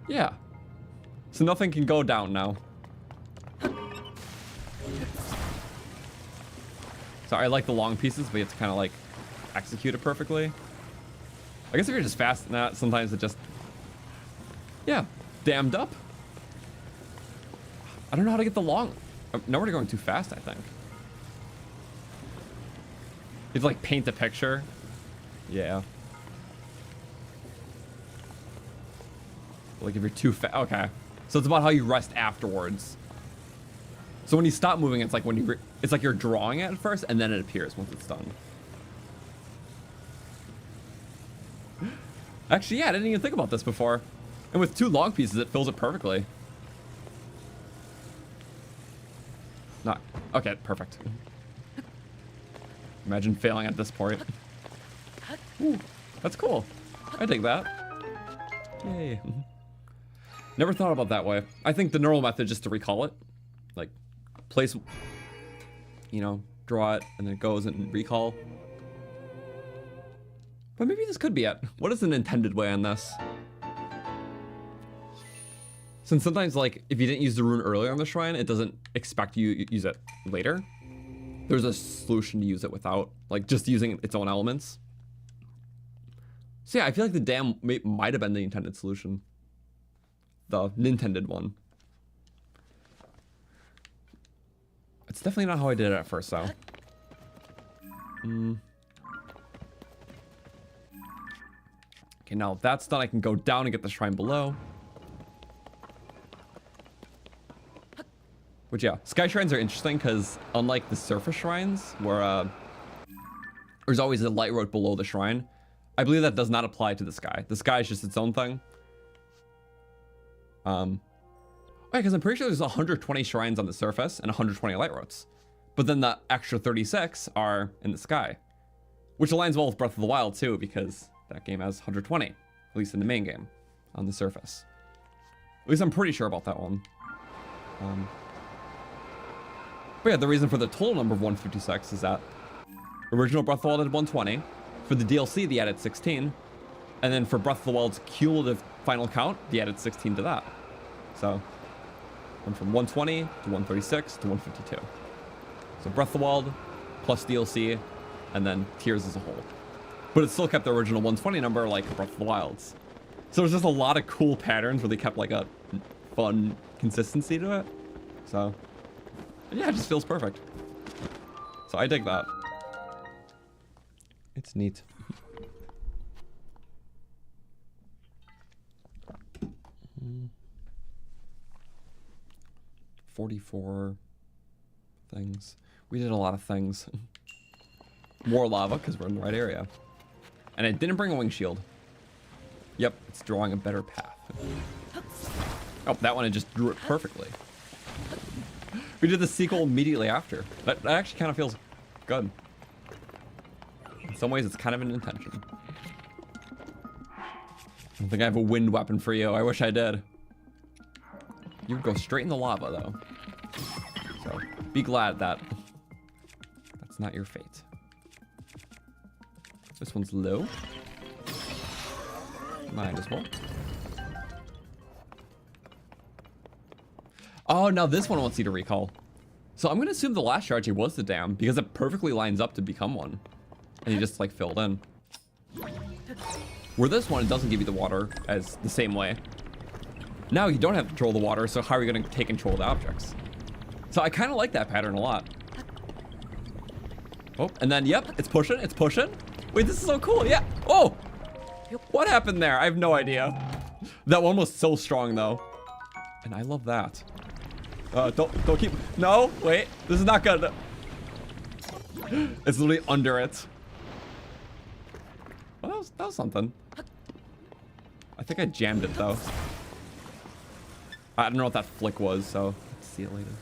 Yeah. So nothing can go down now. So I like the long pieces, but you have to kind of like execute it perfectly. I guess if you're just fast enough, sometimes it just, yeah, dammed up. I don't know how to get the long. Now we're going too fast, I think. You have to like paint the picture. Yeah. Like if you're too fast, okay. So it's about how you rest afterwards. So when you stop moving, it's like when you, it's like you're drawing it at first and then it appears once it's done. Actually, yeah, I didn't even think about this before. And with 2 long pieces, it fills it perfectly. Not, okay, perfect. Imagine failing at this point. Ooh, that's cool. I dig that. Yay. Never thought about that way. I think the normal method just to recall it. Like, place, you know, draw it, and then it goes and recall. But maybe this could be it. What is an intended way on this? Since sometimes, like, if you didn't use the rune earlier on the shrine, it doesn't expect you to use it later. There's a solution to use it without, like, just using its own elements. So yeah, I feel like the dam might have been the intended solution. The Nintended one. It's definitely not how I did it at first, though. Okay, now that's done. I can go down and get the shrine below. Which, yeah, sky shrines are interesting because unlike the surface shrines, where there's always a light road below the shrine, I believe that does not apply to the sky. The sky is just its own thing. Because I'm pretty sure there's 120 shrines on the surface and 120 light roads. But then the extra 36 are in the sky. Which aligns well with Breath of the Wild too, because that game has 120. At least in the main game. On the surface. At least I'm pretty sure about that one. But yeah, the reason for the total number of 156 is that original Breath of the Wild had 120. For the DLC, they added 16. And then for Breath of the Wild's cumulative final count, they added 16 to that. So, went from 120 to 136 to 152. So Breath of the Wild plus DLC, and then Tears as a whole. But it still kept the original 120 number like Breath of the Wild's. So there's just a lot of cool patterns where they kept like a fun consistency to it. So, yeah, it just feels perfect. So I dig that. It's neat. 44 things. We did a lot of things. More lava because we're in the right area. And I didn't bring a wing shield. Yep, it's drawing a better path. Oh, that one I just drew it perfectly. We did the sequel immediately after. That actually kind of feels good. In some ways, it's kind of an intention. I don't think I have a wind weapon for you. I wish I did. You would go straight in the lava, though. So, be glad that that's not your fate. This one's low. Might as well. Oh, now this one wants you to recall. So I'm gonna assume the last charge was the dam because it perfectly lines up to become one. And you just like filled in. Where this one, it doesn't give you the water as the same way. Now you don't have control of the water, so how are you gonna take control of the objects? So I kind of like that pattern a lot. Oh, and then, yep, it's pushing, it's pushing. Wait, this is so cool, yeah. Oh, what happened there? I have no idea. That one was so strong though. And I love that. Don't keep, no, wait, this is not good. It's literally under it. Well, that was something. I think I jammed it though. I don't know what that flick was, so let's see it later.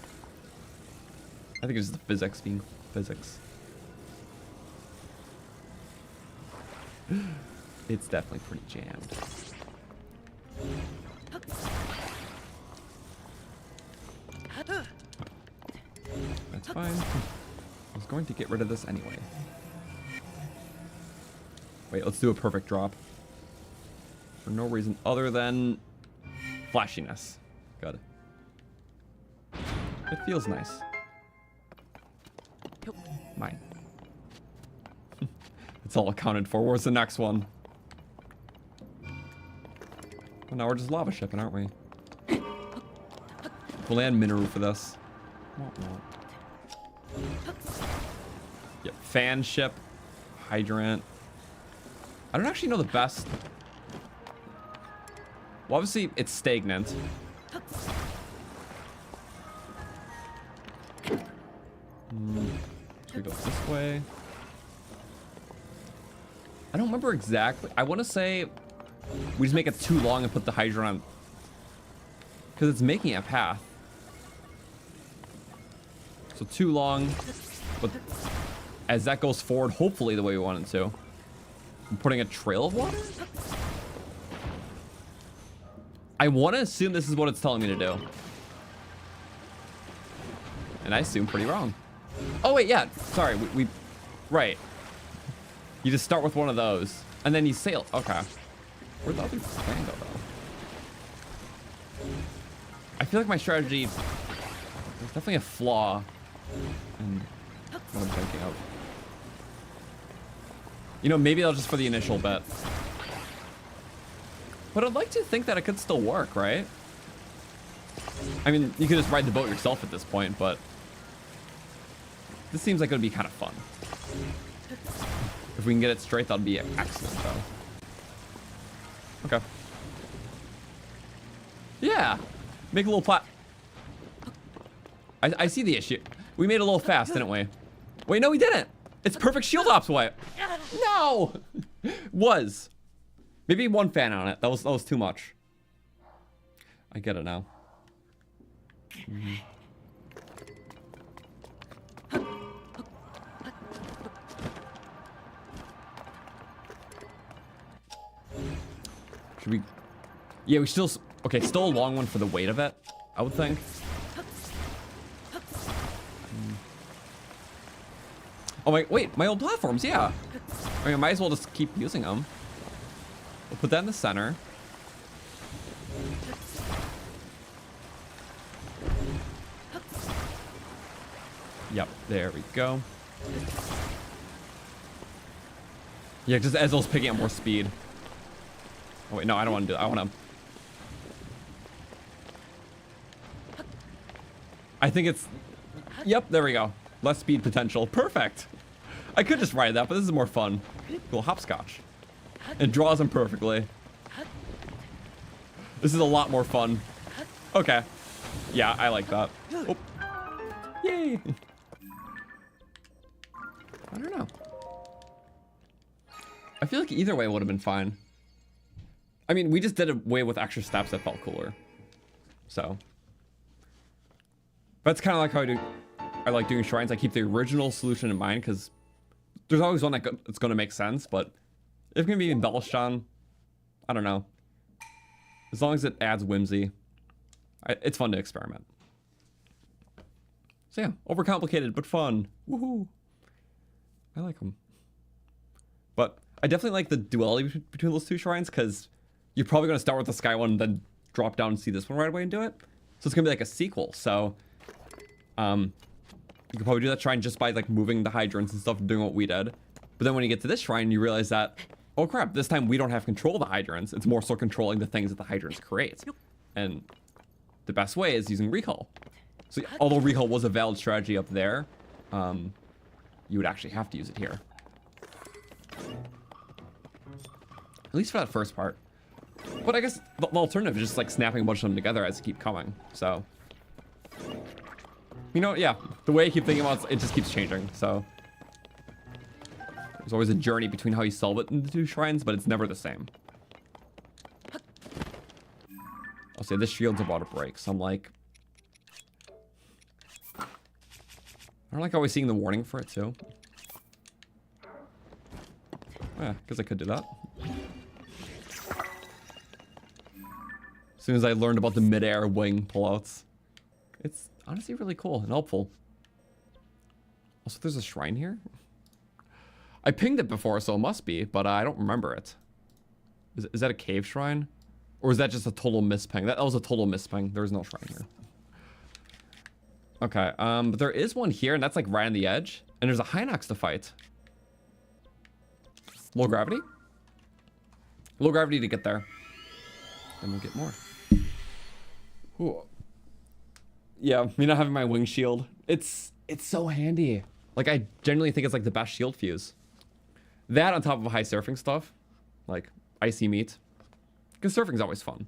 I think it's the physics being physics. It's definitely pretty jammed. That's fine. I was going to get rid of this anyway. Wait, let's do a perfect drop. For no reason other than flashiness. Good. It feels nice. Mine. It's all accounted for. Where's the next one? Well, now we're just lava shipping, aren't we? We'll land Mineru for this. Yep, fan ship, hydrant. I don't actually know the best. Well, obviously it's stagnant. Should we go this way? I don't remember exactly. I want to say we just make it too long and put the hydrant on. Because it's making a path. So too long. But as that goes forward, hopefully the way we want it to. I'm putting a trail of water? I want to assume this is what it's telling me to do. And I assume pretty wrong. Oh, wait, yeah. Sorry, we right. You just start with one of those, and then you sail. Okay. Where'd the other thing go, though? I feel like my strategy... There's definitely a flaw in what I'm thinking of. You know, maybe I'll just for the initial bet. But I'd like to think that it could still work, right? I mean, you could just ride the boat yourself at this point, but... This seems like it would be kind of fun. If we can get it straight, that'd be excellent, though. Okay. Yeah! Make a little plat... I see the issue. We made it a little fast, didn't we? Wait, no, we didn't! It's perfect shield ops way. No! Was. Maybe one fan on it. That was too much. I get it now. Should we... Yeah, we still... Okay, still a long one for the weight of it, I would think. Oh my... Wait, my old platforms, yeah. I mean, I might as well just keep using them. We'll put that in the center. Yep, there we go. Yeah, just as those picking up more speed. Oh wait, no, I don't want to do that. I want to... I think it's... Yep, there we go. Less speed potential. Perfect. I could just ride that, but this is more fun. Cool, hopscotch. It draws them perfectly. This is a lot more fun. Okay. Yeah, I like that. Oh. Yay. I don't know. I feel like either way would have been fine. I mean, we just did away with extra steps that felt cooler. So. That's kind of like how I like doing shrines. I keep the original solution in mind because there's always one that's going to make sense, but if it can be embellished on, I don't know. As long as it adds whimsy, it's fun to experiment. So yeah, overcomplicated but fun. Woohoo! I like them. But I definitely like the duality between those two shrines because you're probably going to start with the sky one and then drop down and see this one right away and do it. So it's going to be like a sequel. So you could probably do that shrine just by like moving the hydrants and stuff and doing what we did. But then when you get to this shrine, you realize that, oh crap, this time we don't have control of the hydrants. It's more so controlling the things that the hydrants create. And the best way is using recall. So although recall was a valid strategy up there, you would actually have to use it here. At least for that first part. But I guess the alternative is just like snapping a bunch of them together as they keep coming. So, you know, yeah, the way I keep thinking about it just keeps changing. So there's always a journey between how you solve it in the two shrines, but it's never the same. I'll say this shield's about to break, so I'm like... I don't like always seeing the warning for it too. Yeah, because I could do that. As soon as I learned about the mid-air wing pullouts. It's honestly really cool and helpful. Also, there's a shrine here. I pinged it before, so it must be, but I don't remember it. Is that a cave shrine? Or is that just a total misping? That was a total misping. There was no shrine here. Okay, but there is one here, and that's like right on the edge. And there's a Hinox to fight. Low gravity? Low gravity to get there. And we'll get more. Ooh. Yeah, me not having my wing shield. It's so handy. Like, I genuinely think it's like the best shield fuse. That on top of high surfing stuff. Like, icy meat. Because surfing's always fun.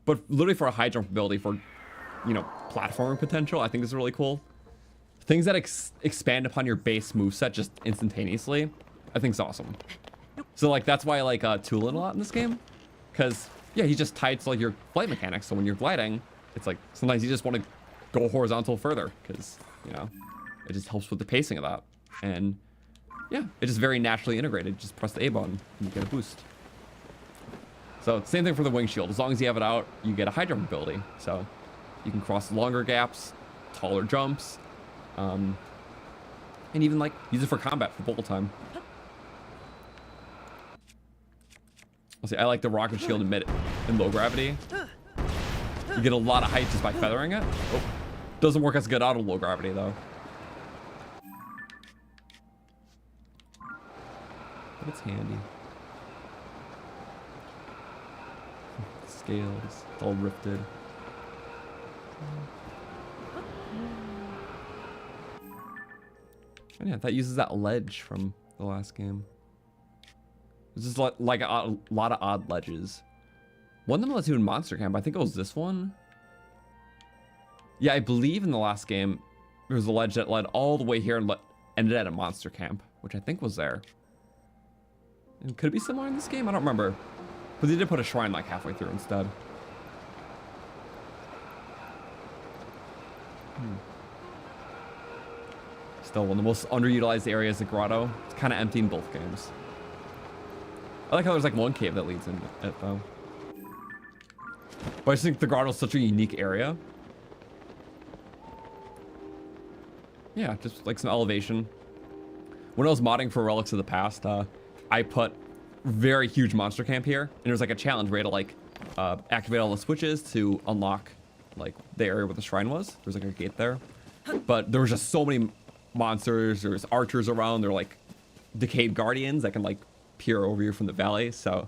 But literally for a high jump ability for, you know, platforming potential, I think is really cool. Things that expand upon your base moveset just instantaneously, I think is awesome. So, like, that's why I like Tulin a lot in this game. Because, yeah, he's just tied to, like, your flight mechanics. So when you're gliding, it's like, sometimes you just want to go horizontal further. Because, you know, it just helps with the pacing of that. And yeah, it's just very naturally integrated. Just press the A button and you get a boost. So same thing for the wing shield. As long as you have it out, you get a high jump ability. So you can cross longer gaps, taller jumps, and even like use it for combat for bullet time. I'll see, I like the rocket shield in low gravity. You get a lot of height just by feathering it. Oh, doesn't work as good out of low gravity though. But it's handy. Scales, it's all rifted. And yeah, that uses that ledge from the last game. This is like a lot of odd ledges. One of them lets you in Monster Camp. I think it was this one. Yeah, I believe in the last game, there was a ledge that led all the way here and ended at a Monster Camp, which I think was there. And could it be similar in this game? I don't remember. But they did put a shrine like halfway through instead. Still one of the most underutilized areas of Grotto. It's kind of empty in both games. I like how there's like one cave that leads in it though. But I just think the Grotto is such a unique area. Yeah, just like some elevation. When I was modding for Relics of the Past, I put very huge monster camp here, and there's like a challenge where you had to like activate all the switches to unlock like the area where the shrine was. There's like a gate there, but there was just so many monsters. There's archers around. They're like decayed guardians that can like peer over you from the valley. So,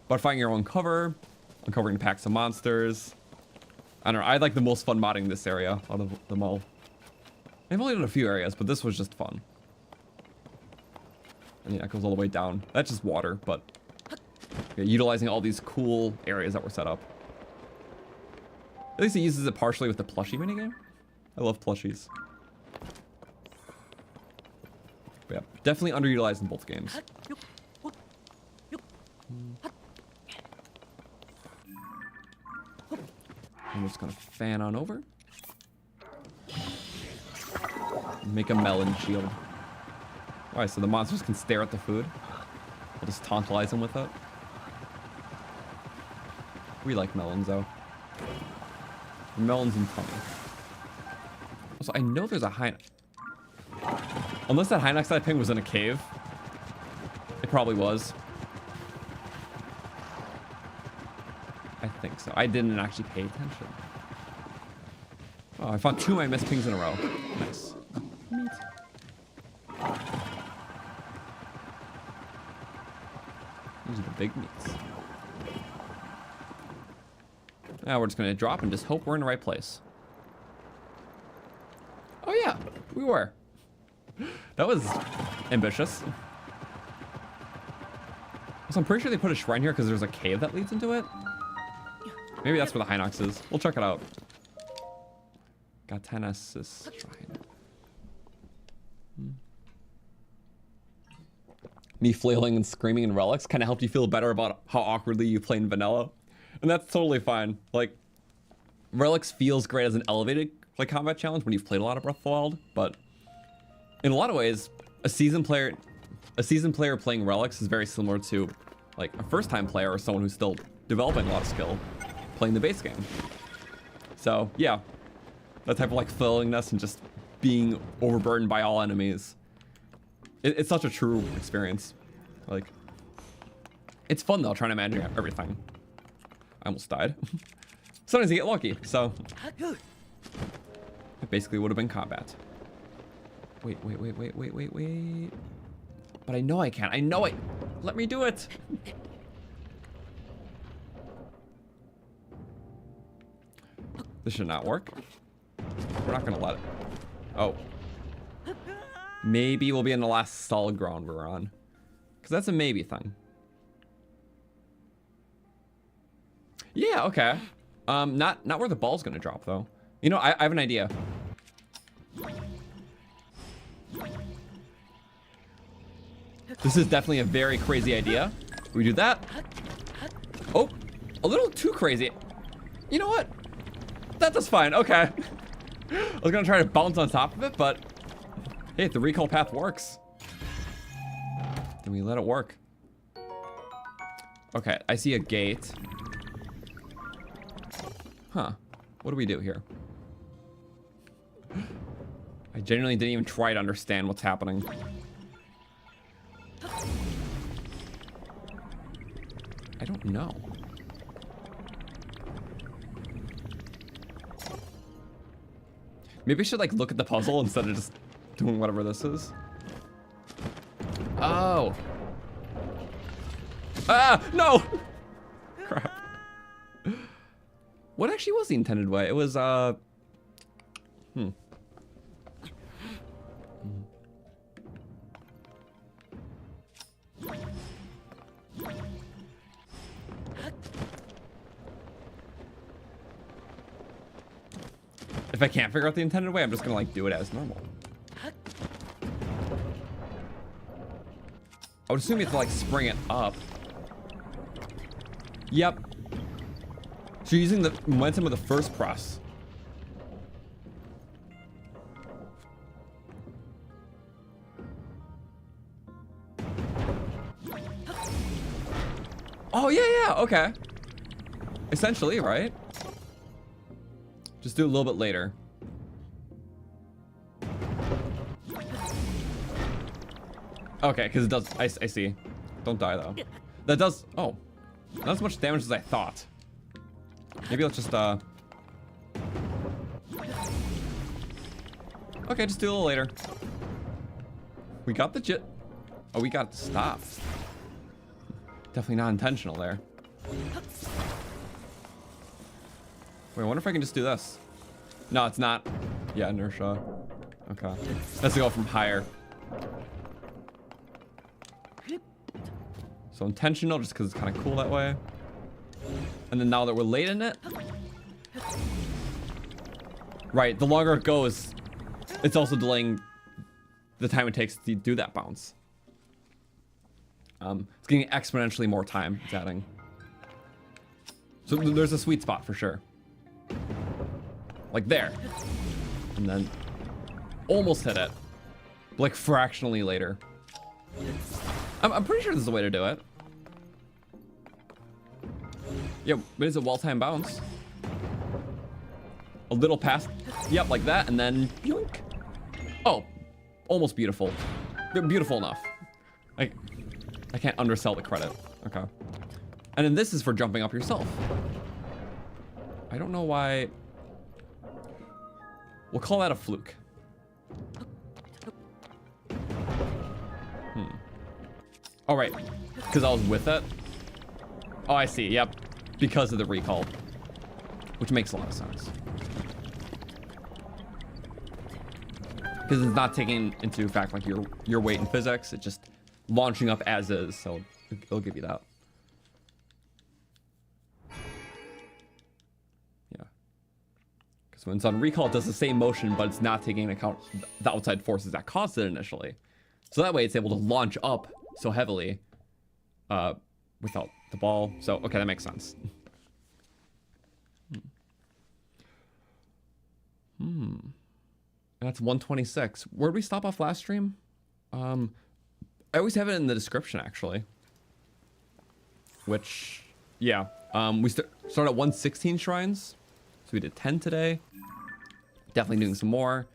but finding your own cover, uncovering packs of monsters. I don't know. I had like the most fun modding this area out of them all. I've only done a few areas, but this was just fun. And yeah, it goes all the way down. That's just water, but yeah, utilizing all these cool areas that were set up. At least it uses it partially with the plushie minigame. I love plushies. But yeah, definitely underutilized in both games. I'm just gonna fan on over. Make a melon shield. Alright, so the monsters can stare at the food. We'll just tantalize them with it. We like melons, though. Melons and tummy. Also, I know there's a Hinox. Unless that Hinox that I pinged was in a cave. It probably was. I think so. I didn't actually pay attention. Oh, I found 2 of my missed pings in a row. Nice. Neat. These are the big meats. Now we're just gonna drop and just hope we're in the right place. Oh yeah, we were. That was ambitious. So I'm pretty sure they put a shrine here because there's a cave that leads into it. Maybe that's where the Hinox is. We'll check it out. Gatanas' shrine. Me flailing and screaming in Relics kind of helped you feel better about how awkwardly you play in vanilla. And that's totally fine. Like, Relics feels great as an elevated like combat challenge when you've played a lot of Breath of the Wild, but in a lot of ways, a seasoned player playing Relics is very similar to like a first-time player or someone who's still developing a lot of skill playing the base game. So yeah, that type of like fillingness and just being overburdened by all enemies. It's such a true experience. Like, it's fun though, trying to manage everything. I almost died. Sometimes you get lucky, so it basically would have been combat. Wait. But I know I can. I know it. Let me do it. This should not work. We're not gonna let it. Oh. Maybe we'll be in the last solid ground we're on. Because that's a maybe thing. Yeah, okay. Not where the ball's gonna drop though. You know, I have an idea. This is definitely a very crazy idea. We do that. Oh, a little too crazy. You know what? That's fine, okay. I was gonna try to bounce on top of it, but hey, if the recall path works. Then we let it work. Okay, I see a gate. Huh. What do we do here? I genuinely didn't even try to understand what's happening. I don't know. Maybe I should like look at the puzzle instead of just doing whatever this is. Oh. Ah, no! Crap. What actually was the intended way? It was, If I can't figure out the intended way, I'm just gonna like do it as normal. I would assume you have to like spring it up. Yep. So you're using the momentum of the first press. Oh, yeah, okay. Essentially, right? Just do it a little bit later. Okay, because it does, I see. Don't die, though. That does, oh. Not as much damage as I thought. Maybe let's just, okay, just do it a little later. We got the jit. Oh, we got it to stop. Definitely not intentional there. Wait, I wonder if I can just do this. No, it's not. Yeah, inertia. Okay. Let's go from higher. So intentional, just because it's kind of cool that way. And then now that we're late in it. Right, the longer it goes, it's also delaying the time it takes to do that bounce. It's getting exponentially more time it's adding. So there's a sweet spot for sure. Like there. And then almost hit it. Like fractionally later. I'm pretty sure this is the way to do it. Yeah, but it's a well-timed bounce. A little past. Yep, like that, and then yoink. Oh, almost beautiful. Beautiful enough. I can't undersell the credit. Okay. And then this is for jumping up yourself. I don't know why. We'll call that a fluke. All right, because I was with it. Oh, I see. Yep, because of the recall, which makes a lot of sense. Because it's not taking into fact like your weight in physics. It's just launching up as is, so it'll give you that. Yeah. Because when it's on recall, it does the same motion, but it's not taking into account the outside forces that caused it initially. So that way, it's able to launch up so heavily without the ball. So, okay, that makes sense. And that's 126. Where'd we stop off last stream? I always have it in the description, actually. Which, yeah. We started at 116 shrines. So we did 10 today. Definitely doing some more.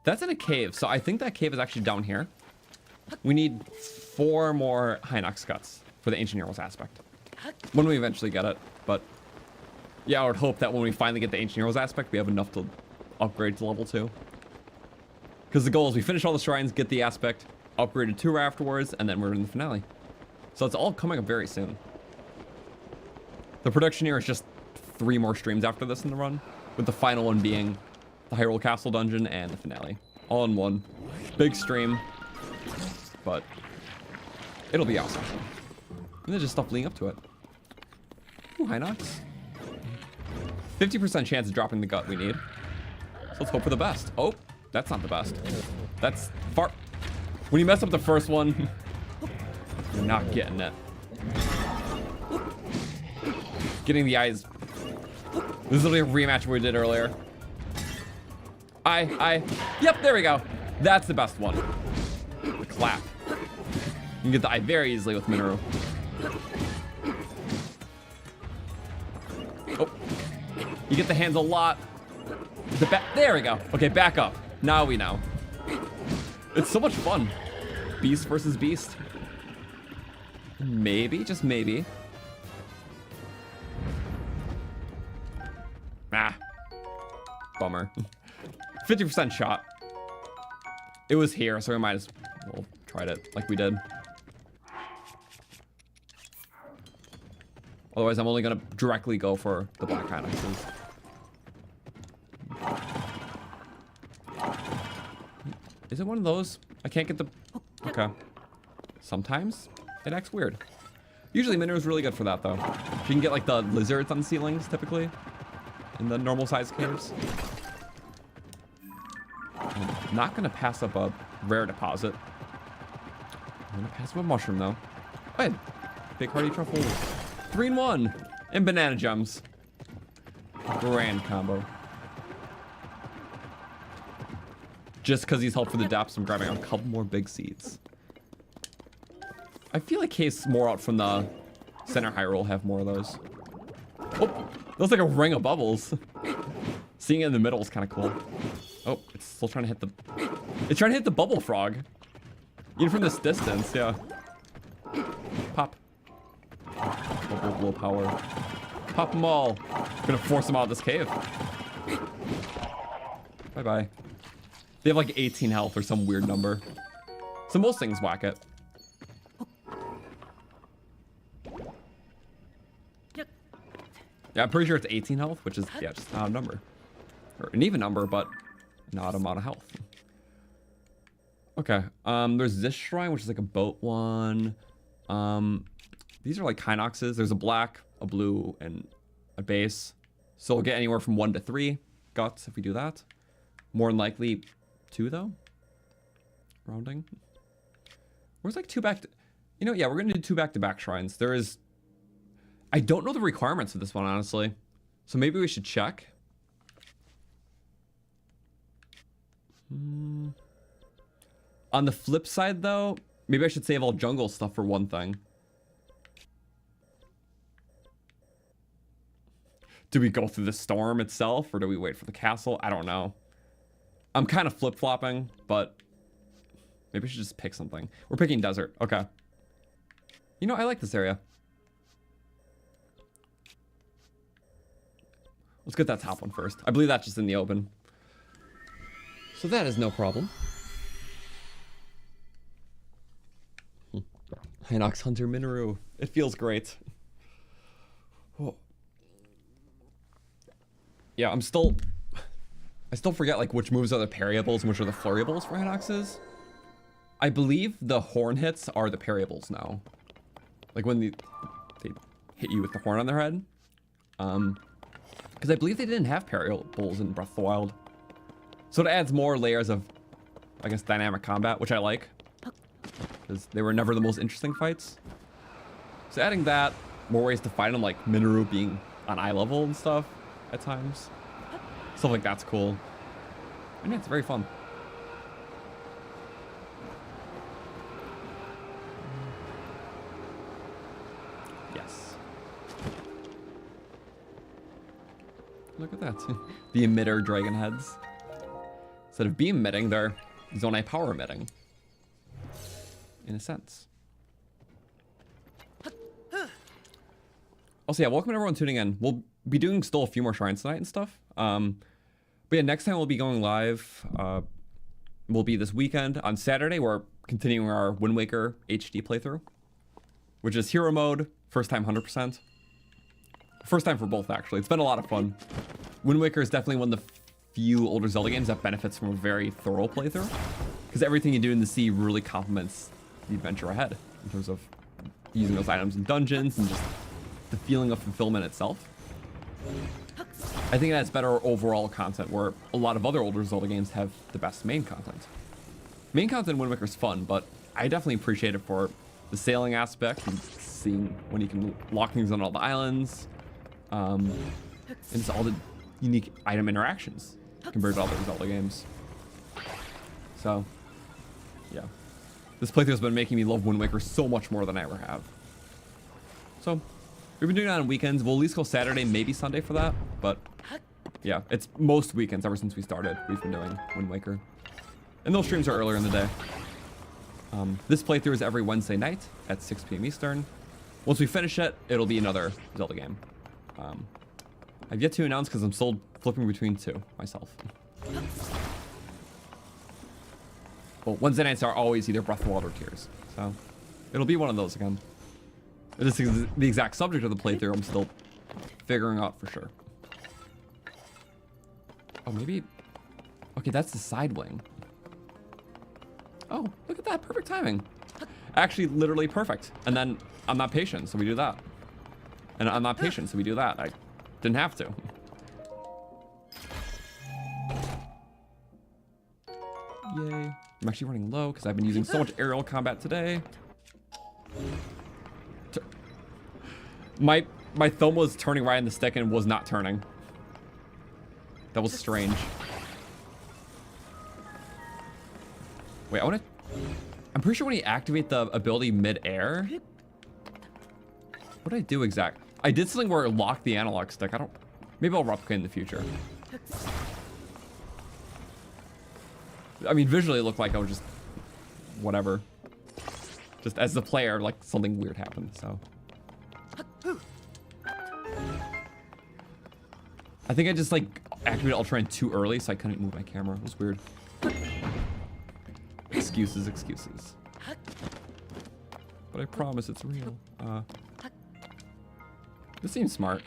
That's in a cave. So I think that cave is actually down here. We need 4 more Hinox cuts for the Ancient Heroes aspect. When we eventually get it. But yeah, I would hope that when we finally get the Ancient Heroes aspect, we have enough to upgrade to level 2. Because the goal is we finish all the shrines, get the aspect, upgrade to 2 afterwards, and then we're in the finale. So it's all coming up very soon. The prediction here is just 3 more streams after this in the run, with the final one being the Hyrule Castle dungeon and the finale. All in one. Big stream. But it'll be awesome. And there's just stuff leading up to it. Ooh, Hinox. 50% chance of dropping the gut we need. So let's hope for the best. Oh, that's not the best. That's far. When you mess up the first one, you're not getting it. Getting the eyes. This is literally a rematch of what we did earlier. Yep, there we go. That's the best one. The clap. can get the eye very easily with Mineru. Oh. You get the hands a lot. There we go. Okay, back up. Now we know. It's so much fun. Beast versus beast. Maybe, just maybe. Ah. Bummer. 50% shot. It was here, so we might as well tried it like we did. Otherwise, I'm only gonna directly go for the black Hinoxes. Is it one of those? I can't get the... Okay. Sometimes it acts weird. Usually Mineru is really good for that, though. You can get, like, the lizards on ceilings, typically. In the normal size caves. I'm not gonna pass up a rare deposit. I'm gonna pass up a mushroom, though. Oh, yeah. Big hearty truffle. 3-in-1. And banana gems. Grand combo. Just because he's helped for the depths, I'm grabbing a couple more big seeds. I feel like cases more out from the center Hyrule have more of those. Oh, looks like a ring of bubbles. Seeing it in the middle is kind of cool. Oh, it's still trying to hit the... It's trying to hit the bubble frog. Even from this distance, yeah. Pop. Bubble power. Pop them all. Gonna force them out of this cave. Bye-bye. They have like 18 health or some weird number. So most things whack it. Yeah, I'm pretty sure it's 18 health, which is, yeah, just not a number. Or an even number, but not amount of health. Okay, there's this shrine, which is like a boat one. These are like Hinoxes. There's a black, a blue, and a base. So we'll get anywhere from 1 to 3 guts if we do that. More than likely 2 though. Rounding. Where's like 2 back to... You know, yeah, we're gonna do 2 back-to-back shrines. There is... I don't know the requirements of this one, honestly. So maybe we should check. On the flip side, though, maybe I should save all jungle stuff for one thing. Do we go through the storm itself, or do we wait for the castle? I don't know. I'm kind of flip-flopping, but maybe I should just pick something. We're picking desert. Okay. You know, I like this area. Let's get that top one first. I believe that's just in the open. So that is no problem. Hinox Hunter Mineru. It feels great. Oh. Yeah, I still forget like which moves are the parryables and which are the flurryables for Hinoxes. I believe the horn hits are the parryables now. Like when they hit you with the horn on their head. Because I believe they didn't have parryables in Breath of the Wild. So it adds more layers of, I guess, dynamic combat, which I like. Because they were never the most interesting fights. So adding that, more ways to fight them, like Mineru being on eye level and stuff at times. Stuff like that's cool. And yeah, it's very fun. Yes. Look at that. The emitter dragon heads. Instead of beam emitting, they're Zonai power emitting. In a sense. Also, yeah, welcome everyone tuning in. We'll be doing still a few more shrines tonight and stuff. But yeah, next time we'll be going live. Will be this weekend. On Saturday, we're continuing our Wind Waker HD playthrough. Which is hero mode. First time 100%. First time for both, actually. It's been a lot of fun. Wind Waker is definitely one of the few older Zelda games that benefits from a very thorough playthrough. Because everything you do in the sea really complements the adventure ahead. In terms of using those items in dungeons and just the feeling of fulfillment itself. I think that's better overall content, where a lot of other older Zelda games have the best main content. Main content in Wind Waker is fun, but I definitely appreciate it for the sailing aspect and seeing when you can lock things on all the islands. And just all the unique item interactions compared to other Zelda games. So, yeah. This playthrough's been making me love Wind Waker so much more than I ever have. So, we've been doing that on weekends. We'll at least go Saturday, maybe Sunday for that. But, yeah, it's most weekends ever since we started. We've been doing Wind Waker. And those streams are earlier in the day. This playthrough is every Wednesday night at 6 p.m. Eastern. Once we finish it, it'll be another Zelda game. I've yet to announce because I'm still flipping between two myself. Well, Wednesday nights are always either Breath of the Wild or Tears. So, it'll be one of those again. This is the exact subject of the playthrough. I'm still figuring out for sure. Oh, maybe... Okay, that's the side wing. Oh, look at that. Perfect timing. Actually, literally perfect. And then I'm not patient, so we do that. And I'm not patient, so we do that. I didn't have to. Yay. I'm actually running low because I've been using so much aerial combat today. My thumb was turning right in the stick and was not turning. That was strange. Wait, I'm pretty sure when you activate the ability mid-air. What did I do exact? I did something where it locked the analog stick. Maybe I'll replicate in the future. I mean, visually it looked like I was just whatever. Just as the player, like something weird happened, so. I think I just like activated Ultra Run too early, so I couldn't move my camera. It was weird. Excuses, excuses. But I promise it's real. This seems smart.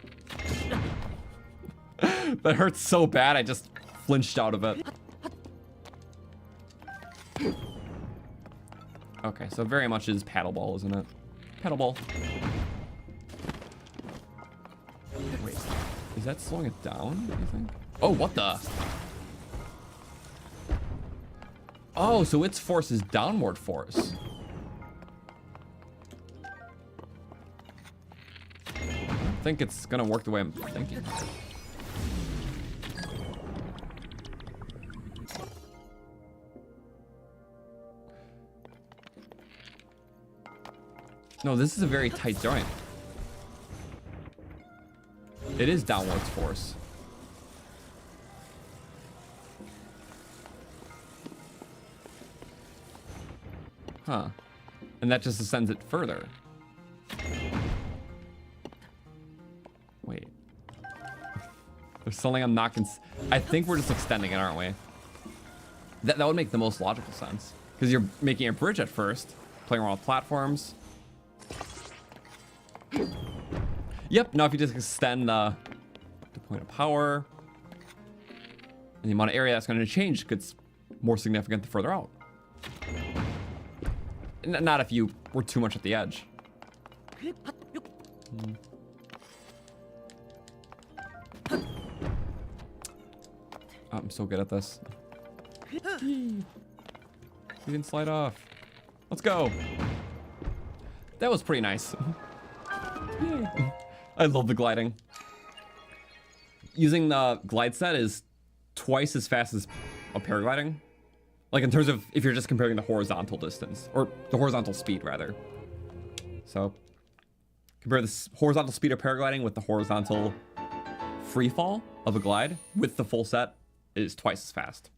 That hurts so bad, I just flinched out of it. Okay, so very much is paddleball, isn't it? Paddleball. Wait, is that slowing it down, you think? Oh, what the? Oh, so its force is downward force. I don't think it's gonna work the way I'm thinking. No, this is a very tight joint. It is downwards force. Huh. And that just ascends it further. Wait. There's something I'm not I think we're just extending it, aren't we? That would make the most logical sense. Because you're making a bridge at first, playing around with platforms. Yep, now if you just extend the point of power, and the amount of area that's going to change gets more significant the further out. Not if you were too much at the edge. I'm so good at this. You didn't slide off. Let's go. That was pretty nice. Yay. I love the gliding. Using the glide set is twice as fast as a paragliding. Like in terms of if you're just comparing the horizontal distance, or the horizontal speed rather. So compare the horizontal speed of paragliding with the horizontal free fall of a glide with the full set is twice as fast.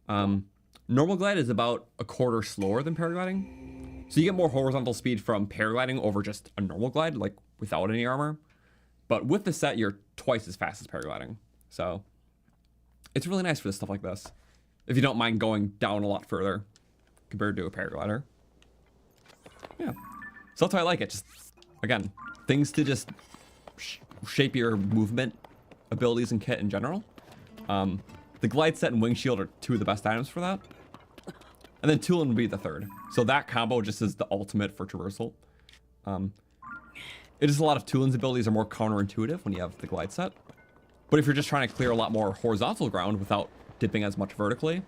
Normal glide is about a quarter slower than paragliding. So you get more horizontal speed from paragliding over just a normal glide, like without any armor. But with the set, you're twice as fast as paragliding. So it's really nice for this stuff like this. If you don't mind going down a lot further compared to a paraglider. Yeah. So that's why I like it. Just, again, things to just shape your movement abilities and kit in general. The glide set and wing shield are two of the best items for that. And then Tulin would be the third. So that combo just is the ultimate for traversal. It is a lot of Tulin's abilities are more counterintuitive when you have the glide set. But if you're just trying to clear a lot more horizontal ground without dipping as much vertically,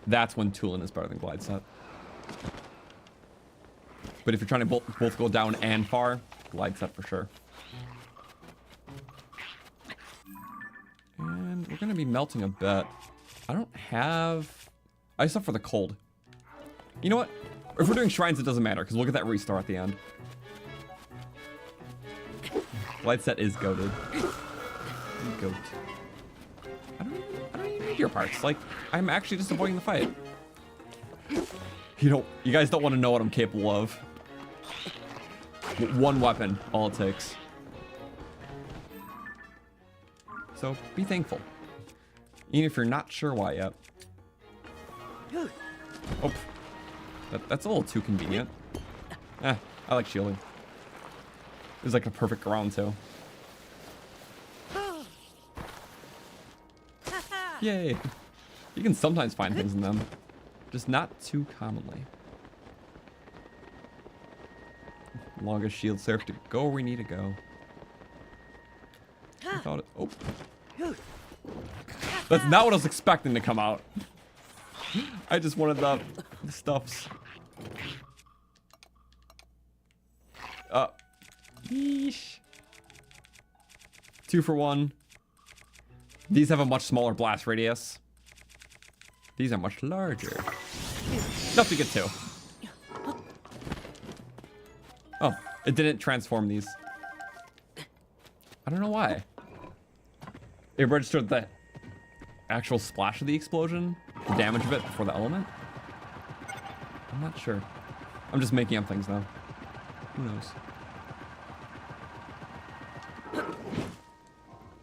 that's when Tulin is better than glide set. But if you're trying to both go down and far, glide set for sure. And we're going to be melting a bit. I just have for the cold. You know what? If we're doing shrines, it doesn't matter, because we'll get that restart at the end. Light set is goated. Goat. I don't even need your parts. Like, I'm actually just avoiding the fight. You guys don't want to know what I'm capable of. One weapon, all it takes. So be thankful. Even if you're not sure why yet. Oh, that's a little too convenient. I like shielding. It's like a perfect ground too. Yay! You can sometimes find things in them, just not too commonly. Longest shield serve to go where we need to go. I thought it. Oh, that's not what I was expecting to come out. I just wanted the stuffs. Yeesh. 2 for 1. These have a much smaller blast radius. These are much larger. Enough to get 2. Oh, it didn't transform these. I don't know why. It registered the actual splash of the explosion, the damage of it before the element. I'm not sure. I'm just making up things now. Who knows?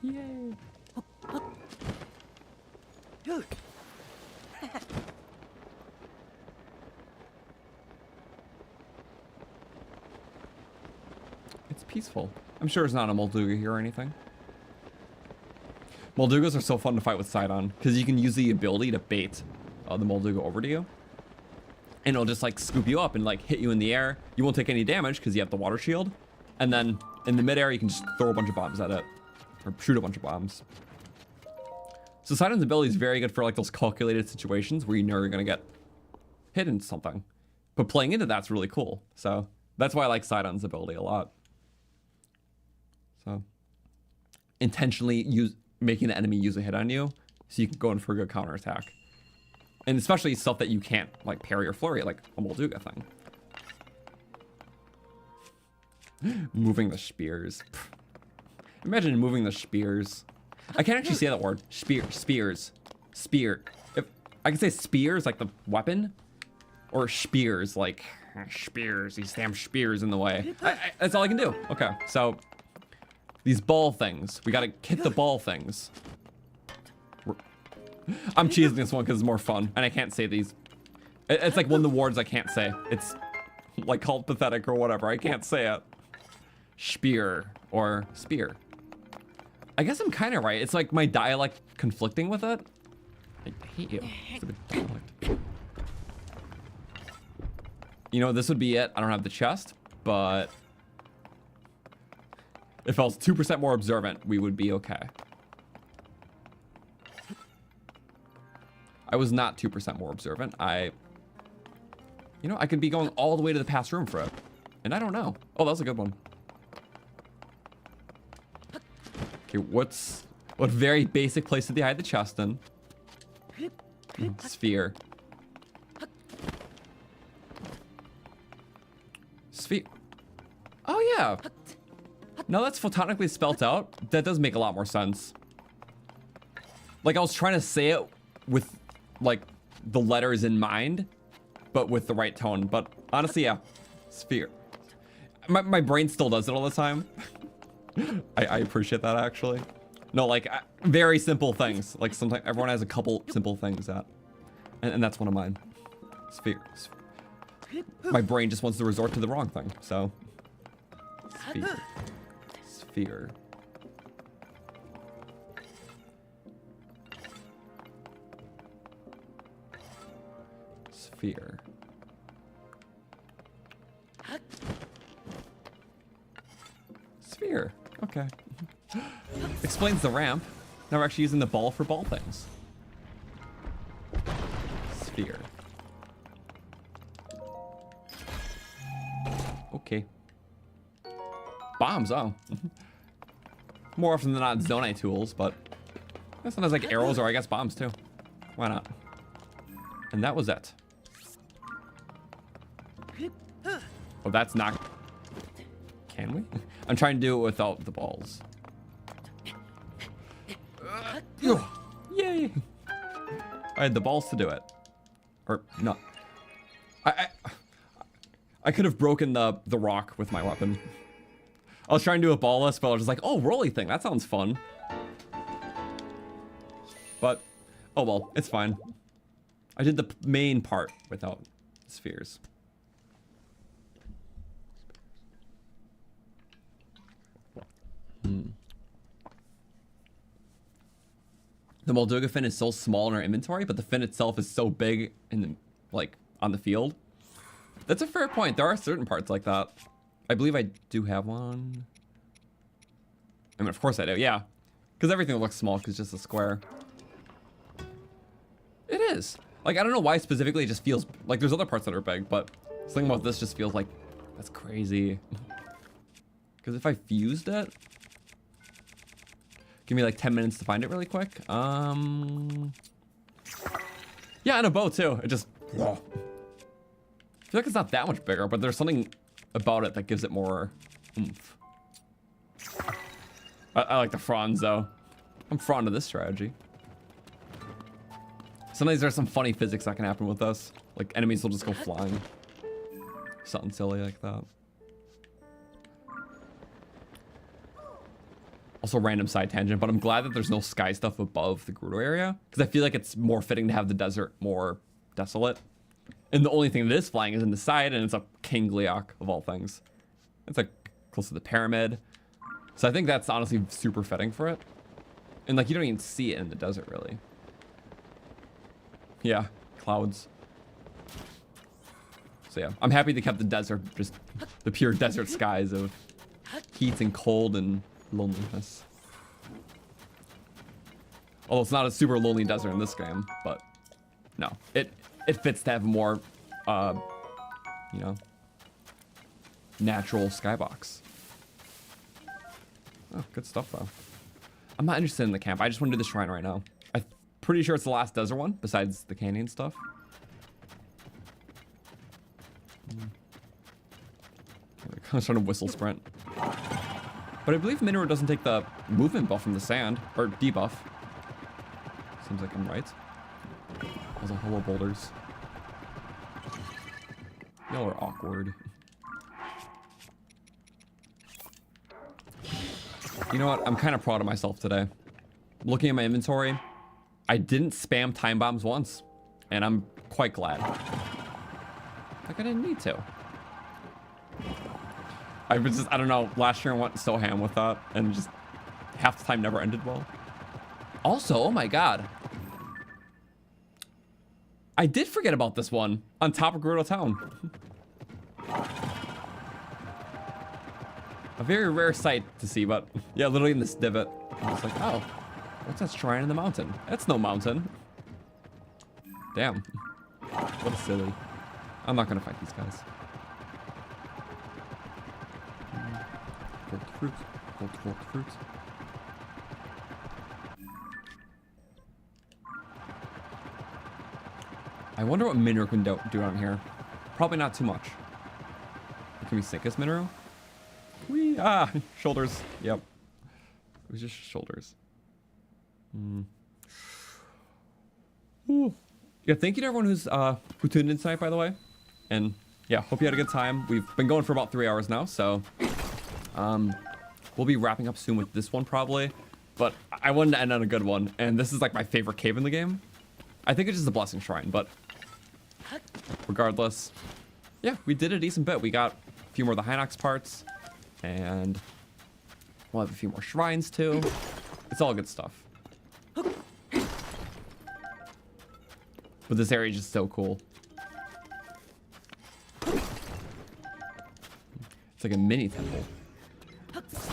Yay. It's peaceful. I'm sure it's not a Molduga here or anything. Moldugas are so fun to fight with Sidon, because you can use the ability to bait the Molduga over to you. And it'll just like scoop you up and like hit you in the air. You won't take any damage because you have the water shield. And then in the midair, you can just throw a bunch of bombs at it. Or shoot a bunch of bombs. So Sidon's ability is very good for like those calculated situations where you know you're going to get hit into something. But playing into that's really cool. So that's why I like Sidon's ability a lot. So intentionally making the enemy use a hit on you so you can go in for a good counterattack. And especially stuff that you can't like parry or flurry, like a Molduga thing. Moving the spears. Imagine moving the spears. I can't actually say that word. Spears. Spear. If I can say spears like the weapon, or spears like spears. These damn spears in the way. That's all I can do. Okay, so these ball things. We gotta hit the ball things. I'm cheesing this one because it's more fun, and I can't say these. It's like one of the words I can't say. It's like called pathetic or whatever. I can't say it. Spear or spear. I guess I'm kind of right. It's like my dialect conflicting with it. I hate you. Stupid dialect. You know, this would be it. I don't have the chest, but if I was 2% more observant, we would be okay. I was not 2% more observant. You know, I could be going all the way to the past room for it. And I don't know. Oh, that was a good one. Okay, what very basic place did they hide the chest in? Sphere. Sphere. Oh, yeah. Now that's photonically spelt out. That does make a lot more sense. Like, I was trying to say it with like the letters in mind, but with the right tone. But honestly, yeah, sphere. My brain still does it all the time. I appreciate that actually. No, like very simple things. Like sometimes everyone has a couple simple things that, and that's one of mine. Sphere. My brain just wants to resort to the wrong thing. So sphere. Sphere. Sphere. Sphere. Okay. Explains the ramp. Now we're actually using the ball for ball things. Sphere. Okay. Bombs, oh. More often than not, Zonai tools, but sometimes like arrows or I guess bombs too. Why not? And that was it. Oh, that's not... Can we? I'm trying to do it without the balls. Yay! I had the balls to do it. Or, no. I could have broken the rock with my weapon. I was trying to do a ballless, but I was just like, oh, rolly thing, that sounds fun. But, oh well, it's fine. I did the main part without spheres. The Molduga fin is so small in our inventory, but the fin itself is so big in the, like, on the field. That's a fair point. There are certain parts like that. I believe I do have one. I mean, of course I do, yeah. Because everything looks small because it's just a square. It is. Like, I don't know why specifically it just feels... Like, there's other parts that are big, but something about this just feels like... That's crazy. Because if I fused it... Give me like 10 minutes to find it really quick. Yeah, and a bow too. It just... I feel like it's not that much bigger, but there's something about it that gives it more oomph. I like the fronds though. I'm fond of this strategy. Sometimes there's some funny physics that can happen with us. Like enemies will just go flying. Something silly like that. Also random side tangent, but I'm glad that there's no sky stuff above the Gerudo area. Because I feel like it's more fitting to have the desert more desolate. And the only thing that is flying is in the side, and it's a King Gliok of all things. It's like close to the pyramid. So I think that's honestly super fitting for it. And like you don't even see it in the desert really. Yeah, clouds. So yeah, I'm happy they kept the desert, just the pure desert skies of heat and cold and loneliness. Although it's not a super lonely desert in this game, but no, it fits to have more, you know, natural skybox. Oh, good stuff though. I'm not interested in the camp. I just want to do the shrine right now. I'm pretty sure it's the last desert one, besides the canyon stuff. I was trying to whistle sprint. But I believe Mineru doesn't take the movement buff from the sand, or debuff. Seems like I'm right. Those are hollow boulders. Y'all are awkward. You know what? I'm kind of proud of myself today. Looking at my inventory, I didn't spam time bombs once, and I'm quite glad. Like I didn't need to. I don't know, last year I went so ham with that, and just half the time never ended well. Also, oh my god. I did forget about this one on top of Gerudo Town. A very rare sight to see, but yeah, literally in this divot. I was like, oh, what's that shrine in the mountain? That's no mountain. Damn. What a silly. I'm not gonna fight these guys. Gold fruit. Gold fruit. I wonder what Mineru can do down here. Probably not too much. Can we sink this Mineru? Whee! Ah! Shoulders. Yep. It was just shoulders. Ooh. Yeah, thank you to everyone who tuned in tonight, by the way. And yeah, hope you had a good time. We've been going for about 3 hours now, so we'll be wrapping up soon with this one probably. But I wanted to end on a good one, and this is like my favorite cave in the game. I think it's just a blessing shrine, but regardless, yeah, we did a decent bit. We got a few more of the Hinox parts, and we'll have a few more shrines too. It's all good stuff. But this area is just so cool. It's like a mini temple. Yes.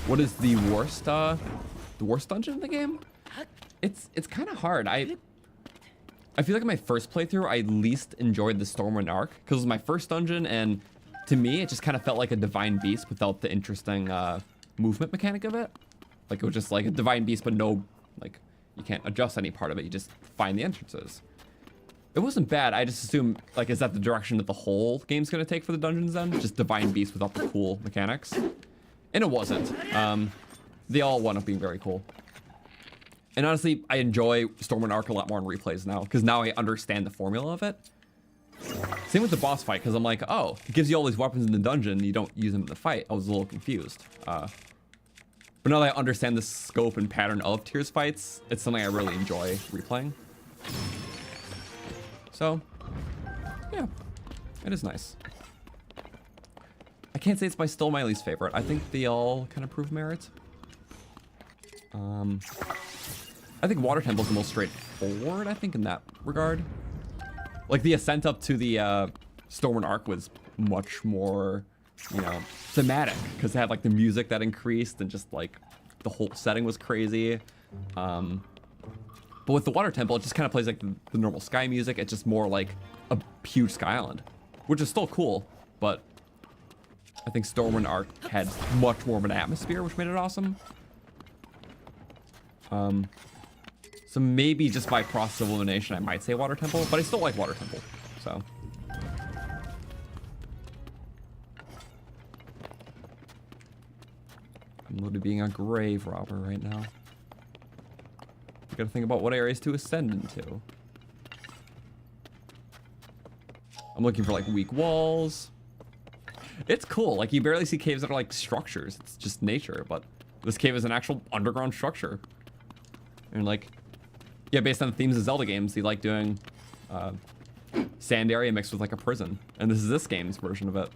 What is the worst dungeon in the game? It's kind of hard. I feel like in my first playthrough, I least enjoyed the Stormwind Arc because it was my first dungeon, and to me, it just kind of felt like a divine beast without the interesting movement mechanic of it. Like it was just like a divine beast, but no, like you can't adjust any part of it. You just find the entrances. It wasn't bad. I just assumed, like, is that the direction that the whole game's gonna take for the dungeons then? Just Divine Beast without the cool mechanics? And it wasn't. They all wound up being very cool. And honestly, I enjoy Stormwind Arc a lot more in replays now, because now I understand the formula of it. Same with the boss fight, because I'm like, oh, it gives you all these weapons in the dungeon, you don't use them in the fight. I was a little confused. But now that I understand the scope and pattern of Tears fights, it's something I really enjoy replaying. So, yeah, it is nice. I can't say it's still my least favorite. I think they all kind of prove merit. I think Water Temple's the most straightforward, I think, in that regard. Like, the ascent up to the Stormwind Arc was much more, you know, thematic, because it had, like, the music that increased, and just, like, the whole setting was crazy. But with the Water Temple, it just kind of plays like the normal sky music. It's just more like a huge sky island, which is still cool, but I think Stormwind Arc had much more of an atmosphere, which made it awesome. So maybe just by process of elimination, I might say Water Temple, but I still like Water Temple, so. I'm literally being a grave robber right now. You gotta think about what areas to ascend into. I'm looking for like weak walls. It's cool, like you barely see caves that are like structures. It's just nature, but this cave is an actual underground structure. And like, yeah, based on the themes of Zelda games, they like doing sand area mixed with like a prison. And this is this game's version of it,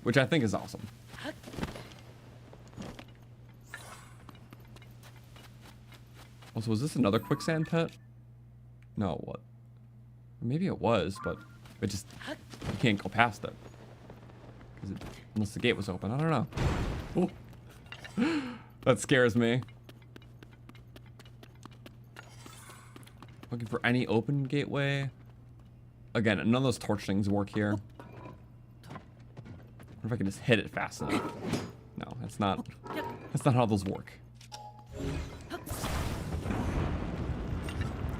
which I think is awesome. Also, was this another quicksand pit? No, what? Maybe it was, but it just, you can't go past it. Unless the gate was open, I don't know. Ooh. That scares me. Looking for any open gateway. Again, none of those torch things work here. I wonder if I can just hit it fast enough. No, that's not how those work.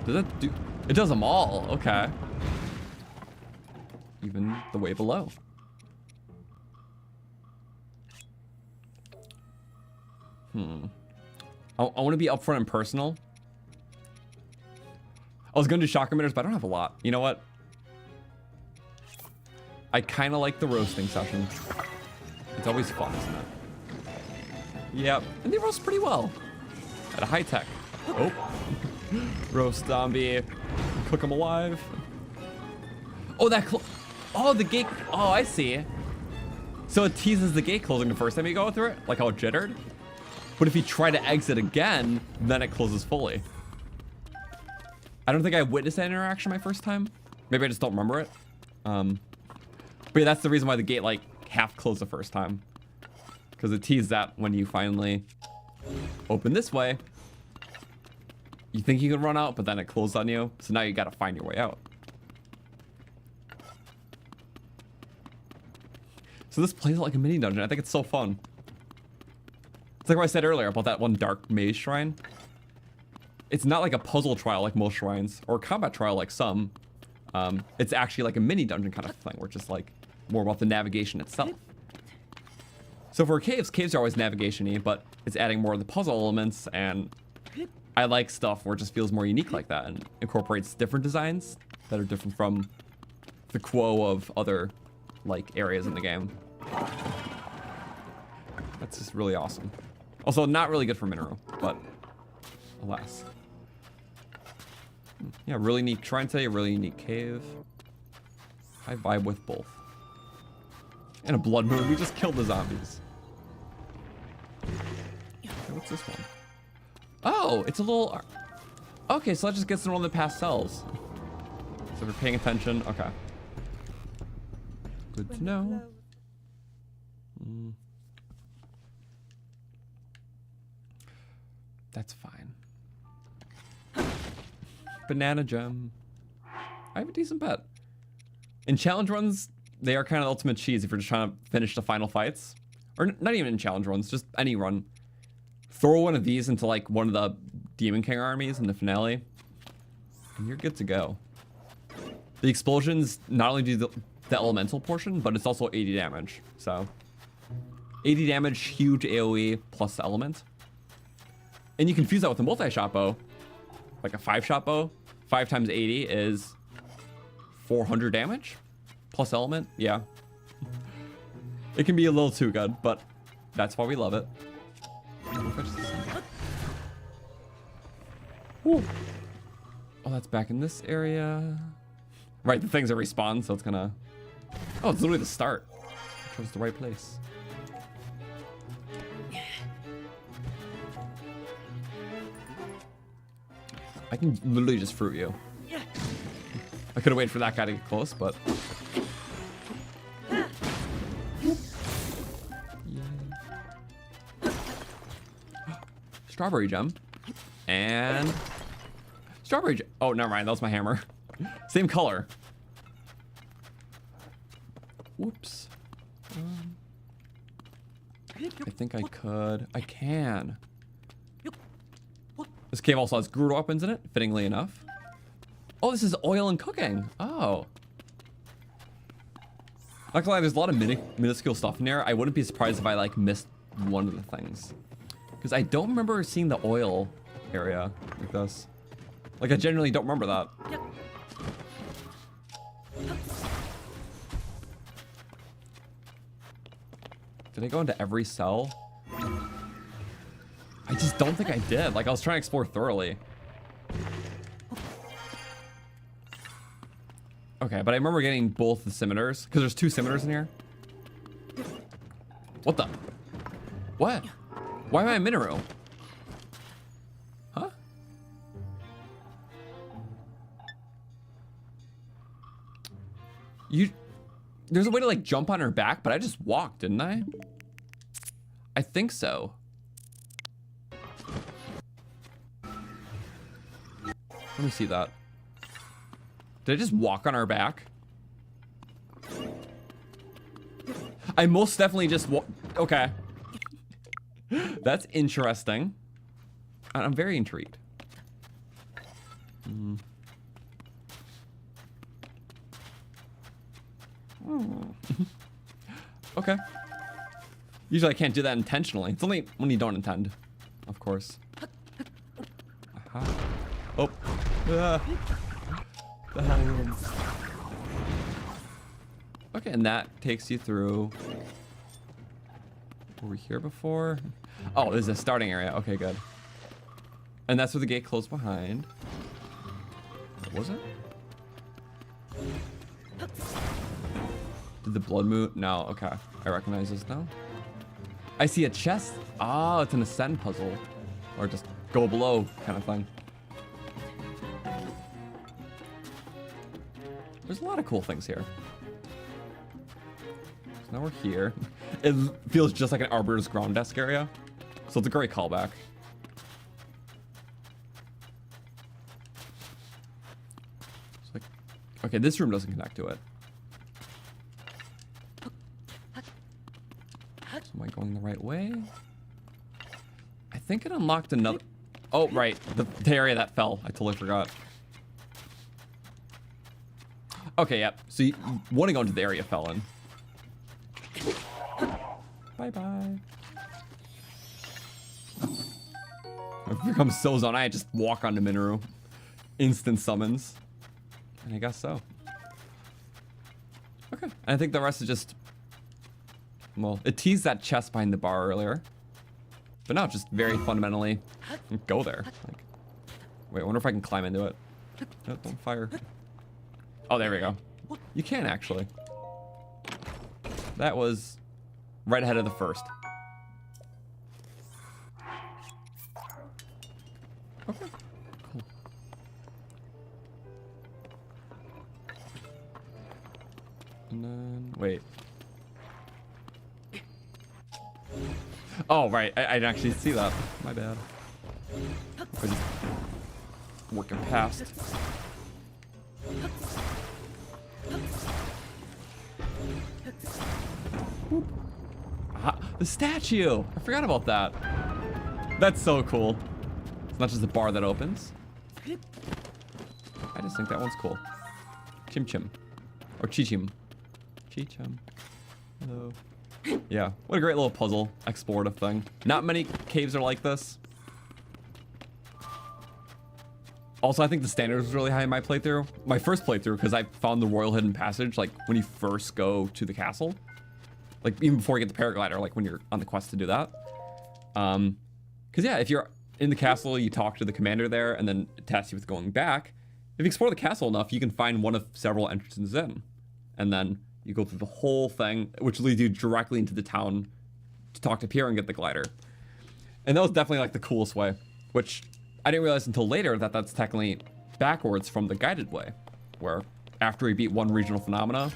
Does that do? It does them all. Okay. Even the way below. I want to be upfront and personal. I was going to do shock emitters, but I don't have a lot. You know what? I kind of like the roasting session. It's always fun, isn't it? Yep, and they roast pretty well. At a high tech. Oh. Roast zombie. Cook them alive. Oh, oh, the gate. Oh, I see. So it teases the gate closing the first time you go through it, like how it jittered. But if you try to exit again, then it closes fully. I don't think I witnessed that interaction my first time. Maybe I just don't remember it. But yeah, that's the reason why the gate like half closed the first time. Because it teased that when you finally open this way, you think you can run out, but then it closed on you. So now you gotta find your way out. So this plays like a mini dungeon. I think it's so fun. It's like what I said earlier about that one dark maze shrine. It's not like a puzzle trial like most shrines, or a combat trial like some. It's actually like a mini dungeon kind of thing, where it's just like more about the navigation itself. So for caves are always navigation-y, but it's adding more of the puzzle elements, and I like stuff where it just feels more unique like that and incorporates different designs that are different from the quo of other like areas in the game. That's just really awesome. Also, not really good for Mineru, but alas. Yeah, really neat shrine today, a really unique cave. I vibe with both. And a blood moon, we just killed the zombies. Okay, what's this one? Oh, it's a little... Okay, so that just gets in one of the past cells. So if you're paying attention, okay. Good to know. That's fine. Banana gem. I have a decent bet. In challenge runs, they are kind of ultimate cheese if you're just trying to finish the final fights. Or not even in challenge runs, just any run. Throw one of these into like one of the Demon King armies in the finale, and you're good to go. The explosions not only do the elemental portion, but it's also 80 damage. So 80 damage, huge AoE plus the element. And you can fuse that with a multi-shot bow. Like a 5-shot bow. 5 times 80 is 400 damage plus element. Yeah. It can be a little too good, but that's why we love it. Ooh. Oh, that's back in this area. Right, the things that respawn, so it's gonna... Oh, it's literally the start. I chose the right place. I can literally just fruit you. I could have waited for that guy to get close, but... Strawberry gem. And... Strawberry gem. Oh, never mind. That was my hammer. Same color. Whoops. I think I could. I can. This cave also has Groot weapons in it, fittingly enough. Oh, this is oil and cooking. Oh. Not gonna lie, there's a lot of minuscule stuff in there. I wouldn't be surprised if I like missed one of the things. Because I don't remember seeing the oil area like this. Like, I genuinely don't remember that. Did I go into every cell? I just don't think I did. Like, I was trying to explore thoroughly. Okay, but I remember getting both the scimitars. Because there's 2 scimitars in here. What the? What? Why am I a Mineru? Huh? There's a way to like jump on her back, but I just walked, didn't I? I think so. Let me see that. Did I just walk on her back? I most definitely just okay. That's interesting. I'm very intrigued. Okay. Usually I can't do that intentionally. It's only when you don't intend, of course. Aha. Oh. Okay, and that takes you through. Were we here before? Oh, this is a starting area. Okay, good. And that's where the gate closed behind. Was it? Did the blood moon? No, okay. I recognize this now. I see a chest. Oh, it's an ascend puzzle. Or just go below kind of thing. There's a lot of cool things here. So now we're here. It feels just like an Arbiter's ground desk area. So it's a great callback. It's like, okay, this room doesn't connect to it. So am I going the right way? I think it unlocked another... Oh, right. The area that fell. I totally forgot. Okay, yep. So you want to go into the area fell in. Bye-bye. I've become so Zonai, I just walk onto Mineru. Instant summons. And I guess so. Okay. And I think the rest is just... Well, it teased that chest behind the bar earlier. But now it's just very fundamentally go there. Like, wait, I wonder if I can climb into it. No, don't fire. Oh, there we go. You can actually. That was right ahead of the first. Okay, cool. And then, wait. Oh, right. I didn't actually see that. My bad. I just working past. The statue! I forgot about that. That's so cool. It's not just a bar that opens. I just think that one's cool. Chim Chim. Or Chi-Chim. Chi-Chim. Hello. Yeah, what a great little puzzle, explorative thing. Not many caves are like this. Also, I think the standard was really high in my playthrough. My first playthrough, because I found the Royal Hidden Passage, like, when you first go to the castle. Like, even before you get the paraglider, like, when you're on the quest to do that. Because, yeah, if you're in the castle, you talk to the commander there, and then it tasks you with going back. If you explore the castle enough, you can find one of several entrances in. And then you go through the whole thing, which leads you directly into the town to talk to Pierre and get the glider. And that was definitely, like, the coolest way, which I didn't realize until later that that's technically backwards from the guided way, where after we beat one regional phenomena,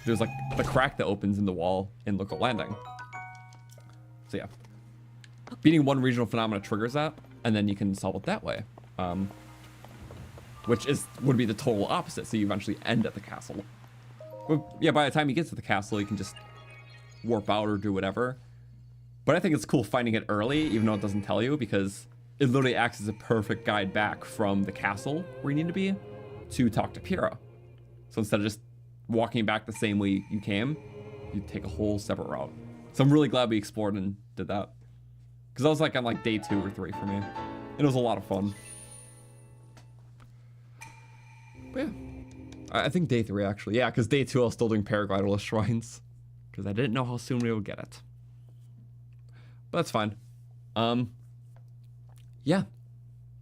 there's like the crack that opens in the wall in local landing. So yeah, beating one regional phenomena triggers that, and then you can solve it that way, which would be the total opposite. So you eventually end at the castle. But yeah, by the time you get to the castle, you can just warp out or do whatever. But I think it's cool finding it early, even though it doesn't tell you, because it literally acts as a perfect guide back from the castle where you need to be to talk to Pyrrha. So instead of just walking back the same way you came, you take a whole separate route. So I'm really glad we explored and did that. Because I was like on like day 2 or 3 for me. And it was a lot of fun. But yeah, I think day 3 actually. Yeah, because day 2 I was still doing paragliderless shrines. Because I didn't know how soon we would get it. But that's fine. Yeah.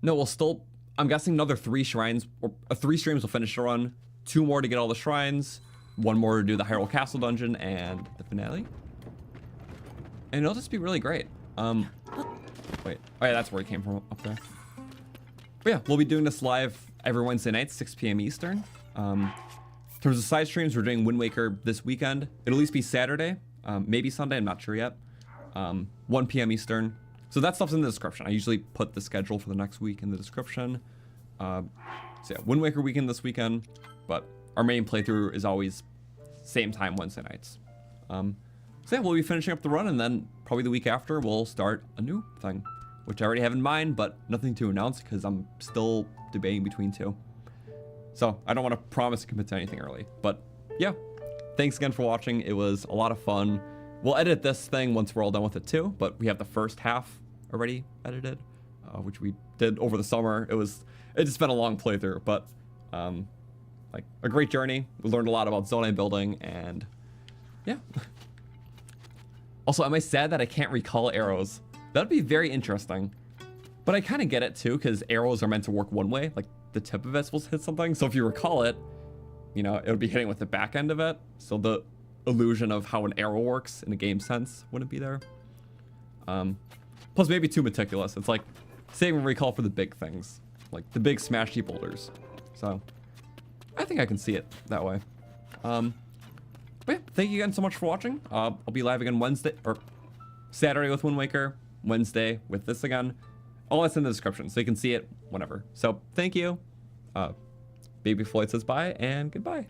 No, we'll still, I'm guessing another 3 shrines, or 3 streams will finish the run. 2 more to get all the shrines. 1 more to do the Hyrule Castle dungeon and the finale. And it'll just be really great. Wait. Oh yeah, that's where it came from, up there. But yeah, we'll be doing this live every Wednesday night, 6 p.m. Eastern. In terms of side streams, we're doing Wind Waker this weekend. It'll at least be Saturday, maybe Sunday, I'm not sure yet. 1 p.m. Eastern. So that stuff's in the description. I usually put the schedule for the next week in the description. So yeah, Wind Waker weekend this weekend, but our main playthrough is always same time Wednesday nights. So yeah, we'll be finishing up the run, and then probably the week after we'll start a new thing, which I already have in mind, but nothing to announce because I'm still debating between 2. So I don't want to promise to commit to anything early, but yeah, thanks again for watching. It was a lot of fun. We'll edit this thing once we're all done with it too, but we have the first half already edited, which we did over the summer. It just been a long playthrough, but like a great journey. We learned a lot about Zonai building, and yeah. Also, am I sad that I can't recall arrows? That'd be very interesting. But I kind of get it too, because arrows are meant to work one way, like the tip of it's supposed to hit something. So if you recall it, you know, it would be hitting with the back end of it. So the illusion of how an arrow works in a game sense wouldn't be there. Plus maybe too meticulous. It's like save and recall for the big things, like the big smashy boulders. So I think I can see it that way. But yeah, thank you again so much for watching. I'll be live again Wednesday or Saturday with Wind Waker, Wednesday with this again. All that's in the description, so you can see it whenever. So thank you. Baby Floyd says bye and goodbye.